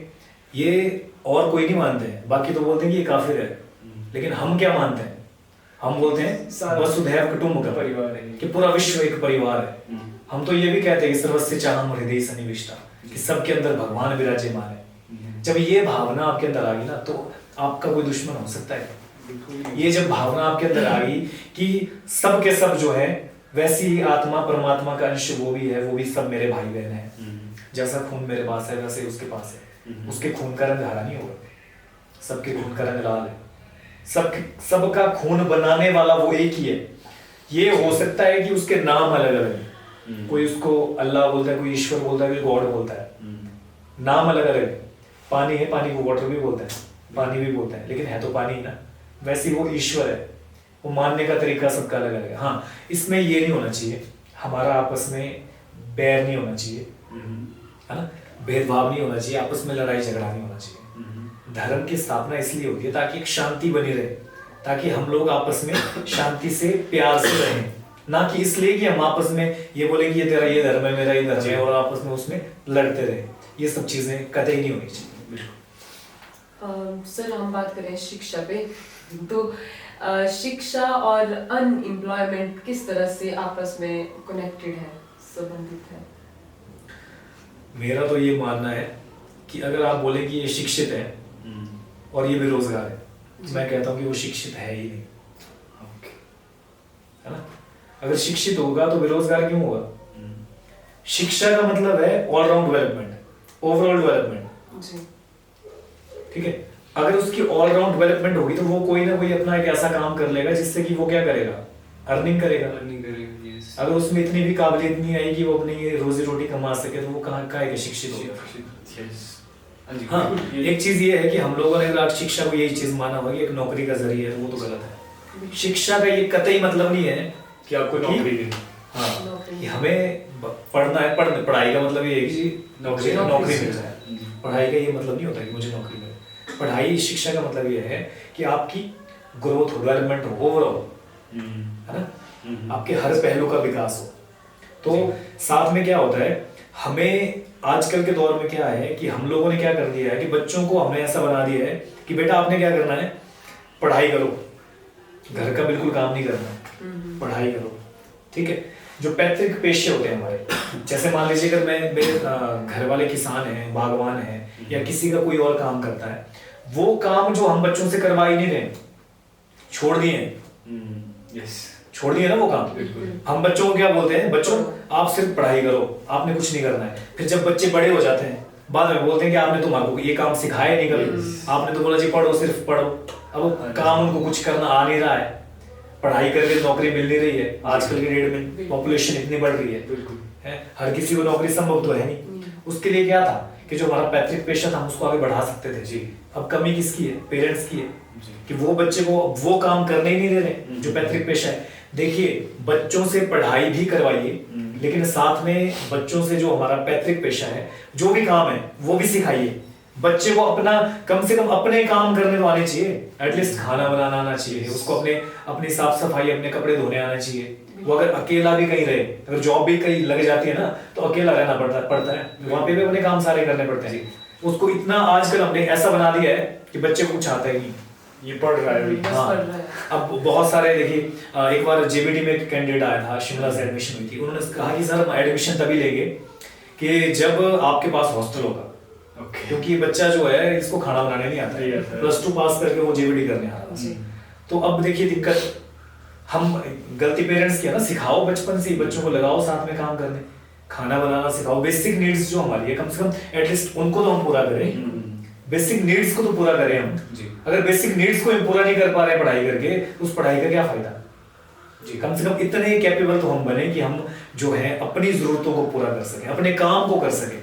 ये और कोई नहीं मानते हैं, बाकी तो बोलते हैं कि ये काफिर है। लेकिन हम क्या मानते हैं? हम बोलते हैं वसुधैव कुटुंबकम, परिवार है, कि पूरा विश्व एक परिवार है। हम तो ये भी कहते हैं कि सर्वस्य चाहम हृदय सन्निविष्टा, कि सबके अंदर भगवान विराजमान है। जब ये भावना आपके अंदर आ गई ना, तो आपका कोई दुश्मन हो सकता है? ये जब भावना आपके अंदर आ गई कि सब के सब जो है, वैसी ही आत्मा परमात्मा का अंश वो भी है, वो भी सब मेरे भाई बहन है, जैसा खून मेरे पास है वैसे उसके पास है। उसके खून का रंग हरा नहीं होगा, सबके खून का रंग लाल है। सबका खून बनाने वाला वो एक ही है। ये हो सकता है कि उसके नाम अलग अलग है, कोई उसको अल्लाह बोलता है, कोई ईश्वर बोलता है, कोई गॉड बोलता है, नाम अलग अलग है। पानी है, पानी को वाटर भी बोलता है, पानी भी बोलता है, लेकिन है तो पानी ही ना। वैसे वो ईश्वर है, वो मानने का तरीका सबका अलग अलग है। हाँ, इसमें ये नहीं होना चाहिए, हमारा आपस में बैर नहीं होना चाहिए, है ना, भेदभाव नहीं होना चाहिए, आपस में लड़ाई झगड़ा नहीं होना चाहिए। धर्म की स्थापना इसलिए होती है ताकि एक शांति बनी रहे, ताकि हम लोग आपस में शांति से प्यार से रहें, ना कि इसलिए कि हम आपस में ये बोले कि ये तेरा ये धर्म है, मेरा ये धर्म है, और आपस में उसमें लड़ते रहे। ये सब चीजें कतई नहीं होनी चाहिए। सर, हम बात करें शिक्षा पे, तो शिक्षा और अनएम्प्लॉयमेंट किस तरह से आपस में कनेक्टेड है, संबंधित है? मेरा तो ये मानना है कि अगर आप बोले कि ये शिक्षित है और ये बेरोजगार है, मैं कहता हूँ कि वो शिक्षित है ही नहीं, है ना। अगर शिक्षित होगा तो बेरोजगार क्यों होगा? शिक्षा का मतलब है ऑलराउंड डेवलपमेंट, ओवरऑल डेवलपमेंट, ठीक है। अगर उसकी ऑलराउंड डेवलपमेंट होगी तो वो कोई ना कोई अपना एक ऐसा काम कर लेगा जिससे कि वो क्या करेगा, अर्निंग करेगा। अर्निंग करेगा, यस। अगर उसमें इतनी भी काबिलियत नहीं आई कि वो अपनी रोजी रोटी कमा सके तो वो कहाँ का है शिक्षित होगा। यस। हाँ जी, हाँ, बिल्कुल, ये- एक चीज ये है कि हम लोगों ने अगर आज शिक्षा को यही चीज माना हुआ कि एक नौकरी का जरिए है, वो तो गलत है। शिक्षा का ये कतई मतलब नहीं है कि आपको कि- नौकरी देनी। हाँ नौकरी। कि हमें पढ़ना है, पढ़ाई का मतलब ये है कि जी नौकरी नौकरी से- मिल जाए। पढ़ाई का ये मतलब नहीं होता कि मुझे नौकरी मिले। पढ़ाई शिक्षा का मतलब ये है कि आपकी ग्रोथ हो, डेवलपमेंट हो, ओवरऑल, है ना, आपके हर पहलू का विकास हो। तो साथ में क्या होता है, हमें आजकल के दौर में क्या है कि हम लोगों ने क्या कर दिया है कि बच्चों को हमने ऐसा बना दिया है कि बेटा आपने क्या करना है, पढ़ाई करो, घर का बिल्कुल काम नहीं करना, पढ़ाई करो, ठीक है। जो पैतृक पेशे होते हैं हमारे, जैसे मान लीजिए अगर मेरे घर वाले किसान हैं, बागवान हैं, या किसी का कोई और काम करता है, वो काम जो हम बच्चों से करवा ही नहीं रहे, छोड़ दिए हैं, यस, छोड़ दिए ना वो काम। बिल्कुल। हम बच्चों को क्या बोलते हैं, बच्चों आप सिर्फ पढ़ाई करो, आपने कुछ नहीं करना है। फिर जब बच्चे बड़े हो जाते हैं बाद में बोलते हैं कि आपने तो हमारे को ये काम सिखाया नहीं कभी, आपने तो बोला जी पढ़ो, सिर्फ पढ़ो। अब वो काम उनको कुछ करना आ नहीं रहा है, पढ़ाई करके नौकरी मिल नहीं रही है। आजकल के डेट में पॉपुलेशन इतनी बढ़ रही है, बिल्कुल है, हर किसी को नौकरी संभव तो है नहीं। उसके लिए क्या था कि जो हमारा पैतृक पेशा था हम उसको आगे बढ़ा सकते थे। जी। अब कमी किसकी है, पेरेंट्स की है जी। कि वो बच्चे को वो काम करने ही नहीं दे रहे जो पैतृक पेशा है। देखिए, बच्चों से पढ़ाई भी करवाइए, लेकिन साथ में बच्चों से जो हमारा पैतृक पेशा है, जो भी काम है वो भी सिखाइए। बच्चे को अपना कम से कम अपने काम करने तो आने चाहिए, एटलीस्ट खाना बनाना आना चाहिए उसको, अपनी साफ सफाई, अपने कपड़े धोने आना चाहिए। वो अगर अकेला भी कहीं रहे, अगर जॉब भी कहीं लग जाती है ना, तो अकेला रहना पड़ता है, वहां पे भी अपने काम सारे करने पड़ते हैं। उसको इतना आजकल हमने ऐसा बना दिया है कि बच्चे को कुछ आता ही नहीं, ये पढ़ रहा है अभी। बस हाँ। पढ़ रहा है। अब बहुत सारे देखिए, एक बार जेबीटी में एक कैंडिडेट आया था, शिमला से एडमिशन हुई थी। उन्होंने कहा कि सर हम एडमिशन तभी लेंगे कि जब आपके पास हॉस्टल होगा, ओके। क्योंकि बच्चा जो है इसको खाना बनाने नहीं आता नहीं है, आता है। +2 पास करके वो जेबीटी करने आ रहा जी। है। तो अब देखिए दिक्कत, हम गलती पेरेंट्स की है ना, सिखाओ बचपन से ही बच्चों को, लगाओ साथ में काम करने, खाना बनाना सिखाओ। बेसिक नीड्स जो हमारी है, कम से कम एटलीस्ट उनको तो हम पूरा करें, बेसिक नीड्स को तो पूरा करें हम। जी। अगर बेसिक नीड्स को हम पूरा नहीं कर पा रहे पढ़ाई करके, उस पढ़ाई का क्या फायदा जी। कम से कम इतने कैपेबल तो हम बने कि हम जो है अपनी जरूरतों को पूरा कर सकें, अपने काम को कर सकें,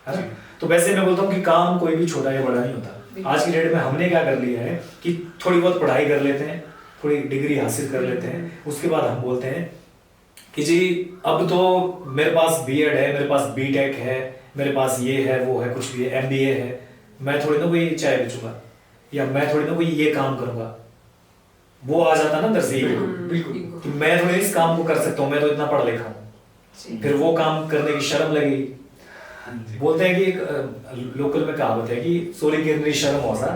है ना। तो वैसे मैं बोलता हूँ कि काम कोई भी छोटा या बड़ा नहीं होता। आज की डेट में हमने क्या कर लिया है कि थोड़ी बहुत पढ़ाई कर लेते हैं, थोड़ी डिग्री हासिल कर लेते हैं, उसके बाद हम बोलते हैं कि जी अब तो मेरे पास बीएड है, मेरे पास बीटेक है, मेरे पास ये है वो है, कुछ भी है, एमबीए है, मैं थोड़ी ना कोई चाय बेचूंगा, या मैं थोड़ी ना कोई ये काम करूंगा। वो आ जाता ना अंदर से बिल्कुल। कि मैं थोड़ी इस काम को कर सकता हूँ, मैं तो इतना पढ़ लिखा हूँ। जी। फिर वो काम करने की शर्म लगेगी। बोलते हैं कि एक लोकल में कहावत है कि चोरी करने की शर्म होता,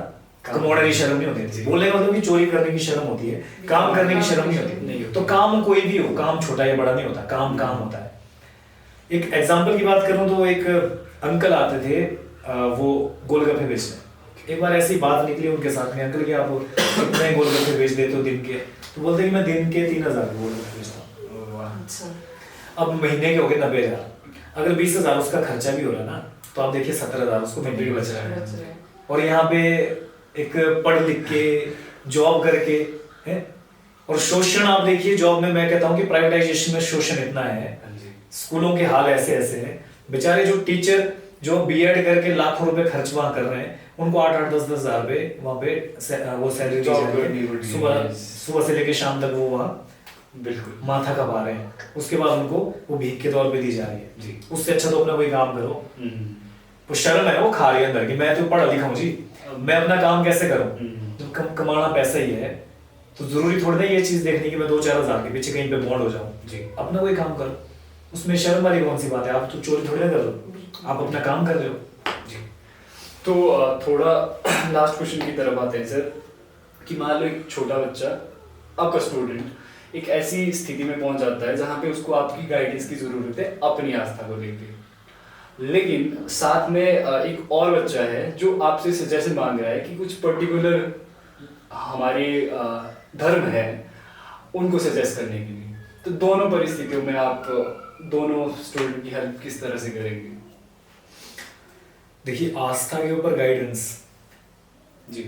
कमाने की शर्म नहीं होती। बोलने का मतलब कि चोरी करने की शर्म होती है, काम करने की शर्म नहीं होती। तो काम कोई भी हो, काम छोटा या बड़ा नहीं होता, काम काम होता है। एक एग्जाम्पल की बात करूं तो एक अंकल आते थे, वो गोलगप्पे बेचने। एक बार ऐसी बात निकली उनके साथ में, अंकल कि आप कितने गोलगप्पे बेच देते हो दिन के? तो बोलते कि मैं दिन के 3000 गोलगप्पे बेचता हूँ। अच्छा। अब महीने के हो गए 90,000, अगर 20,000 उसका खर्चा भी हो रहा है ना, तो आप देखिए 17,000 उसको महीने के बच रहा है। बच रहा है। और यहाँ पे एक पढ़ लिख के जॉब करके है, और शोषण आप देखिए जॉब में। मैं कहता हूँ कि प्राइवेटाइजेशन में शोषण इतना है, स्कूलों के हाल ऐसे ऐसे हैं। बेचारे जो टीचर जो बीएड करके लाखों रुपए खर्च वहां कर रहे हैं, उनको 8-8, 10-10 हजार रुपए वहां पे वो सैलरी दी जा रही है। सुबह से लेके शाम तक वो वहाँ बिल्कुल माथा कमा रहे हैं। उसके बाद उनको वो भीख के तौर पे दी जा रही है जी। उससे अच्छा तो अपना कोई काम करो। वो शर्म है वो खा रही है अंदर की, मैं तो पढ़ा लिखा हूँ जी, मैं अपना काम कैसे करूँ? जब कमाना पैसा ही है तो जरूरी थोड़ी ना ये चीज देखनी कि मैं 2-4 हजार के पीछे कहीं पे बॉन्ड हो जाऊँ जी। अपना कोई काम करो, उसमें शर्म वाली कौन सी बात है? आप तो चोरी थोड़ी ना कर लो, आप अपना काम कर रहे हो जी। तो थोड़ा लास्ट क्वेश्चन की तरफ आते हैं सर, कि मान लो एक छोटा बच्चा, आपका स्टूडेंट एक ऐसी स्थिति में पहुंच जाता है जहां पे उसको आपकी गाइडेंस की जरूरत है अपनी आस्था को लेकर, लेकिन साथ में एक और बच्चा है जो आपसे सजेशन मांग रहा है कि कुछ पर्टिकुलर हमारे धर्म है उनको सजेस्ट करने के लिए। तो दोनों परिस्थितियों में आप दोनों स्टूडेंट की हेल्प किस तरह से करेंगे? देखिए, आस्था के ऊपर गाइडेंस जी।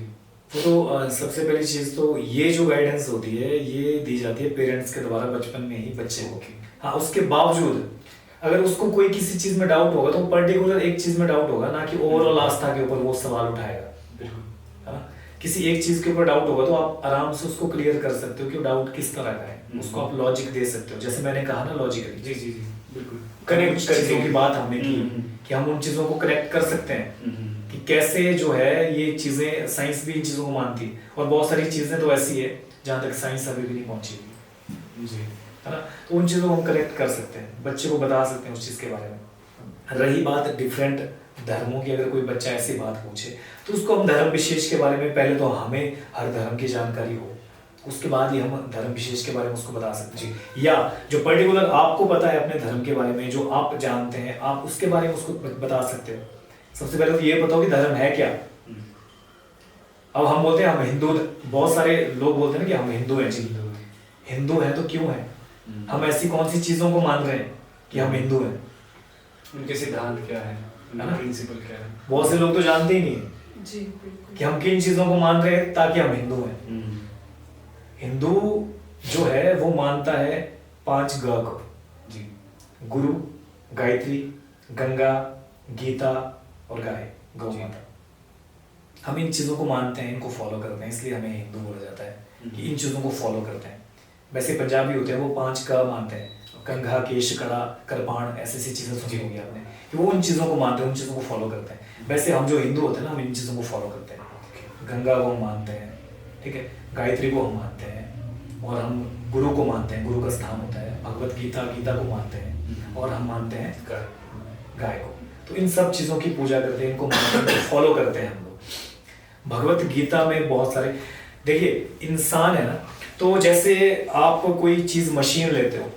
वो तो सबसे पहली चीज तो ये जो गाइडेंस होती है ये दी जाती है पेरेंट्स के द्वारा बचपन में ही बच्चे को। हाँ, उसके बावजूद अगर उसको कोई किसी चीज में डाउट होगा तो पर्टिकुलर एक चीज में डाउट होगा, ना कि ओवरऑल आस्था के ऊपर वो सवाल उठाएगा। है ना, किसी एक चीज के ऊपर डाउट होगा तो आप आराम से उसको क्लियर कर सकते हो कि डाउट किस तरह का है, उसको आप लॉजिक दे सकते हो। जैसे मैंने कहा ना लॉजिकली, जी जी जी बिल्कुल कनेक्ट चीजों की बात हमने की कि हम उन चीजों को कनेक्ट कर सकते हैं कि कैसे जो है ये चीजें, साइंस भी इन चीजों को मानती है और बहुत सारी चीजें तो ऐसी है जहाँ तक साइंस अभी भी नहीं पहुंची हुई, जी है ना। तो उन चीजों को हम कनेक्ट कर सकते हैं, बच्चे को बता सकते हैं उस चीज के बारे में। रही बात डिफरेंट धर्मों की, अगर कोई बच्चा ऐसी बात पूछे तो उसको हम धर्म विशेष के बारे में, पहले तो हमें हर धर्म की जानकारी हो, उसके बाद ही हम धर्म विशेष के बारे में उसको बता सकते हैं। या जो पर्टिकुलर आपको पता है अपने धर्म के बारे में, जो आप जानते हैं, आप उसके बारे में उसको बता सकते हो। सबसे पहले तो ये बताओ कि धर्म है क्या। अब हम बोलते हैं हम हिंदू, बहुत सारे लोग बोलते हैं ना कि हम हिंदू हैं। जी, हिंदू हैं तो क्यों हैं? हम ऐसी कौन सी चीजों को मान रहे हैं कि हम हिंदू हैं? उनके सिद्धांत क्या है, उनका प्रिंसिपल क्या है? बहुत से लोग तो जानते ही नहीं है जी बिल्कुल कि हम किन चीजों को मान रहे हैं ताकि हम हिंदू हैं। हिंदू जो है वो मानता है 5 ग को, जी, गुरु, गायत्री, गंगा, गीता और गाय, गौ जी। माता। हम इन चीजों को मानते हैं, इनको फॉलो करते हैं, इसलिए हमें हिंदू बोला जाता है कि इन चीजों को फॉलो करते हैं। वैसे पंजाबी होते हैं वो 5 का मानते हैं, कंघा, केश, कड़ा, करपाण, ऐसी चीजें सुनी होगी आपने कि वो उन चीजों को मानते हैं, उन चीजों को फॉलो करते हैं। वैसे हम जो हिंदू होते हैं ना, हम इन चीजों को फॉलो करते हैं। गंगा को हम मानते हैं, ठीक है, गायत्री को हम मानते हैं, और हम गुरु को मानते हैं, गुरु का स्थान होता है। भगवत गीता, गीता को मानते हैं, और हम मानते हैं गाय को। तो इन सब चीजों की पूजा करते हैं, इनको मानते हैं, इनको फॉलो करते हैं हम लोग। भगवत गीता में बहुत सारे, देखिए इंसान है ना, तो जैसे आप कोई चीज मशीन लेते हो,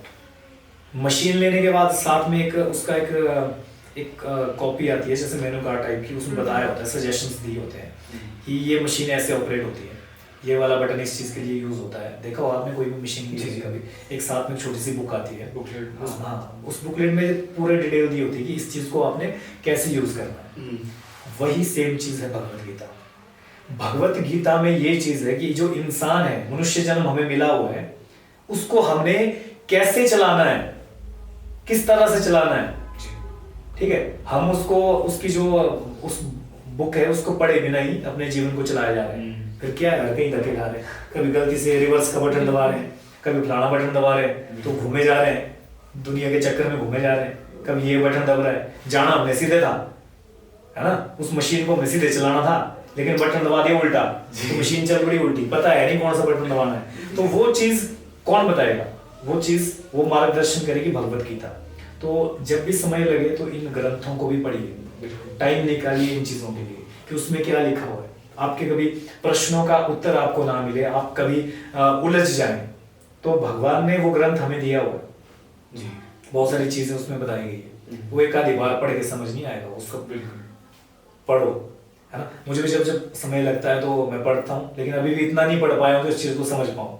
मशीन लेने के बाद साथ में एक उसका एक कॉपी आती है, जैसे मेनू कार्ड टाइप की, उसमें बताया होता है, सजेशंस दिए होते हैं कि ये मशीन ऐसे ऑपरेट होती है, ये वाला बटन इस चीज के लिए यूज होता है। देखा हो आपने कोई भी मशीन की कभी, एक साथ में छोटी सी बुक आती है, बुकलेट। उस बुकलेट में पूरे डिटेल दी होती है कि इस चीज को आपने कैसे यूज करना है। वही सेम चीज है भगवत गीता। भगवत गीता में ये चीज है कि जो इंसान है, मनुष्य जन्म हमें मिला हुआ है, उसको हमने कैसे चलाना है, किस तरह से चलाना है, ठीक है। हम उसको, उसकी जो उस बुक है उसको पढ़े बिना ही अपने जीवन को चलाया जा रहे हैं। फिर क्या है, कहीं धक्के खा रहे हैं, कभी गलती से रिवर्स का बटन दबा रहे हैं, कभी फलाना बटन दबा रहे हैं, तो घूमे जा रहे हैं, दुनिया के चक्कर में घूमे जा रहे हैं। कभी ये बटन दब रहा है, जाना हमने सीधे था, है ना, उस मशीन को हमें सीधे चलाना था, लेकिन बटन दबा दिया उल्टा, तो मशीन चल पड़ी उल्टी, पता है नहीं कौन सा बटन दबाना है। तो वो चीज कौन बताएगा? वो चीज, वो मार्गदर्शन करेगी भगवत गीता। तो जब भी समय लगे तो इन ग्रंथों को भी पढ़िए, टाइम निकालिए इन चीजों के लिए कि उसमें क्या लिखा हुआ है। आपके कभी प्रश्नों का उत्तर आपको ना मिले, आप कभी उलझ जाएं, तो भगवान ने वो ग्रंथ हमें दिया हुआ है जी, बहुत सारी चीजें उसमें बताई गई है। वो एक आधी बार पढ़ के समझ नहीं आएगा, उसको पढ़ो, है ना। मुझे भी जब समय लगता है तो मैं पढ़ता हूँ, लेकिन अभी भी इतना नहीं पढ़ पाया हूँ तो इस चीज को समझ पाऊँ,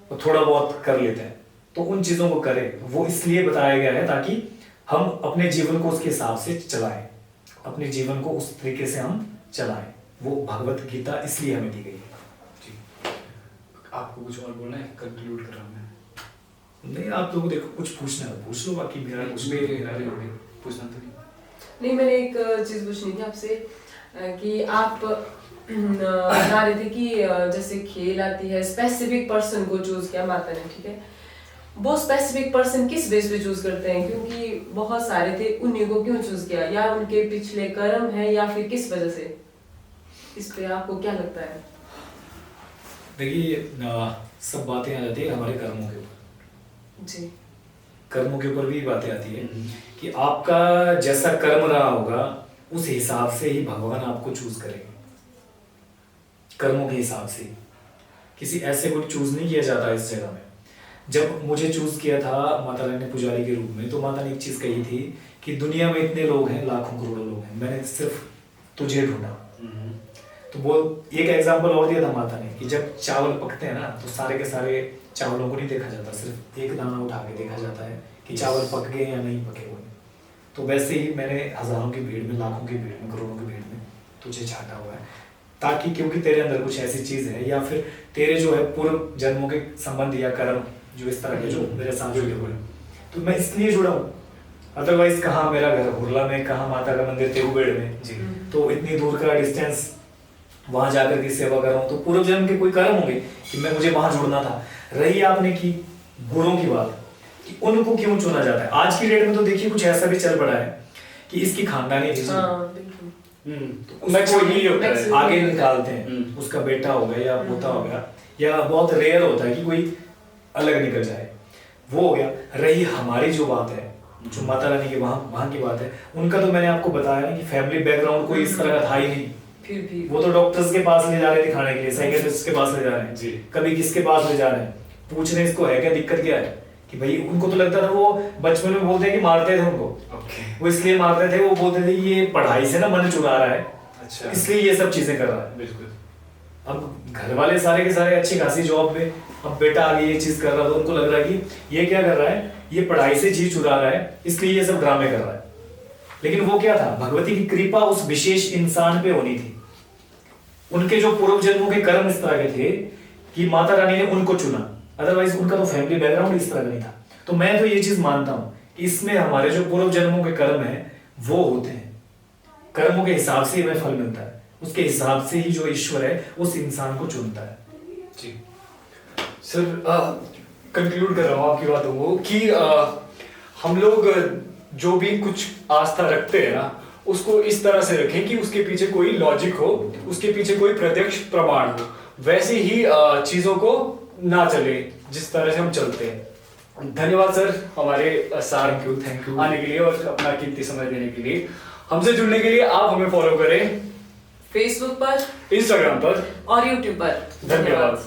तो थोड़ा बहुत कर लेते हैं। तो उन चीजों को करें, वो इसलिए बताया गया है ताकि हम अपने जीवन को उसके हिसाब से चलाएं, अपने जीवन को उस तरीके से हम चलाएं। वो भगवत गीता इसलिए हमें दी गई है जी। आपको कुछ और बोलना है? कंक्लूड कर रहा हूं मैं। नहीं, आप लोगों देखो कुछ पूछना है पूछ लो, बाकी मेरा कुछ पूछना तो नहीं, मैंने एक चीज पूछनी थी आपसे कि आप बता रहे थे कि जैसे खेल आती है, स्पेसिफिक पर्सन को चूज किया माता ने, ठीक है, वो स्पेसिफिक पर्सन किस बेस पे चूज करते हैं? क्योंकि बहुत सारे थे, उन्हीं को क्यों चूज किया? या उनके पिछले कर्म है, या फिर किस वजह से? इस पे आपको क्या लगता है? देखिए, सब बातें आ जाती है हमारे कर्मों के ऊपर जी, कर्मों के ऊपर भी बातें आती है कि आपका जैसा कर्म रहा होगा उस हिसाब से ही भगवान आपको चूज करेंगे, कर्मों के हिसाब से। किसी ऐसे को चूज नहीं किया जाता इस जगह में। जब मुझे चूज किया था माता रानी ने पुजारी के रूप में, तो माता ने एक चीज कही थी कि दुनिया में इतने लोग हैं, लाखों करोड़ों लोग हैं, मैंने सिर्फ तुझे ढूंढा। तो वो एक एग्जाम्पल और दिया था माता ने कि जब चावल पकते हैं ना, तो सारे के सारे चावलों को नहीं देखा जाता, सिर्फ एक दाना उठा के देखा जाता है कि चावल पक गए या नहीं पके हुए। तो वैसे ही मैंने हजारों की भीड़ में, लाखों की भीड़ में, करोड़ों की भीड़ में तुझे छाटा हुआ है, ताकि क्योंकि तेरे अंदर कुछ ऐसी चीज है या फिर तेरे जो है पूर्व जन्मों के संबंध या कर्म जो इस तरह के जो मेरे साथ जुड़े हुए हैं, तो मैं इसलिए जुड़ा हूँ। अदरवाइज कहाँ मेरा घर हुरला में, कहाँ माता का मंदिर तेरुबेड़ में जी। तो इतनी दूर का डिस्टेंस, वहां जाकर की सेवा कर रहा हूँ, तो पूर्व जन्म के कोई कर्म होंगे कि मैं मुझे वहां जुड़ना था। रही आपने की गुरुओं की बात कि उनको क्यों चुना जाता है, आज की डेट में तो देखिए कुछ ऐसा भी चल पड़ा है कि इसकी खानदानी रीजन हाँ, बिल्कुल। मैक्सिमम यही होता है, आगे निकालते हैं, उसका बेटा हो गया या पोता हो गया, या बहुत रेयर होता है कि कोई अलग निकल जाए, वो हो गया। रही हमारी जो बात है, जो माता रानी की वहां की बात है, उनका तो मैंने आपको बताया ना कि फैमिली बैकग्राउंड कोई इस तरह का था ही नहीं। फिर भी वो तो डॉक्टर्स के पास ले जा रहे हैं दिखाने के लिए, साइकियाट्रिस्ट के पास ले जा रहे हैं जी। कभी किसके पास ले जा रहे हैं, पूछने इसको है क्या, दिक्कत क्या है, कि भाई उनको तो लगता था, वो बचपन में बोलते हैं कि मारते थे उनको, वो इसलिए मारते थे, वो बोलते थे ये पढ़ाई से ना मन चुरा रहा है, अच्छा, इसलिए ये सब चीजें कर रहा है। बिल्कुल। अब घर वाले सारे के सारे अच्छी खासी जॉब में, अब बेटा आगे ये चीज कर रहा, तो उनको लग रहा है कि ये क्या कर रहा है, ये पढ़ाई से जी चुरा रहा है, इसलिए ये सब ड्रामे कर रहा है। लेकिन वो क्या था, भगवती की कृपा उस विशेष इंसान पे होनी थी। उनके जो पूर्व जन्मों के कर्म इस तरह के थे कि माता रानी ने उनको चुना, अदरवाइज उनका तो फैमिली बैकग्राउंड इस तरह का नहीं था। तो मैं तो ये चीज मानता हूं कि इसमें हमारे जो पूर्व जन्मों के कर्म हैं वो होते हैं, कर्मों के हिसाब से हमें फल मिलता है, उसके हिसाब से ही जो ईश्वर है उस इंसान को चुनता है। जी सर, कंक्लूड कर रहा हूँ आपकी बातों को कि हम लोग जो भी कुछ आस्था रखते हैं ना, उसको इस तरह से रखें कि उसके पीछे कोई लॉजिक हो, उसके पीछे कोई प्रत्यक्ष प्रमाण हो, वैसे ही चीजों को ना चले जिस तरह से हम चलते हैं। धन्यवाद सर हमारे साथ थैंक यू आने के लिए और अपना कीमती समय देने के लिए। हमसे जुड़ने के लिए आप हमें फॉलो करें फेसबुक पर, इंस्टाग्राम पर और यूट्यूब पर। धन्यवाद।